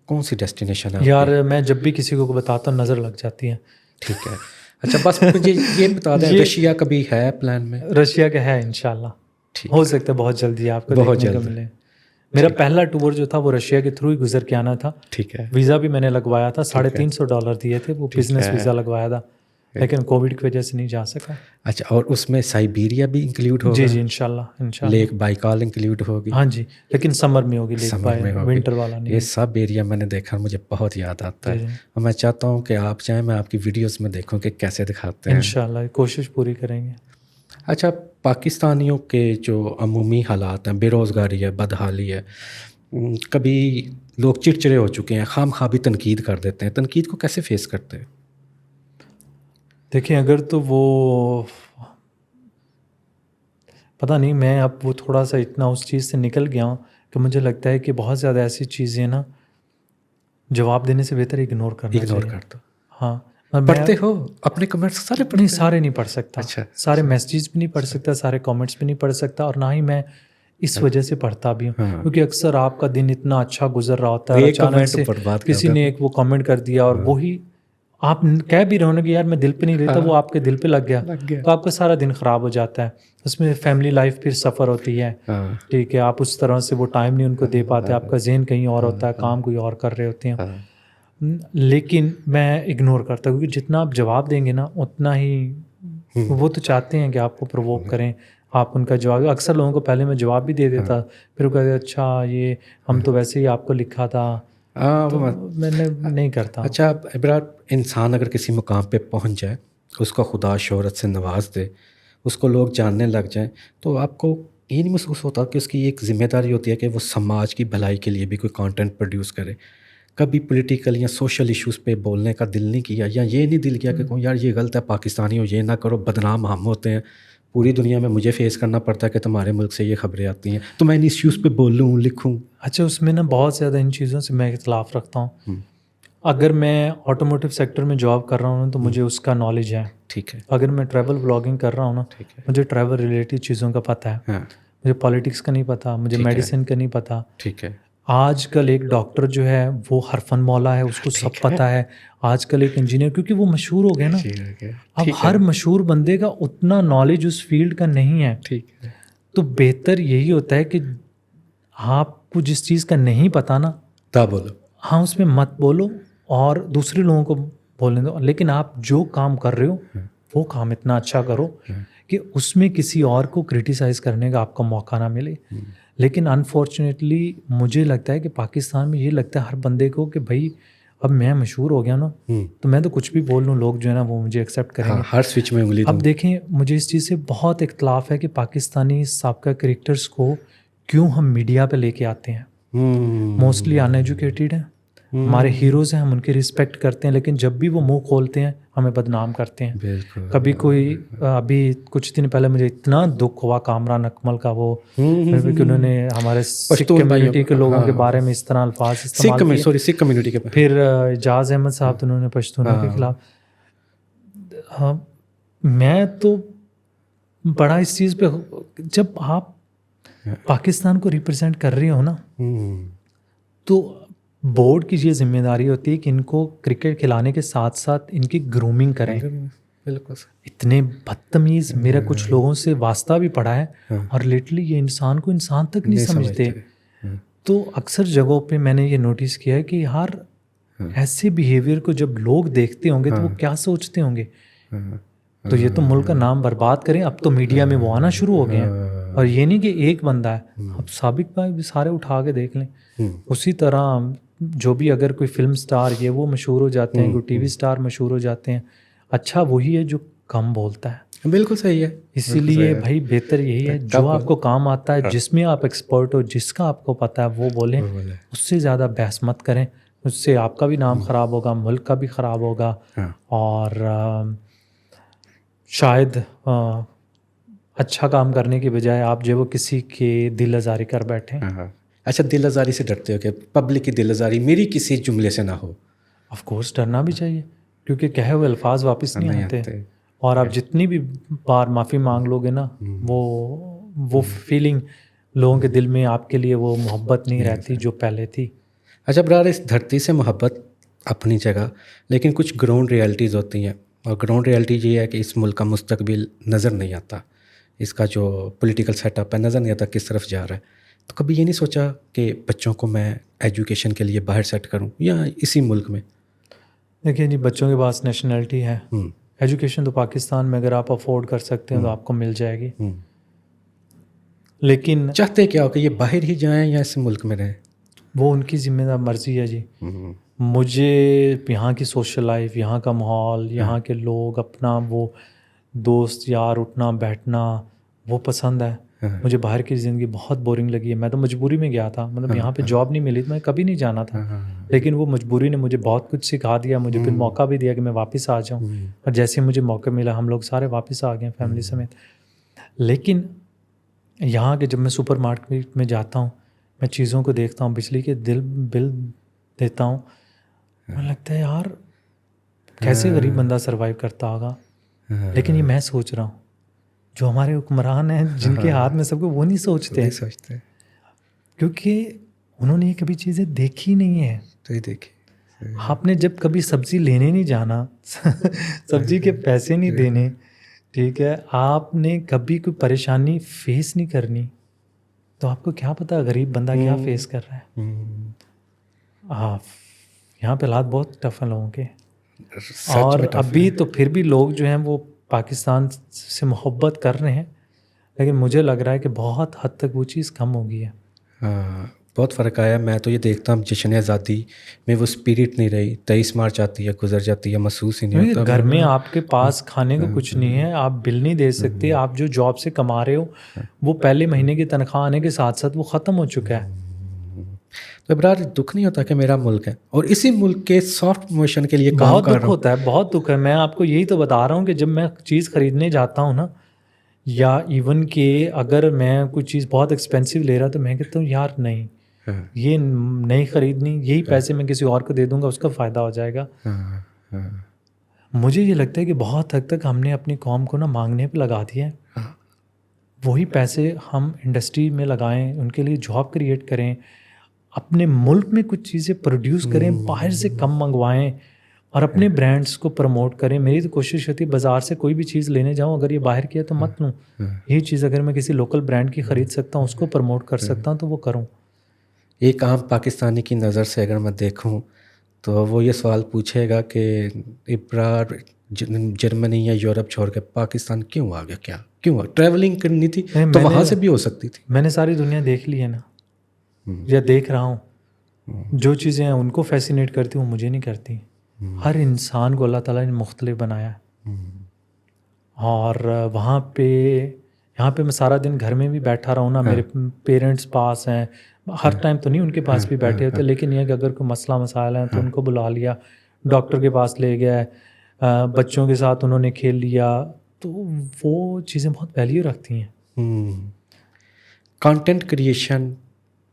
कौन सी डेस्टिनेशन है? यार, मैं जब भी किसी को बताता हूँ नज़र लग जाती है। ठीक है। अच्छा, बस मुझे ये बता दें, रशिया कभी है प्लान में? रशिया का है इंशाल्लाह, हो सकता है बहुत जल्दी आपको देखने को मिले। मेरा पहला टूर जो था वो रशिया के थ्रू ही गुजर के आना था। ठीक है। वीज़ा भी मैंने लगवाया था, $350 दिए थे, वो बिजनेस वीज़ा लगवाया था, लेकिन कोविड की वजह से नहीं जा सका। अच्छा, और उसमें साइबेरिया भी इंक्लूड होगा? जी, इंशाल्लाह। लेक बाइकाल इंक्लूड होगी? हाँ जी, लेकिन समर में होगी, विंटर वाला नहीं। ये सब एरिया मैंने देखा, मुझे बहुत याद आता है, और मैं चाहता हूँ कि आप चाहें मैं आपकी वीडियोस में देखूँ कि कैसे दिखाते हैं। इंशाल्लाह कोशिश पूरी करेंगे। अच्छा, पाकिस्तानियों के जो अमूमी हालात हैं, बेरोज़गारी है, बदहाली है, कभी लोग चिड़चिड़े हो चुके हैं, खामखा भी तनकीद कर देते हैं, तनकीद को कैसे फेस करते हैं? देखिए, अगर तो वो पता नहीं, मैं अब वो थोड़ा सा इतना उस चीज़ से निकल गया हूँ कि मुझे लगता है कि बहुत ज़्यादा ऐसी चीज़ें ना जवाब देने से बेहतर इग्नोर करना चाहिए। कर दो। हाँ, पढ़ते हो अपने कमेंट्स सारे? नहीं, सारे नहीं पढ़ सकता। अच्छा, सारे मैसेजेस भी नहीं पढ़ सकता, सारे कमेंट्स भी नहीं पढ़ सकता, और ना ही मैं इस वजह से पढ़ता भी हूँ, क्योंकि अक्सर आपका दिन इतना अच्छा गुजर रहा होता है, अचानक से किसी ने एक वो कमेंट कर दिया, और वही आप कह भी रहे हो ना कि यार मैं दिल पे नहीं लेता, वो आपके दिल पे लग गया, तो आपका सारा दिन ख़राब हो जाता है। उसमें फैमिली लाइफ फिर सफ़र होती है। ठीक है, आप उस तरह से वो टाइम नहीं उनको दे पाते, आपका जहन कहीं और होता है, काम कोई और कर रहे होते हैं। लेकिन मैं इग्नोर करता हूँ, क्योंकि जितना आप जवाब देंगे ना उतना ही वो तो चाहते हैं कि आपको प्रोवोक करें, आप उनका जवाब। अक्सर लोगों को पहले मैं जवाब भी दे देता, फिर वो कहते अच्छा ये हम तो वैसे ही आपको लिखा था, तो मैंने नहीं करता। अच्छा, इब्रार, इंसान अगर किसी मुकाम पे पहुंच जाए, उसको खुदा शोहरत से नवाज दे, उसको लोग जानने लग जाएं, तो आपको ये नहीं महसूस होता कि उसकी एक ज़िम्मेदारी होती है कि वो समाज की भलाई के लिए भी कोई कंटेंट प्रोड्यूस करे? कभी पॉलिटिकल या सोशल इश्यूज़ पे बोलने का दिल नहीं किया, या ये नहीं दिल किया कि यार ये गलत है, पाकिस्तानी हो, ये ना करो, बदनाम हम होते हैं, पूरी दुनिया में मुझे फेस करना पड़ता है कि तुम्हारे मुल्क से ये खबरें आती हैं, तो मैं इन इश्यूज़ पे बोलूँ, लिखूँ? अच्छा, उसमें ना बहुत ज़्यादा इन चीज़ों से मैं इख्तलाफ रखता हूँ। अगर मैं ऑटोमोटिव सेक्टर में जॉब कर रहा हूँ ना, तो मुझे उसका नॉलेज है। ठीक है। अगर मैं ट्रैवल व्लॉगिंग कर रहा हूँ ना, मुझे ट्रैवल रिलेटेड चीज़ों का पता है। मुझे पॉलिटिक्स का नहीं पता, मुझे मेडिसिन का नहीं पता। ठीक है। आजकल एक डॉक्टर जो है वो हरफन मौला है, उसको सब पता है। आजकल एक इंजीनियर, क्योंकि वो मशहूर हो गया ना। अब हर मशहूर बंदे का उतना नॉलेज उस फील्ड का नहीं है। ठीक है। तो बेहतर यही होता है कि आपको जिस चीज़ का नहीं पता ना, तब बोलो। हाँ, उसमें मत बोलो और दूसरे लोगों को बोलने दो। लेकिन आप जो काम कर रहे हो वो काम इतना अच्छा करो कि उसमें किसी और को क्रिटिसाइज़ करने का आपको मौका ना मिले। लेकिन अनफॉर्चुनेटली मुझे लगता है कि पाकिस्तान में ये लगता है हर बंदे को कि भाई अब मैं मशहूर हो गया ना, तो मैं तो कुछ भी बोल लूँ, लोग जो है ना वो मुझे एक्सेप्ट करेंगे। हाँ, हर स्विच में उंगली अब देखें, मुझे इस चीज़ से बहुत इख्तलाफ है कि पाकिस्तानी साबका क्रिकेटर्स को क्यों हम मीडिया पे लेके आते हैं। मोस्टली अनएजुकेटेड हैं, हमारे हीरोज़ हैं, हम उनकी रिस्पेक्ट करते हैं, लेकिन जब भी वो मुंह खोलते हैं हमें बदनाम करते हैं। बिल्कुल। कभी कोई अभी कुछ दिन पहले मुझे इतना दुख हुआ कामरान अकमल का, वो कि उन्होंने हमारे सिख कम्युनिटी के लोगों के बारे में इस तरह अल्फाज इस्तेमाल किए। सिख कम्युनिटी के फिर एजाज अहमद साहब, तो उन्होंने पश्तूनों के खिलाफ। हाँ, मैं तो बड़ा इस चीज़ पे, जब आप पाकिस्तान को रिप्रेजेंट कर रहे हो ना, तो बोर्ड की ये जिम्मेदारी होती है कि इनको क्रिकेट खिलाने के साथ साथ इनकी ग्रूमिंग करें। बिल्कुल। इतने बदतमीज़, मेरा कुछ लोगों से वास्ता भी पड़ा है और लिटरली ये इंसान को इंसान तक नहीं समझते। तो अक्सर जगहों पे मैंने ये नोटिस किया है कि यार ऐसे बिहेवियर को जब लोग देखते होंगे तो वो क्या सोचते होंगे। तो ये तो मुल्क का नाम बर्बाद करें। अब तो मीडिया में वो आना शुरू हो गए हैं, और ये नहीं कि एक बंदा है, अब साबिक भाई भी सारे उठा के देख लें। उसी तरह जो भी अगर कोई फिल्म स्टार ये वो मशहूर हो जाते हैं, कोई टीवी स्टार मशहूर हो जाते हैं, अच्छा वही है जो कम बोलता है। बिल्कुल सही है। इसीलिए भाई बेहतर यही है, जो आपको काम आता है, जिसमें आप एक्सपर्ट हो, जिसका आपको पता है वो बोलें। उससे ज़्यादा बहस मत करें, उससे आपका भी नाम ख़राब होगा, मुल्क का भी ख़राब होगा। और शायद अच्छा काम करने की बजाय आप जो वो किसी के दिल आज़ारी कर बैठें। अच्छा, दिल आज़ारी से डरते हो कि पब्लिक की दिल आज़ारी मेरी किसी जुमले से ना हो? ऑफ कोर्स डरना भी चाहिए, क्योंकि कहे हुए अल्फाज वापस नहीं आते। और आप जितनी भी बार माफ़ी मांग लोगे ना, वो फीलिंग लोगों के दिल में आपके लिए वो मोहब्बत नहीं रहती जो पहले थी। अच्छा ब्रार, इस धरती से मोहब्बत अपनी जगह, लेकिन कुछ ग्राउंड रियलिटीज़ होती हैं, और ग्राउंड रियलिटी ये है कि इस मुल्क का मुस्तकबिल नज़र नहीं आता, इसका जो पॉलिटिकल सेटअप है नज़र नहीं आता किस तरफ जा रहा है। तो कभी ये नहीं सोचा कि बच्चों को मैं एजुकेशन के लिए बाहर सेट करूं या इसी मुल्क में? देखिए जी, बच्चों के पास नेशनलिटी है, एजुकेशन तो पाकिस्तान में अगर आप अफोर्ड कर सकते हैं तो आपको मिल जाएगी। लेकिन चाहते क्या हो कि ये बाहर ही जाएं या इस मुल्क में रहें? वो उनकी जिम्मेदार मर्जी है जी। मुझे यहाँ की सोशल लाइफ, यहाँ का माहौल, यहाँ के लोग, अपना वो दोस्त यार उठना बैठना वो पसंद है। मुझे बाहर की ज़िंदगी बहुत बोरिंग लगी है। मैं तो मजबूरी में गया था, मतलब यहाँ पे जॉब नहीं मिली तो मैं कभी नहीं जाना था, लेकिन वो मजबूरी ने मुझे बहुत कुछ सिखा दिया। मुझे फिर मौका भी दिया कि मैं वापस आ जाऊँ, और जैसे मुझे मौका मिला हम लोग सारे वापस आ गए फैमिली समेत। लेकिन यहाँ के जब मैं सुपर मार्केट में जाता हूँ, मैं चीज़ों को देखता हूँ, बिजली के बिल देता हूँ, मुझे लगता है यार कैसे गरीब बंदा सरवाइव करता होगा। लेकिन ये मैं सोच रहा हूँ, जो हमारे हुक्मरान हैं जिनके हाथ में सबको, वो नहीं सोचते क्योंकि उन्होंने ये कभी चीज़ें देखी नहीं है। तो ये देखिए, आपने जब कभी सब्ज़ी लेने नहीं जाना सब्ज़ी के पैसे नहीं देने, ठीक है, आपने कभी कोई परेशानी फेस नहीं करनी, तो आपको क्या पता गरीब बंदा क्या फेस कर रहा है। हाँ, यहाँ पे हालात बहुत टफ हैं लोगों के। और अभी तो फिर भी लोग जो हैं वो पाकिस्तान से मोहब्बत कर रहे हैं, लेकिन मुझे लग रहा है कि बहुत हद तक वो चीज़ कम हो गई है। हाँ, बहुत फ़र्क आया। मैं तो ये देखता हूँ जश्न आज़ादी में वो स्पिरिट नहीं रही। 23 मार्च आती है, गुजर जाती है, महसूस ही नहीं होता। घर में आपके पास खाने को कुछ नहीं है, आप बिल नहीं दे सकते, आप जो जॉब से कमा रहे हो वो पहले महीने की तनख्वाह आने के साथ साथ वो ख़त्म हो चुका है। तो इब्रार, दुख नहीं होता कि मेरा मुल्क है और इसी मुल्क के सॉफ्ट मोशन के लिए काम कर रहा हूँ? बहुत दुख होता है, बहुत दुख है। मैं आपको यही तो बता रहा हूँ कि जब मैं चीज़ ख़रीदने जाता हूँ ना, या इवन कि अगर मैं कोई चीज़ बहुत एक्सपेंसिव ले रहा तो मैं कहता हूँ यार नहीं, ये नहीं ख़रीदनी, यही पैसे मैं किसी और को दे दूँगा, उसका फ़ायदा हो जाएगा। मुझे ये लगता है कि बहुत हद तक हमने अपनी कौम को ना मांगने पे लगा दिया है। वही पैसे हम इंडस्ट्री में लगाएं, उनके लिए जॉब क्रिएट करें, अपने मुल्क में कुछ चीज़ें प्रोड्यूस करें, बाहर से कम मंगवाएं और अपने ब्रांड्स को प्रमोट करें। मेरी तो कोशिश होती है बाज़ार से कोई भी चीज़ लेने जाऊं, अगर ये बाहर की है तो मत लूं। यही चीज़ अगर मैं किसी लोकल ब्रांड की ख़रीद सकता हूं, उसको प्रमोट कर सकता हूं, तो वो करूं। एक आम पाकिस्तानी की नज़र से अगर मैं देखूं तो वो ये सवाल पूछेगा कि इब्रार जर्मनी या यूरोप छोड़ के पाकिस्तान क्यों आ गया, क्या क्यों ट्रैवलिंग करनी थी तो वहाँ से भी हो सकती थी। मैंने सारी दुनिया देख ली है ना, या देख रहा हूँ। जो चीज़ें हैं उनको फैसिनेट करती, वो मुझे नहीं करती। हर इंसान को अल्लाह ताला ने मुख्तलिफ बनाया है, और वहाँ पे यहाँ पे मैं सारा दिन घर में भी बैठा रहा हूँ ना, मेरे पेरेंट्स पास हैं, हर टाइम तो नहीं उनके पास भी बैठे होते, लेकिन यह कि अगर कोई मसला मसाइल है तो उनको बुला लिया, डॉक्टर के पास ले गया, बच्चों के साथ उन्होंने खेल लिया, तो वो चीज़ें बहुत वैल्यू रखती हैं। कंटेंट क्रिएशन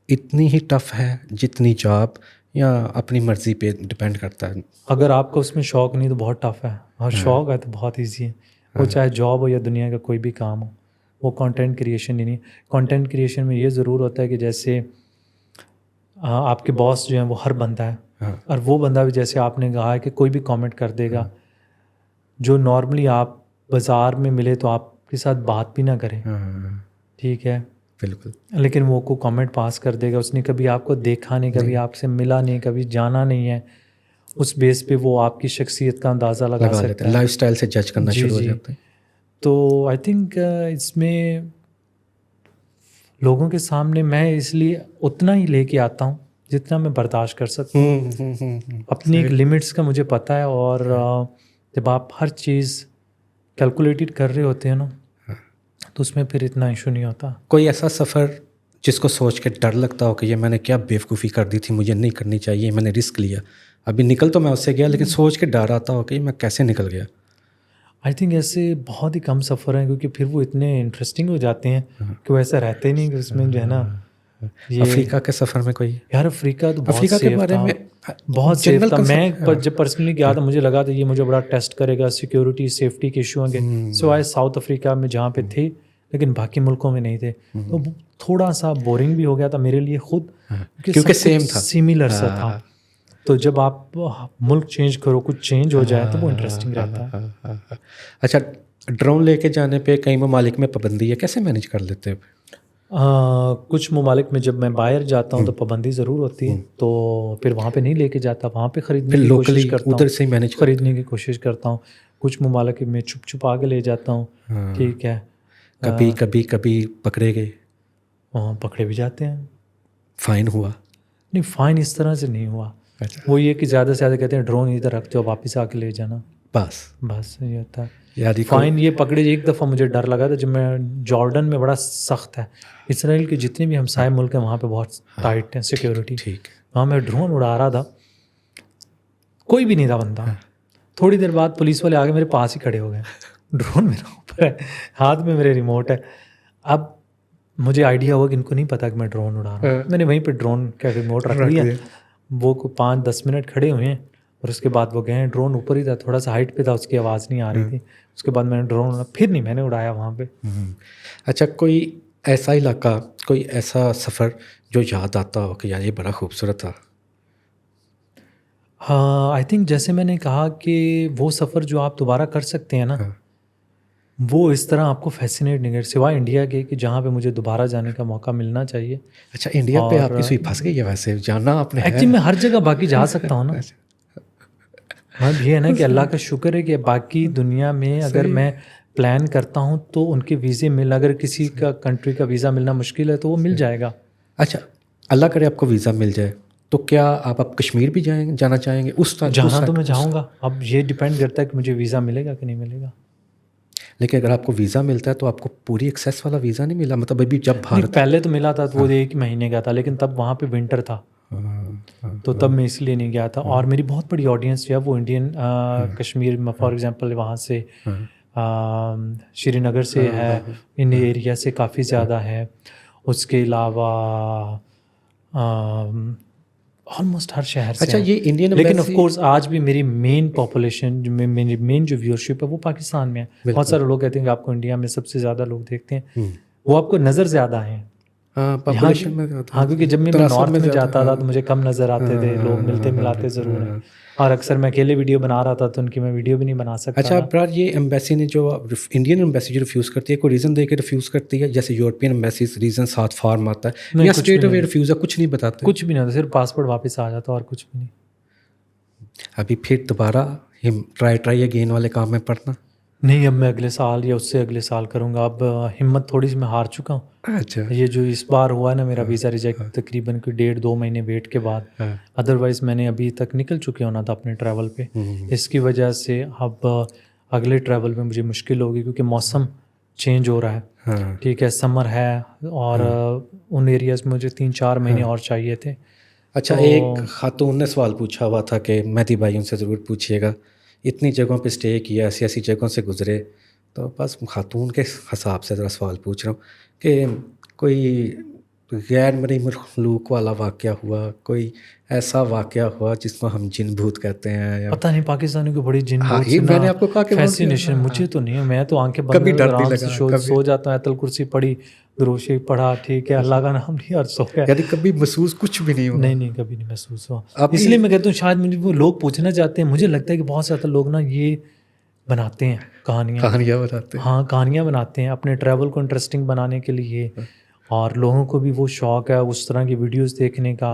इतनी ही टफ है जितनी जॉब, या अपनी मर्ज़ी पे डिपेंड करता है? अगर आपको उसमें शौक़ नहीं तो बहुत टफ है, और शौक़ है तो बहुत ईजी है। वो चाहे जॉब हो या दुनिया का कोई भी काम हो, वो कंटेंट क्रिएशन ही नहीं। कंटेंट क्रिएशन में ये ज़रूर होता है कि जैसे आपके बॉस जो हैं वो हर बंदा है, और वो बंदा भी जैसे आपने कहा है कि कोई भी कमेंट कर देगा, जो नॉर्मली आप बाज़ार में मिले तो आपके साथ बात भी ना करें, ठीक है, बिल्कुल, लेकिन वो को कमेंट पास कर देगा। उसने कभी आपको देखा नहीं, कभी आपसे मिला नहीं, कभी जाना नहीं है, उस बेस पे वो आपकी शख्सियत का अंदाज़ा लगा सकता है, लाइफस्टाइल से जज करना शुरू हो जाता है। तो आई थिंक इसमें लोगों के सामने मैं इसलिए उतना ही लेके आता हूँ जितना मैं बर्दाश्त कर सकता हूँ। अपनी एक लिमिट्स का मुझे पता है, और जब आप हर चीज़ कैलकुलेटेड कर रहे होते हैं ना, तो उसमें फिर इतना इशू नहीं होता। कोई ऐसा सफ़र जिसको सोच के डर लगता हो कि ये मैंने क्या बेवकूफ़ी कर दी थी, मुझे नहीं करनी चाहिए, मैंने रिस्क लिया, अभी निकल तो मैं उससे गया, लेकिन सोच के डर आता हो कि मैं कैसे निकल गया? आई थिंक ऐसे बहुत ही कम सफ़र हैं, क्योंकि फिर वो इतने इंटरेस्टिंग हो जाते हैं कि वो ऐसा रहते नहीं कि उसमें जो है ना। ये अफ्रीका के सफ़र में कोई? यार अफ्रीका तो बहुत अफ्रीका के बारे में बहुत सेफ था। मैं जब पर्सनली गया था, मुझे लगा था ये मुझे बड़ा टेस्ट करेगा, सिक्योरिटी सेफ्टी के इशू होंगे, सिवाय साउथ अफ्रीका में जहाँ पे थे, लेकिन बाकी मुल्कों में नहीं थे, तो थोड़ा सा बोरिंग भी हो गया था मेरे लिए खुद, क्योंकि सेम था, सिमिलर सा था। तो जब आप मुल्क चेंज करो, कुछ चेंज हो जाए, तो वो इंटरेस्टिंग रहता है। अच्छा, ड्रोन लेके जाने पे कई ममालिक में पाबंदी है, कैसे मैनेज कर लेते हैं? कुछ ममालिक में जब मैं बाहर जाता हूँ तो पाबंदी ज़रूर होती है, तो फिर वहाँ पे नहीं लेके जाता, वहाँ पे ख़रीदने की कोशिश करता हूँ, उधर से ही मैनेज ख़रीदने की कोशिश करता हूँ। कुछ ममालिक में छुप छुप आके ले जाता हूँ, ठीक है। कभी पकड़े गए? पकड़े भी जाते हैं। फ़ाइन हुआ? नहीं, फ़ाइन इस तरह से नहीं हुआ। अच्छा। वो ये कि ज़्यादा से ज़्यादा कहते हैं ड्रोन इधर रख दो, वापस आके ले जाना, बस ये होता है। यार फ़ाइन ये पकड़े, एक दफ़ा मुझे डर लगा था जब मैं जॉर्डन में, बड़ा सख्त है, इसराइल के जितने भी हमसाय मुल्क हैं वहाँ पे बहुत टाइट है सिक्योरिटी, ठीक है। वहाँ मैं ड्रोन उड़ा रहा था, कोई भी नहीं था बंदा, थोड़ी देर बाद पुलिस वाले आगे मेरे पास ही खड़े हो गए, ड्रोन मेरे ऊपर है, हाथ में मेरे रिमोट है। अब मुझे आइडिया हुआ कि इनको नहीं पता कि मैं ड्रोन उड़ा रहा हूँ, मैंने वहीं पर ड्रोन का रिमोट रख दिया। वो को 5-10 मिनट खड़े हुए हैं, और उसके बाद वो गए। ड्रोन ऊपर ही था, थोड़ा सा हाइट पे था, उसकी आवाज़ नहीं आ रही थी। उसके बाद मैंने ड्रोन फिर नहीं मैंने उड़ाया वहाँ पे। अच्छा, कोई ऐसा इलाका, कोई ऐसा सफ़र जो याद आता हो कि यार ये बड़ा खूबसूरत था? हाँ, आई थिंक जैसे मैंने कहा कि वो सफ़र जो आप दोबारा कर सकते हैं ना, वो इस तरह आपको फैसिनेट नहीं कर, सिवाय इंडिया के, कि जहाँ पे मुझे दोबारा जाने का मौका मिलना चाहिए। अच्छा, इंडिया पे आपकी सुई फंस गई है? वैसे जाना आपने एक्चुअली मैं हर जगह बाकी जा सकता हूँ ना। अब ये है ना कि अल्लाह का शुक्र है कि बाकी दुनिया में अगर मैं प्लान करता हूँ तो उनके वीज़े अगर किसी का कंट्री का वीज़ा मिलना मुश्किल है तो वो मिल जाएगा। अच्छा, अल्लाह करे आपको वीज़ा मिल जाए तो क्या आप कश्मीर भी जाना चाहेंगे? जहाँ तो मैं जाऊँगा, अब ये डिपेंड करता है कि मुझे वीज़ा मिलेगा कि नहीं मिलेगा। लेकिन अगर आपको वीज़ा मिलता है तो आपको पूरी एक्सेस वाला वीज़ा नहीं मिला? मतलब अभी जब भारत पहले तो मिला था तो वो 1 महीने का था, लेकिन तब वहाँ पे विंटर था, तो तब मैं इसलिए नहीं गया था। और मेरी बहुत बड़ी ऑडियंस जो है वो इंडियन कश्मीर में, फॉर एग्जांपल वहाँ से श्रीनगर से है, इन एरिया से काफ़ी ज़्यादा है। उसके अलावा ऑलमोस्ट हर शहर से। अच्छा, ये इंडियन, लेकिन ऑफ कोर्स आज भी मेरी मेन पॉपुलेशन, मेरी मेन जो व्यूअरशिप है वो पाकिस्तान में है। बहुत सारे लोग कहते हैं कि आपको इंडिया में सबसे ज़्यादा लोग देखते हैं, वो आपको नज़र ज़्यादा हैं, हाँ पॉपुलेशन में ज़्यादा। हाँ, क्योंकि जब मैं तनासब नॉर्थ में ज़्यादा, जाता था हाँ। तो मुझे कम नज़र आते थे, लोग मिलते मिलाते ज़रूर हैं, और अक्सर मैं अकेले वीडियो बना रहा था तो उनकी मैं वीडियो भी नहीं बना सकता अच्छा था। ब्रार, ये एम्बेसी ने जो इंडियन एम्बेसी जो रिफ्यूज़ करती है, कोई रीज़न दे के रिफ्यूज़ करती है? जैसे यूरोपियन एम्बेसी रीज़न साथ फॉर्म आता है, नहीं, या कुछ भी स्ट्रेट अवे नहीं, रिफ्यूज़ है, कुछ नहीं बताते? कुछ भी नहीं होता, सिर्फ पासपोर्ट वापस आ जाता और कुछ भी नहीं। अभी फिर दोबारा हिम ट्राई अगेन वाले काम में पड़ना? नहीं, अब मैं अगले साल या उससे अगले साल करूँगा। अब हिम्मत थोड़ी सी मैं हार चुका हूँ। अच्छा। ये जो इस बार हुआ है ना मेरा वीज़ा रिजेक्ट, तकरीबन कोई 1.5-2 महीने वेट के बाद, अदरवाइज़ मैंने अभी तक निकल चुके होना था अपने ट्रैवल पे। इसकी वजह से अब अगले ट्रैवल में मुझे मुश्किल होगी, क्योंकि मौसम चेंज हो रहा है। हाँ ठीक है, समर है, और उन एरियाज़ में मुझे 3-4 महीने और चाहिए थे। अच्छा, एक खातून ने सवाल पूछा हुआ था कि मेहदी भाई उनसे ज़रूर पूछिएगा, इतनी जगहों पे स्टे किया, ऐसी ऐसी जगहों से गुज़रे, तो बस खातून के हिसाब से ज़रा सवाल पूछ रहा हूँ कि कोई गैर मरी मखलूक वाला वाक़या हुआ, कोई ऐसा वाक़या हुआ जिसको हम जिन भूत कहते हैं, या पता नहीं, पाकिस्तानियों की बड़ी जिन हाँ, भूत ये से मैंने ना आपको कहा कि फैसिनेशन मुझे तो नहीं है। मैं तो आंखें बंद कभी कर डर नहीं आराम से लगा, सो जाता हूँ, आयतल कुर्सी पढ़ी, दुरूद पढ़ा, ठीक है, अल्लाह का नाम लिया और सो गया। यानी कभी महसूस कुछ भी नहीं हुआ? नहीं, कभी नहीं महसूस हुआ। आपकी- इसलिए मैं कहता हूँ शायद मुझे वो लोग पूछना चाहते हैं। मुझे लगता है कि बहुत ज़्यादा लोग ना ये बनाते हैं कहानियाँ बताते हैं। हाँ, कहानियाँ बनाते हैं अपने ट्रैवल को इंटरेस्टिंग बनाने के लिए, और लोगों को भी वो शौक़ है उस तरह की वीडियोस देखने का,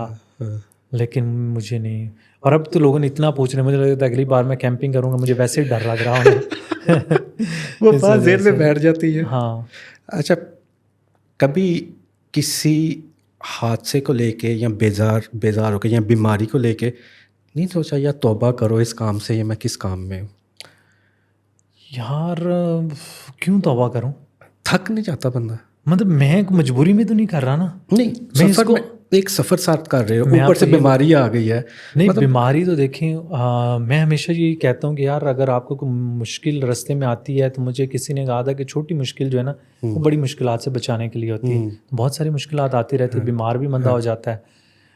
लेकिन मुझे नहीं। और अब तो लोगों ने इतना पूछ रहे हैं, मुझे लगता है अगली बार मैं कैंपिंग करूँगा, मुझे वैसे ही डर लग रहा है। वो बात ज़हन में बैठ जाती है। हाँ। अच्छा, कभी किसी हादसे को लेके या बेजार होके या बीमारी को लेके नहीं सोचा या तौबा करो इस काम से, या मैं किस काम में हूँ? यार क्यों तौबा करूँ? थक नहीं जाता बंदा? मतलब मैं मजबूरी में तो नहीं कर रहा ना। नहीं, मैं सफ़र इसको में एक सफ़र साथ कर रहे हो, मैं ऊपर से आपको ये बीमारी आ गई है। नहीं, मतलब बीमारी तो देखें, मैं हमेशा यही कहता हूँ कि यार अगर आपको कोई मुश्किल रास्ते में आती है, तो मुझे किसी ने कहा था कि छोटी मुश्किल जो है ना वो बड़ी मुश्किलात से बचाने के लिए होती है। तो बहुत सारी मुश्किलात आती रहती है, बीमार भी बंदा हो जाता है।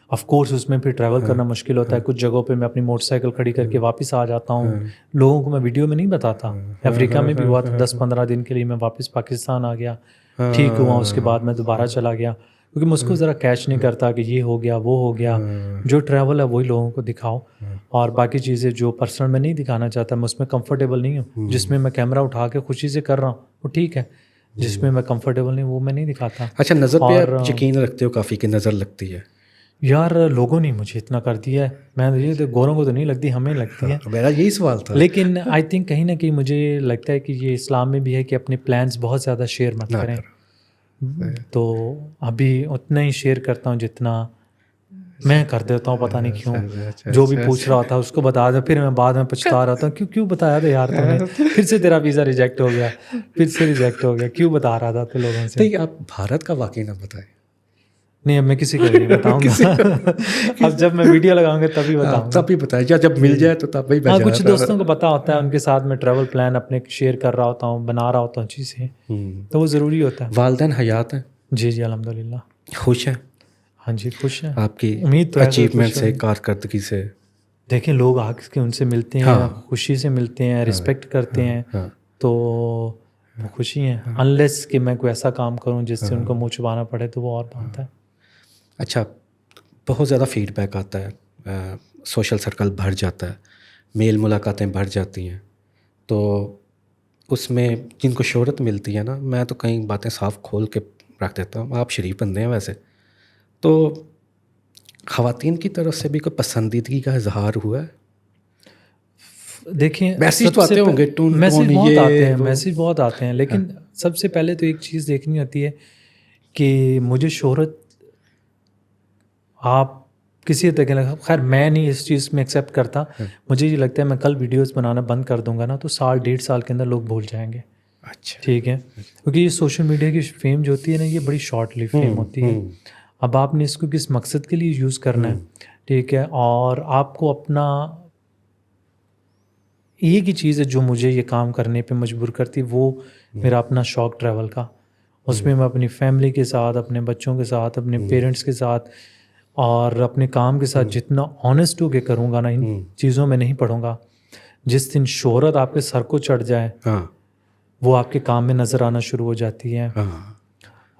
ऑफ कोर्स उसमें फिर ट्रैवल करना मुश्किल होता है। कुछ जगहों पे मैं अपनी मोटरसाइकिल खड़ी करके वापस आ जाता हूँ, लोगों को मैं वीडियो में नहीं बताता। अफ्रीका में भी हुआ था, 10-15 दिन के लिए मैं वापस पाकिस्तान आ गया, ठीक हुआ, उसके बाद मैं दोबारा चला गया, क्योंकि मुझको ज़रा कैच नहीं करता कि ये हो गया वो हो गया। जो ट्रैवल है वही लोगों को दिखाओ, और बाकी चीज़ें जो पर्सनल मैं नहीं दिखाना चाहता, मैं उसमें कंफर्टेबल नहीं हूँ। जिसमें मैं कैमरा उठा के खुशी से कर रहा हूँ वो ठीक है, जिसमें मैं कंफर्टेबल नहीं वो मैं नहीं दिखाता। अच्छा, नज़र पे और आप यकीन रखते हो काफ़ी कि नज़र लगती है? यार लोगों ने मुझे इतना कर दिया है, मैं ये तो गोरों को तो नहीं लगती, हमें लगती है। मेरा यही सवाल था। लेकिन आई थिंक कहीं ना कहीं मुझे लगता है कि ये इस्लाम में भी है कि अपने प्लान्स बहुत ज़्यादा शेयर मत ना करें। तो अभी उतना ही शेयर करता हूँ जितना मैं कर देता हूँ, पता नहीं क्यों। जो भी पूछ रहा था उसको बता दो, फिर मैं बाद में पछता रहा था क्यों बताया था यार तूने, फिर से तेरा वीज़ा रिजेक्ट हो गया, फिर से रिजेक्ट हो गया, क्यों बता रहा था तो लोगों से। नहीं, आप भारत का वाकई ना बताएं। नहीं, अब मैं किसी को भी नहीं बताऊंगा। अब जब मैं वीडियो लगाऊंगा तभी बताऊंगा। तभी बताएं, या जब मिल जाए तो तब ही हाँ, कुछ दोस्तों को पता होता है, उनके साथ मैं ट्रैवल प्लान अपने शेयर कर रहा होता हूँ, बना रहा होता हूँ चीज़ें, तो वो ज़रूरी होता है। वालिदैन हयात हैं? जी अल्हम्दुलिल्लाह खुश हैं? हाँ जी, खुश हैं। आपकी उम्मीद तो है अचीवमेंट से, कारकर्दगी से? देखें, लोग आके के उनसे मिलते हैं, खुशी से मिलते हैं, रिस्पेक्ट करते हैं, तो वो खुशी हैं। अनलेस कि मैं कोई ऐसा काम करूं जिससे उनको मुँह छुपाना पड़े, तो वो और बात है। अच्छा, बहुत ज़्यादा फीडबैक आता है, सोशल सर्कल भर जाता है, मेल मुलाकातें बढ़ जाती हैं, तो उसमें जिनको शोहरत मिलती है ना, मैं तो कई बातें साफ खोल के रख देता हूँ, आप शरीफ बंदे हैं वैसे, तो ख़वातीन की तरफ से भी कोई पसंदीदगी का इजहार हुआ है? देखिए, मैसेज तो आते होंगे, मैसेज बहुत आते हैं, मैसेज बहुत आते हैं, लेकिन सबसे पहले तो एक चीज़ देखनी होती है कि मुझे शोहरत आप किसी तरीके लगा, खैर मैं नहीं इस चीज़ में एक्सेप्ट करता। मुझे ये लगता है मैं कल वीडियोस बनाना बंद कर दूंगा ना, तो 1.5 साल के अंदर लोग भूल जाएंगे। अच्छा, ठीक है, क्योंकि ये सोशल मीडिया की फेम जो होती है ना, ये बड़ी शॉर्ट लिव फेम होती है। अब आपने इसको किस मकसद के लिए यूज़ करना है, ठीक है, और आपको अपना एक ही चीज़ है जो मुझे ये काम करने पे मजबूर करती, वो मेरा अपना शौक़ ट्रैवल का। उसमें मैं अपनी फैमिली के साथ, अपने बच्चों के साथ, अपने पेरेंट्स के साथ और अपने काम के साथ जितना ऑनेस्ट होके करूँगा ना, इन चीज़ों में नहीं पढ़ूँगा। जिस दिन शोहरत आपके सर को चढ़ जाए, वो आपके काम में नज़र आना शुरू हो जाती है।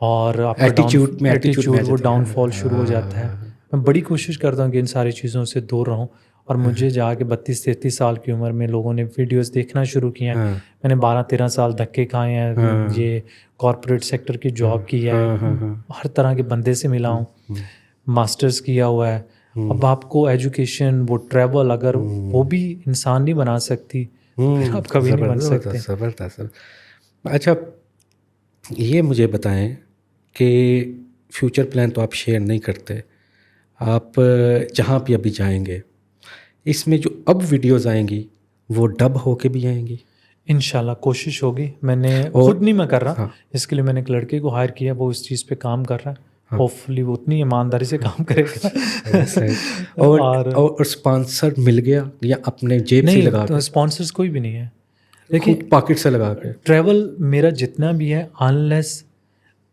और आपका Attitude में attitude में आ वो जाती है। डाउनफॉल शुरू हो जाता है। मैं बड़ी कोशिश करता हूँ कि इन सारी चीज़ों से दूर रहूँ, और मुझे जाके 32-33 साल की उम्र में लोगों ने वीडियोस देखना शुरू किए हैं। हाँ, मैंने 12-13 साल धक्के खाए हैं, हाँ। ये कॉरपोरेट सेक्टर की जॉब की है, हर तरह के बंदे से मिला हूँ, मास्टर्स किया हुआ है। अब आपको एजुकेशन, वो ट्रैवल, अगर वो भी इंसान नहीं बना सकती तो फिर आप कभी नहीं बन सकते। ज़बरदस्त। अच्छा, ये मुझे बताएं कि फ्यूचर प्लान तो आप शेयर नहीं करते, आप जहाँ भी अभी जाएंगे, इसमें जो अब वीडियोस आएंगी वो डब होके भी आएंगी? इंशाल्लाह कोशिश होगी। मैंने और- खुद नहीं मैं कर रहा, हाँ। इसके लिए मैंने एक लड़के को हायर किया, वो इस चीज़ पे काम कर रहा है। होपफुली वो उतनी ईमानदारी से काम करेगा। और स्पॉन्सर मिल गया या अपने जेब से लगा नहीं, के, स्पॉन्सर्स कोई भी नहीं है। खुद देखिए, पॉकेट से लगा के? ट्रैवल मेरा जितना भी है, अनलेस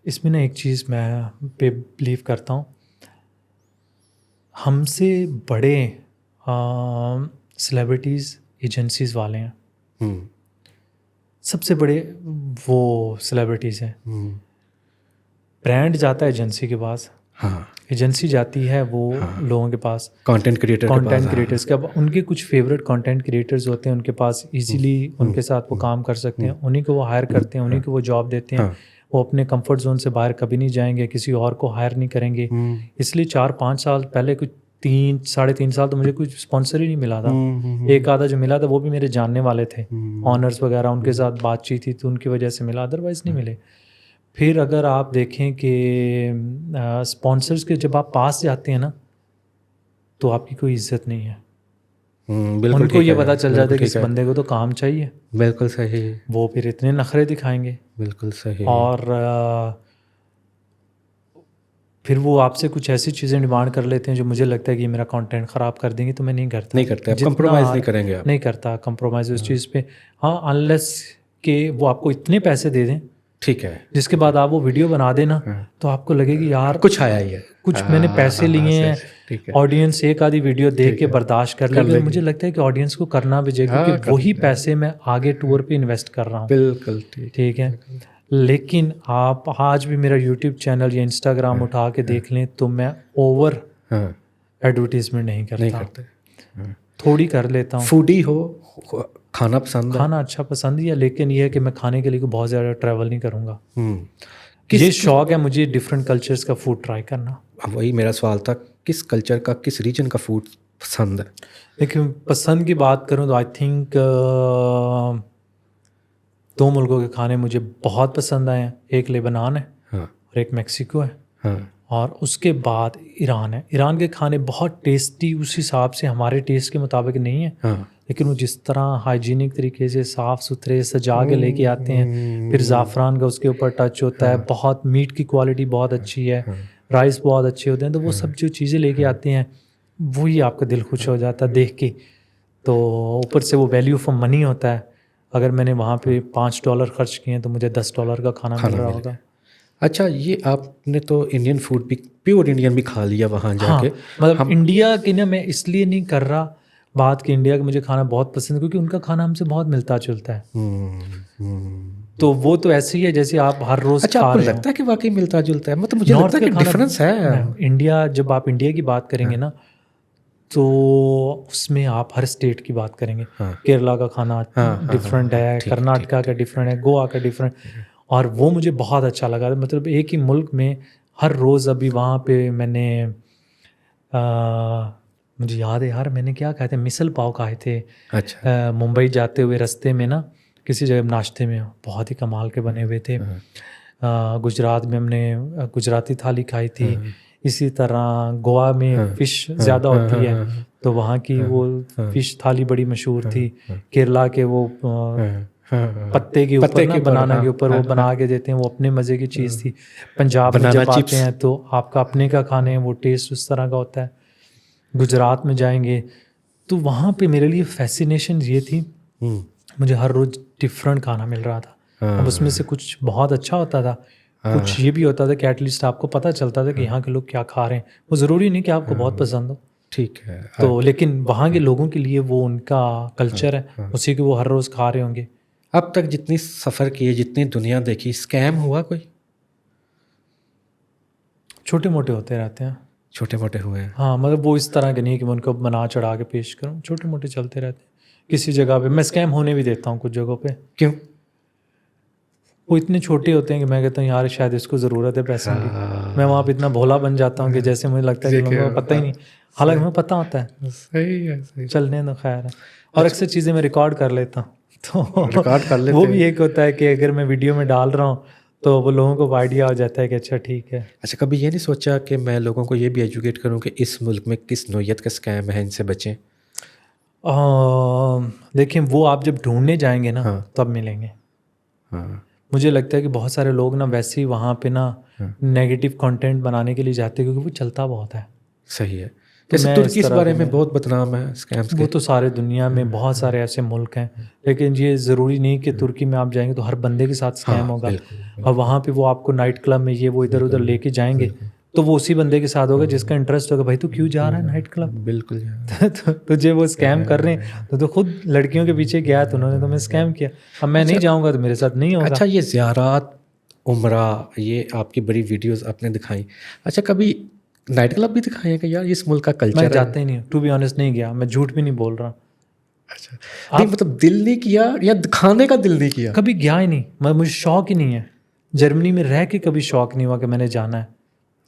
इसमें ना एक चीज़ मैं पे बिलीव करता हूँ, हमसे बड़े सेलिब्रिटीज़ एजेंसीज़ वाले हैं, हम्म, सबसे बड़े वो सेलिब्रिटीज़ हैं। ब्रांड जाता है एजेंसी के पास, हाँ, एजेंसी जाती है वो लोगों के पास, कंटेंट क्रिएटर के पास। कंटेंट क्रिएटर्स के। अब उनके कुछ फेवरेट कंटेंट क्रिएटर्स होते हैं उनके पास, इजीली उनके साथ वो काम कर सकते हैं, उन्हीं को वो हायर करते हैं, उन्हीं को वो जॉब देते हैं। वो अपने कंफर्ट जोन से बाहर कभी नहीं जाएंगे, किसी और को हायर नहीं करेंगे। इसलिए 4-5 साल पहले, कुछ 3-3.5 साल तो मुझे कुछ स्पॉन्सर ही नहीं मिला था। एक आधा जो मिला था वो भी मेरे जानने वाले थे, ऑनर्स वगैरह, उनके साथ बातचीत थी तो उनकी वजह से मिला, अदरवाइज नहीं मिले। फिर अगर आप देखें कि स्पॉन्सर्स के जब आप पास जाते हैं ना, तो आपकी कोई इज्जत नहीं है। बिल्कुल उनको ये पता चल जाता है कि इस बंदे को तो काम चाहिए। बिल्कुल सही, वो फिर इतने नखरे दिखाएंगे, बिल्कुल सही। और फिर वो आपसे कुछ ऐसी चीज़ें डिमांड कर लेते हैं जो मुझे लगता है कि मेरा कंटेंट ख़राब कर देंगे, तो मैं नहीं करता। नहीं करते, कंप्रोमाइज़ नहीं करेंगे आप? नहीं करता कंप्रोमाइज़ उस चीज़ पे। हाँ, अनलेस कि वो आपको इतने पैसे दे दें, ठीक है, जिसके बाद आप वो वीडियो बना देना तो आपको लगेगी यार कुछ आया ही है, कुछ मैंने पैसे लिए हैं। ऑडियंस एक आधी वीडियो देख के बर्दाश्त कर लेगी, और मुझे लगता है कि ऑडियंस को करना भी चाहिए, क्योंकि वही पैसे मैं आगे टूर पे इन्वेस्ट कर रहा हूँ। बिल्कुल ठीक है। लेकिन आप आज भी मेरा यूट्यूब चैनल या इंस्टाग्राम उठा के देख लें तो मैं ओवर एडवर्टीजमेंट नहीं करता, थोड़ी कर लेता हूँ। फूडी हो, खाना पसंद है, खाना अच्छा पसंद ही है, लेकिन ये है कि मैं खाने के लिए बहुत ज़्यादा ट्रैवल नहीं करूँगा। ये शौक है मुझे डिफरेंट कल्चर्स का फूड ट्राई करना। वही मेरा सवाल था, किस कल्चर का, किस रीजन का फूड पसंद है? लेकिन पसंद की बात करूँ तो आई थिंक 2 मुल्कों के खाने मुझे बहुत पसंद आए हैं। एक लेबनान है और एक मैक्सिको है, और उसके बाद ईरान है। ईरान के खाने बहुत टेस्टी, उस हिसाब से हमारे टेस्ट के मुताबिक नहीं है, लेकिन वो जिस तरह हाइजीनिक तरीके से साफ़ सुथरे सजा के लेके आते हैं, फिर ज़ाफ़रान का उसके ऊपर टच होता है, बहुत मीट की क्वालिटी बहुत अच्छी है, राइस बहुत अच्छे होते हैं, तो वो सब जो चीज़ें लेके आते हैं वही आपका दिल खुश हो जाता है देख के। तो ऊपर से वो वैल्यू फॉर मनी होता है। अगर मैंने वहाँ पे $5 खर्च किए तो मुझे $10 का खाना मिल रहा होगा। अच्छा, ये आपने तो इंडियन फूड भी, प्योर इंडियन भी खा लिया वहाँ जाके। हाँ, मतलब इंडिया की ना मैं इसलिए नहीं कर रहा बात कि इंडिया का मुझे खाना बहुत पसंद है, क्योंकि उनका खाना हमसे बहुत मिलता जुलता है। तो वो तो ऐसे ही है जैसे आप हर रोज़ अच्छा, खा आपको रहे हो। लगता है कि वाकई मिलता जुलता है? मतलब मुझे लगता है कि डिफरेंस है। इंडिया, जब आप इंडिया की बात करेंगे ना, तो उसमें आप हर स्टेट की बात करेंगे। केरला का खाना डिफरेंट है, कर्नाटका का डिफरेंट है, गोवा का डिफरेंट, और वो मुझे बहुत अच्छा लगा। मतलब एक ही मुल्क में हर रोज़, अभी वहाँ पे मैंने मुझे याद है यार, मैंने क्या खाए थे, मिसल पाव खाए थे। अच्छा। मुंबई जाते हुए रास्ते में ना किसी जगह नाश्ते में, बहुत ही कमाल के बने हुए थे। गुजरात में हमने गुजराती थाली खाई थी। इसी तरह गोवा में फ़िश ज़्यादा होती है, तो वहाँ की वो फ़िश थाली बड़ी मशहूर थी। केरला के वो पत्ते के ऊपर ना, बनाना के ऊपर वो बना के देते हैं, वो अपने मज़े की चीज़ थी। पंजाब में जब आते हैं तो आपका अपने का खाने हैं, वो टेस्ट उस तरह का होता है। गुजरात में जाएंगे तो वहाँ पे मेरे लिए फैसिनेशन ये थी, मुझे हर रोज़ डिफरेंट खाना मिल रहा था। अब उसमें से कुछ बहुत अच्छा होता था, कुछ ये भी होता था कि एटलीस्ट आपको पता चलता था कि यहाँ के लोग क्या खा रहे हैं। वो ज़रूरी नहीं कि आपको बहुत पसंद हो, ठीक है, तो लेकिन वहाँ के लोगों के लिए वो उनका कल्चर है, उसी को वो हर रोज़ खा रहे होंगे। अब तक जितनी सफ़र किए, जितनी दुनिया देखी, स्कैम हुआ कोई? छोटे मोटे होते रहते हैं। छोटे मोटे हुए हैं। हाँ, मतलब वो इस तरह के नहीं कि मैं उनको बना चढ़ा के पेश करूँ, छोटे मोटे चलते रहते हैं। किसी जगह पे मैं स्कैम होने भी देता हूँ कुछ जगहों पे। क्यों? वो इतने छोटे होते हैं कि मैं कहता हूँ यार शायद इसको ज़रूरत है पैसों की। हाँ। मैं वहाँ पे इतना भोला बन जाता हूँ कि जैसे मुझे लगता है कि लोगों को पता ही नहीं, हालांकि मुझे पता होता है। सही है, सही। चलने दो, खैर है। और अक्सर चीज़ें मैं रिकॉर्ड कर लेता हूँ तो रिकॉर्ड कर लेते वो हैं। भी एक होता है कि अगर मैं वीडियो में डाल रहा हूँ तो वो लोगों को आइडिया हो जाता है कि अच्छा ठीक है। अच्छा, कभी ये नहीं सोचा कि मैं लोगों को ये भी एजुकेट करूं कि इस मुल्क में किस नौयत का स्कैम है, इनसे बचें? देखिए, वो आप जब ढूंढने जाएंगे ना हाँ। तब मिलेंगे। हाँ। मुझे लगता है कि बहुत सारे लोग ना वैसे ही वहाँ पे ना हाँ। नेगेटिव कंटेंट बनाने के लिए जाते हैं क्योंकि वो चलता बहुत है। सही है। तो जैसे मैं तुर्की इस तरह बारे के में बहुत बदनाम है स्कैम्स वो के। तो सारे दुनिया में बहुत सारे ऐसे मुल्क हैं, लेकिन ये ज़रूरी नहीं कि तुर्की में आप जाएंगे तो हर बंदे के साथ स्कैम हाँ, होगा। बिल्कुल। और वहाँ पे वो आपको नाइट क्लब में ये वो इधर उधर लेके जाएंगे तो वो उसी बंदे के साथ होगा जिसका इंटरेस्ट होगा। भाई तू क्यों जा रहा है नाइट क्लब? बिल्कुल यार। तो तुझे वो स्कैम कर रहे हैं तो खुद लड़कियों के पीछे गया तो उन्होंने तुम्हें स्कैम किया। अब मैं नहीं जाऊँगा तो मेरे साथ नहीं होगा। अच्छा, ये ज़ियारात, उम्रा, ये आपकी बड़ी वीडियोस आपने दिखाई। अच्छा, कभी नाइट क्लब भी दिखाए हैं कि यार इस मुल्क का मैं कल्चर है? जाता ही नहीं, टू बी ऑनेस्ट नहीं गया, मैं झूठ भी नहीं बोल रहा। अच्छा, नहीं मतलब दिल नहीं किया या दिखाने का दिल नहीं किया? कभी गया ही नहीं, मैं मुझे शौक ही नहीं है। जर्मनी में रह के कभी शौक नहीं हुआ कि मैंने जाना है,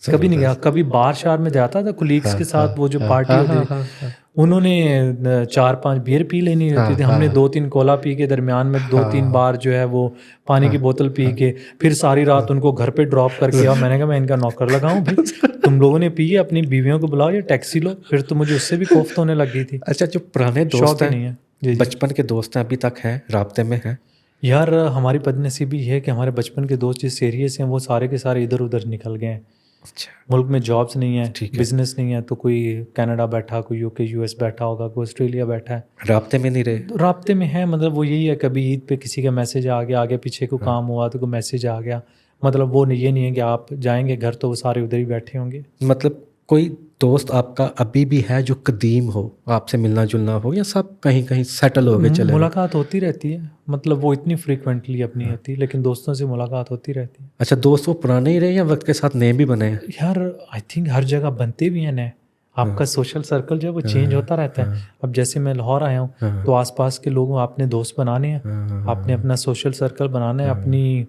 कभी नहीं गया। कभी बार शार में जाता था कुलीग्स के साथ, वो जो पार्टी होती थी उन्होंने 4-5 बियर पी लेनी होती थी, हमने 2-3 कोला पी के दरमियान में 2-3 बार जो है वो पानी की बोतल पी के फिर सारी रात उनको घर पे ड्रॉप करके आओ। मैंने कहा मैं इनका नौकर लगाऊं भाई, तुम लोगों ने पी है, अपनी बीवियों को बुलाओ या टैक्सी लो। फिर तो मुझे उससे भी कोफ्त होने लग गई थी। अच्छा, जो पुराने शौक दोस्त ही नहीं हैं, है। जी जी। बचपन के दोस्त हैं, अभी तक हैं, राब्ते में हैं? यार हमारी बदनसीबी ये है कि हमारे बचपन के दोस्त जिस एरिया से हैं वो सारे के सारे इधर उधर निकल गए हैं। अच्छा, मुल्क में जॉब्स नहीं है, ठीक है। बिजनेस नहीं है, तो कोई कनाडा बैठा, कोई यूके यूएस बैठा होगा, कोई ऑस्ट्रेलिया बैठा है। राब्ते में नहीं रहे? तो राब्ते में है, मतलब वो यही है, कभी ईद पे किसी का मैसेज आ गया, आगे पीछे को काम हुआ तो कोई मैसेज आ गया। मतलब वो ये नहीं है कि आप जाएंगे घर तो वो सारे उधर ही बैठे होंगे। मतलब कोई दोस्त आपका अभी भी है जो कदीम हो, आपसे मिलना जुलना हो, या सब कहीं कहीं सेटल हो गए चले गए? मुलाकात होती रहती है, मतलब वो इतनी फ्रीक्वेंटली अपनी होती, लेकिन दोस्तों से मुलाकात होती रहती है। अच्छा, दोस्त वो पुराने ही रहे या वक्त के साथ नए भी बने हैं? यार आई थिंक हर जगह बनते भी हैं नए। आपका सोशल सर्कल जो है वो चेंज होता रहता है। अब जैसे मैं लाहौर आया हूँ तो आसपास के लोगों आपने दोस्त बनाने हैं, आपने अपना सोशल सर्कल बनाना है, अपनी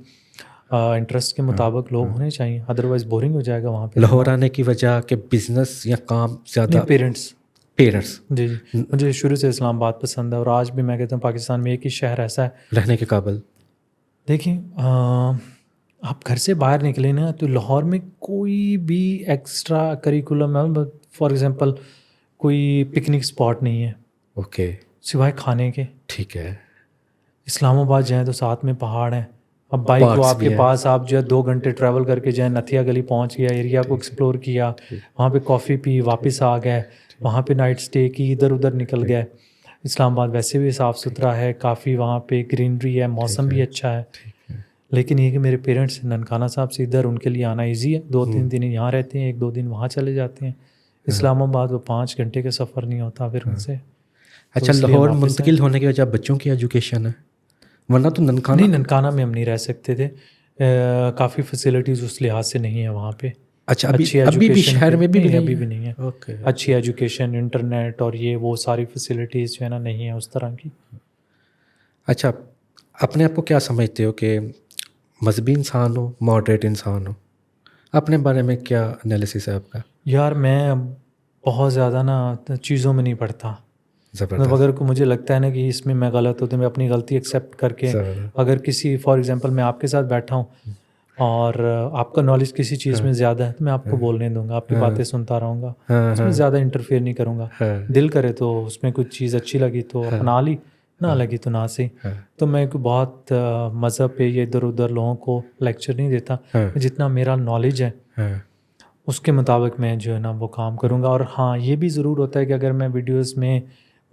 इंटरेस्ट के मुताबिक लोग होने चाहिए, अदरवाइज बोरिंग हो जाएगा वहाँ पे। लाहौर आने की वजह के बिजनेस या काम ज़्यादा? पेरेंट्स। पेरेंट्स जी जी, मुझे शुरू से इस्लामाबाद पसंद है और आज भी मैं कहता हूँ पाकिस्तान में एक ही शहर ऐसा है रहने के काबिल। देखिए, आप घर से बाहर निकले ना तो लाहौर में कोई भी एक्स्ट्रा करिकुलम है, फॉर एग्जांपल कोई पिकनिक स्पॉट नहीं है ओके, सिवाय खाने के। ठीक है। इस्लामाबाद जाएं तो साथ में पहाड़ हैं, अब बाइक को Parks आपके भी है। पास, आप जो है 2 घंटे ट्रैवल करके जाएं, नथिया गली पहुंच गया, एरिया को एक्सप्लोर किया, वहाँ पे कॉफ़ी पी, वापस आ गए, वहाँ पे नाइट स्टे की, इधर उधर निकल गए। इस्लामाबाद वैसे भी साफ़ सुथरा है, काफ़ी वहाँ पे ग्रीनरी है, मौसम भी अच्छा है। लेकिन ये कि मेरे पेरेंट्स ननकाना साहब से इधर, उनके लिए आना इजी है, 2-3 दिन यहाँ रहते हैं, 1-2 दिन वहाँ चले जाते हैं। इस्लामाबाद वो 5 घंटे का सफ़र नहीं होता फिर उनसे। अच्छा, लाहौर मुंतकिल होने की वजह बच्चों की एजुकेशन है, वरना तो ननकाना? नहीं, ननकाना में हम नहीं रह सकते थे, काफ़ी फैसिलिटीज़ उस लिहाज से नहीं है वहाँ पे। अच्छा, अभी अच्छी अभी भी education शहर के- में भी नहीं, नहीं अभी है? भी नहीं है। ओके। अच्छी एजुकेशन, इंटरनेट और ये वो सारी फैसिलिटीज़ जो है ना नहीं है उस तरह की। अच्छा, अपने आप को क्या समझते हो कि मजहबी इंसान हो, मॉडरेट इंसान हो? अपने बारे में क्या एनालिसिस है आपका? यार मैं बहुत ज़्यादा ना चीज़ों में नहीं पढ़ता, मतलब ज़बरदस्त। अगर को मुझे लगता है ना कि इसमें मैं गलत हूँ तो मैं अपनी गलती एक्सेप्ट करके, ज़बरदस्त। अगर किसी फॉर एग्जांपल मैं आपके साथ बैठा हूँ और आपका नॉलेज किसी चीज़ में ज़्यादा है तो मैं आपको बोलने दूंगा, आपकी बातें सुनता रहूँगा, उसमें ज़्यादा इंटरफेयर नहीं करूँगा। दिल करे तो उसमें कुछ चीज़ अच्छी लगी तो अपना ली, ना लगी तो ना सही। तो मैं बहुत मज़हब पे या इधर उधर लोगों को लेक्चर नहीं देता, जितना मेरा नॉलेज है उसके मुताबिक मैं जो है ना वो काम करूँगा। और हाँ, ये भी ज़रूर होता है कि अगर मैं वीडियोस में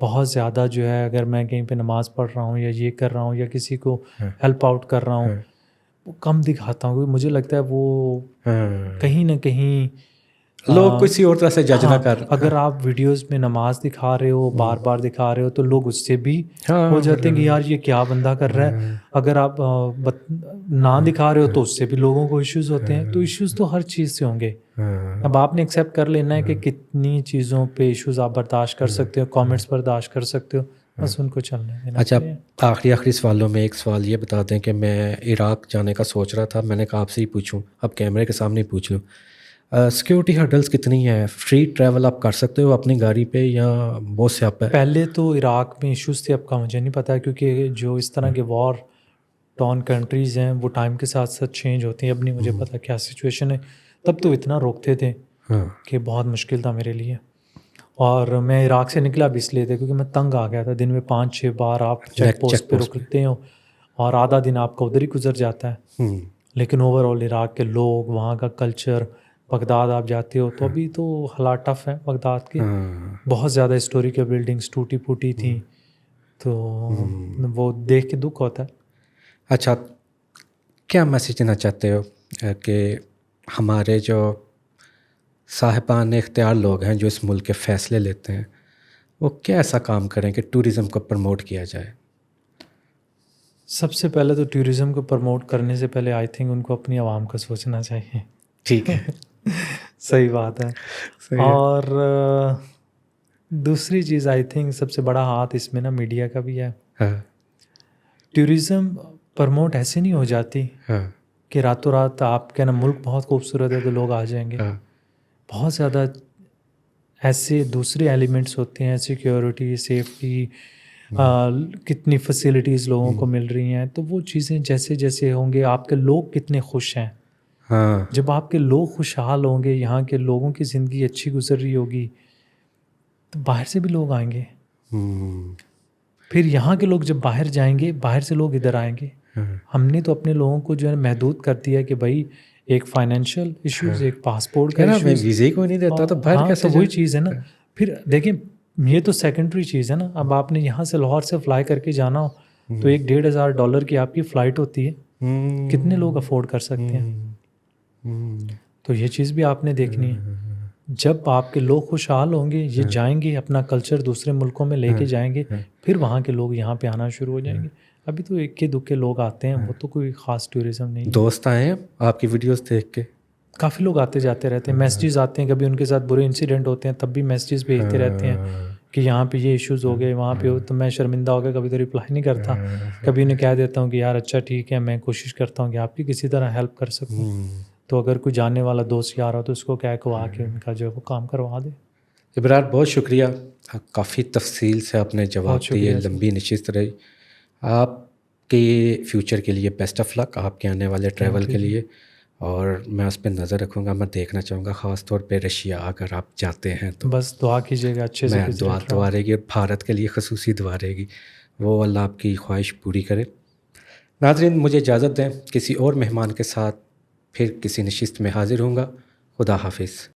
बहुत ज़्यादा जो है, अगर मैं कहीं पे नमाज़ पढ़ रहा हूँ या ये कर रहा हूँ या किसी को हेल्प आउट कर रहा हूँ, वो कम दिखाता हूँ क्योंकि मुझे लगता है वो कहीं ना कहीं लोग किसी और तरह से जज ना हाँ, कर। अगर आप वीडियोस में नमाज दिखा रहे हो, बार बार दिखा रहे हो, तो लोग उससे भी हाँ, हो जाते हैं कि यार ये क्या बंदा कर रहा है। अगर आप ना दिखा रहे हो तो उससे भी लोगों को इश्यूज होते हैं। तो इश्यूज तो हर चीज़ से होंगे। अब आपने एक्सेप्ट कर लेना है कि कितनी चीज़ों पे इश्यूज आप बर्दाश्त कर सकते हो, कमेंट्स बर्दाश्त कर सकते हो, बस उनको चलने देना अच्छा, चाहिए। आखिरी सवालों में एक सवाल ये बता दें कि मैं इराक जाने का सोच रहा था, मैंने कहा आपसे ही पूछूं, अब कैमरे के सामने ही पूछ लूं। सिक्योरिटी हर्डल्स कितनी है? फ्री ट्रैवल आप कर सकते हो अपनी गाड़ी पे या बहुत से आप पहले तो इराक में इश्यूज थे, अब का मुझे नहीं पता, क्योंकि जो इस तरह के वॉर टॉन कंट्रीज़ हैं वो टाइम के साथ साथ चेंज होती हैं। अब नहीं मुझे पता क्या सिचुएशन है। तब तो इतना रोकते थे हाँ कि बहुत मुश्किल था मेरे लिए। और मैं इराक से निकला भी इसलिए था क्योंकि मैं तंग आ गया था। दिन में 5-6 बार आप चेक पोस्ट पे रुकते हो और आधा दिन आपका उधर ही गुजर जाता है। लेकिन ओवरऑल इराक के लोग, वहाँ का कल्चर, बगदाद आप जाते हो तो अभी तो हालात टफ है बगदाद के। बहुत ज़्यादा हिस्टोरिकल बिल्डिंग्स टूटी फूटी थी, तो वो देख के दुख होता है। अच्छा, क्या मैसेज देना चाहते हो कि हमारे जो साहिबान इख्तियार लोग हैं जो इस मुल्क के फ़ैसले लेते हैं, वो क्या ऐसा काम करें कि टूरिज़म को प्रमोट किया जाए? सबसे पहले तो टूरिज़्म को प्रमोट करने से पहले आई थिंक उनको अपनी आवाम का सोचना चाहिए। ठीक है। सही बात है। सही है। और दूसरी चीज़ आई थिंक सबसे बड़ा हाथ इसमें ना मीडिया का भी है। हाँ टूरिज़्म प्रमोट ऐसे नहीं हो जाती हाँ कि रातों रात आपके ना मुल्क बहुत खूबसूरत है तो लोग आ जाएंगे। हाँ बहुत ज़्यादा ऐसे दूसरे एलिमेंट्स होते हैं, सिक्योरिटी, सेफ्टी, कितनी फैसिलिटीज़ लोगों को मिल रही हैं। तो वो चीज़ें जैसे जैसे होंगे, आपके लोग कितने खुश हैं, हाँ जब आपके लोग खुशहाल होंगे, यहाँ के लोगों की ज़िंदगी अच्छी गुजर रही होगी, तो बाहर से भी लोग आएंगे। फिर यहाँ के लोग जब बाहर जाएंगे, बाहर से लोग इधर आएंगे। हमने तो अपने लोगों को जो है महदूद कर दिया कि भाई एक फाइनेंशियल इश्यूज़, एक पासपोर्ट का मैं इश्यूज़, वीज़े को नहीं देता तो बाहर हाँ, कैसे तो वही जाए? चीज़ है ना। फिर देखिए, ये तो सेकेंडरी चीज़ है ना। अब आपने यहाँ से लाहौर से फ्लाई करके जाना हो तो $1,500 की आपकी फ़्लाइट होती है। कितने लोग अफोर्ड कर सकते हैं? तो ये चीज़ भी आपने देखनी है। जब आपके लोग खुशहाल होंगे, ये जाएंगे अपना कल्चर दूसरे मुल्कों में लेके जाएंगे, फिर वहाँ के लोग यहाँ पे आना शुरू हो जाएंगे। अभी तो इक्के दुक्के लोग आते हैं, वो तो कोई ख़ास टूरिज़्म नहीं है। दोस्त आए हैं आपकी वीडियोस देख के? काफ़ी लोग आते जाते रहते हैं, मैसेजेस आते हैं, कभी उनके साथ बुरे इंसिडेंट होते हैं तब भी मैसेजेस भेजते रहते हैं कि यहाँ पे ये इश्यूज़ हो गए, वहाँ पे हो। तो मैं शर्मिंदा हो गया, कभी तो रिप्लाई नहीं करता। कभी उन्हें कह देता हूँ कि यार अच्छा ठीक है, मैं कोशिश करता हूँ कि आपकी किसी तरह हेल्प कर सकूँ। तो अगर कोई जानने वाला दोस्त यार हो तो उसको क्या को आके उनका जो है वो काम करवा दे। इबरार, बहुत शुक्रिया, काफ़ी तफसील से आपने जवाब दिए, शुक्रिया सर। लंबी नशिस्त रही। आपके फ्यूचर के लिए बेस्ट ऑफ लक, आपके आने वाले ट्रैवल के लिए। और मैं उस पर नज़र रखूँगा, मैं देखना चाहूँगा ख़ास तौर पे रशिया अगर आप जाते हैं तो। बस दुआ कीजिएगा अच्छे से। मैं दुआ रहेगी, और भारत के लिए ख़ुसूसी दुआ रहेगी, वो अल्लाह आपकी ख्वाहिश पूरी करे। नाज़रीन, मुझे इजाज़त दें, किसी और मेहमान के साथ फिर किसी नशिस्त में हाज़िर होऊंगा। खुदा हाफिज़।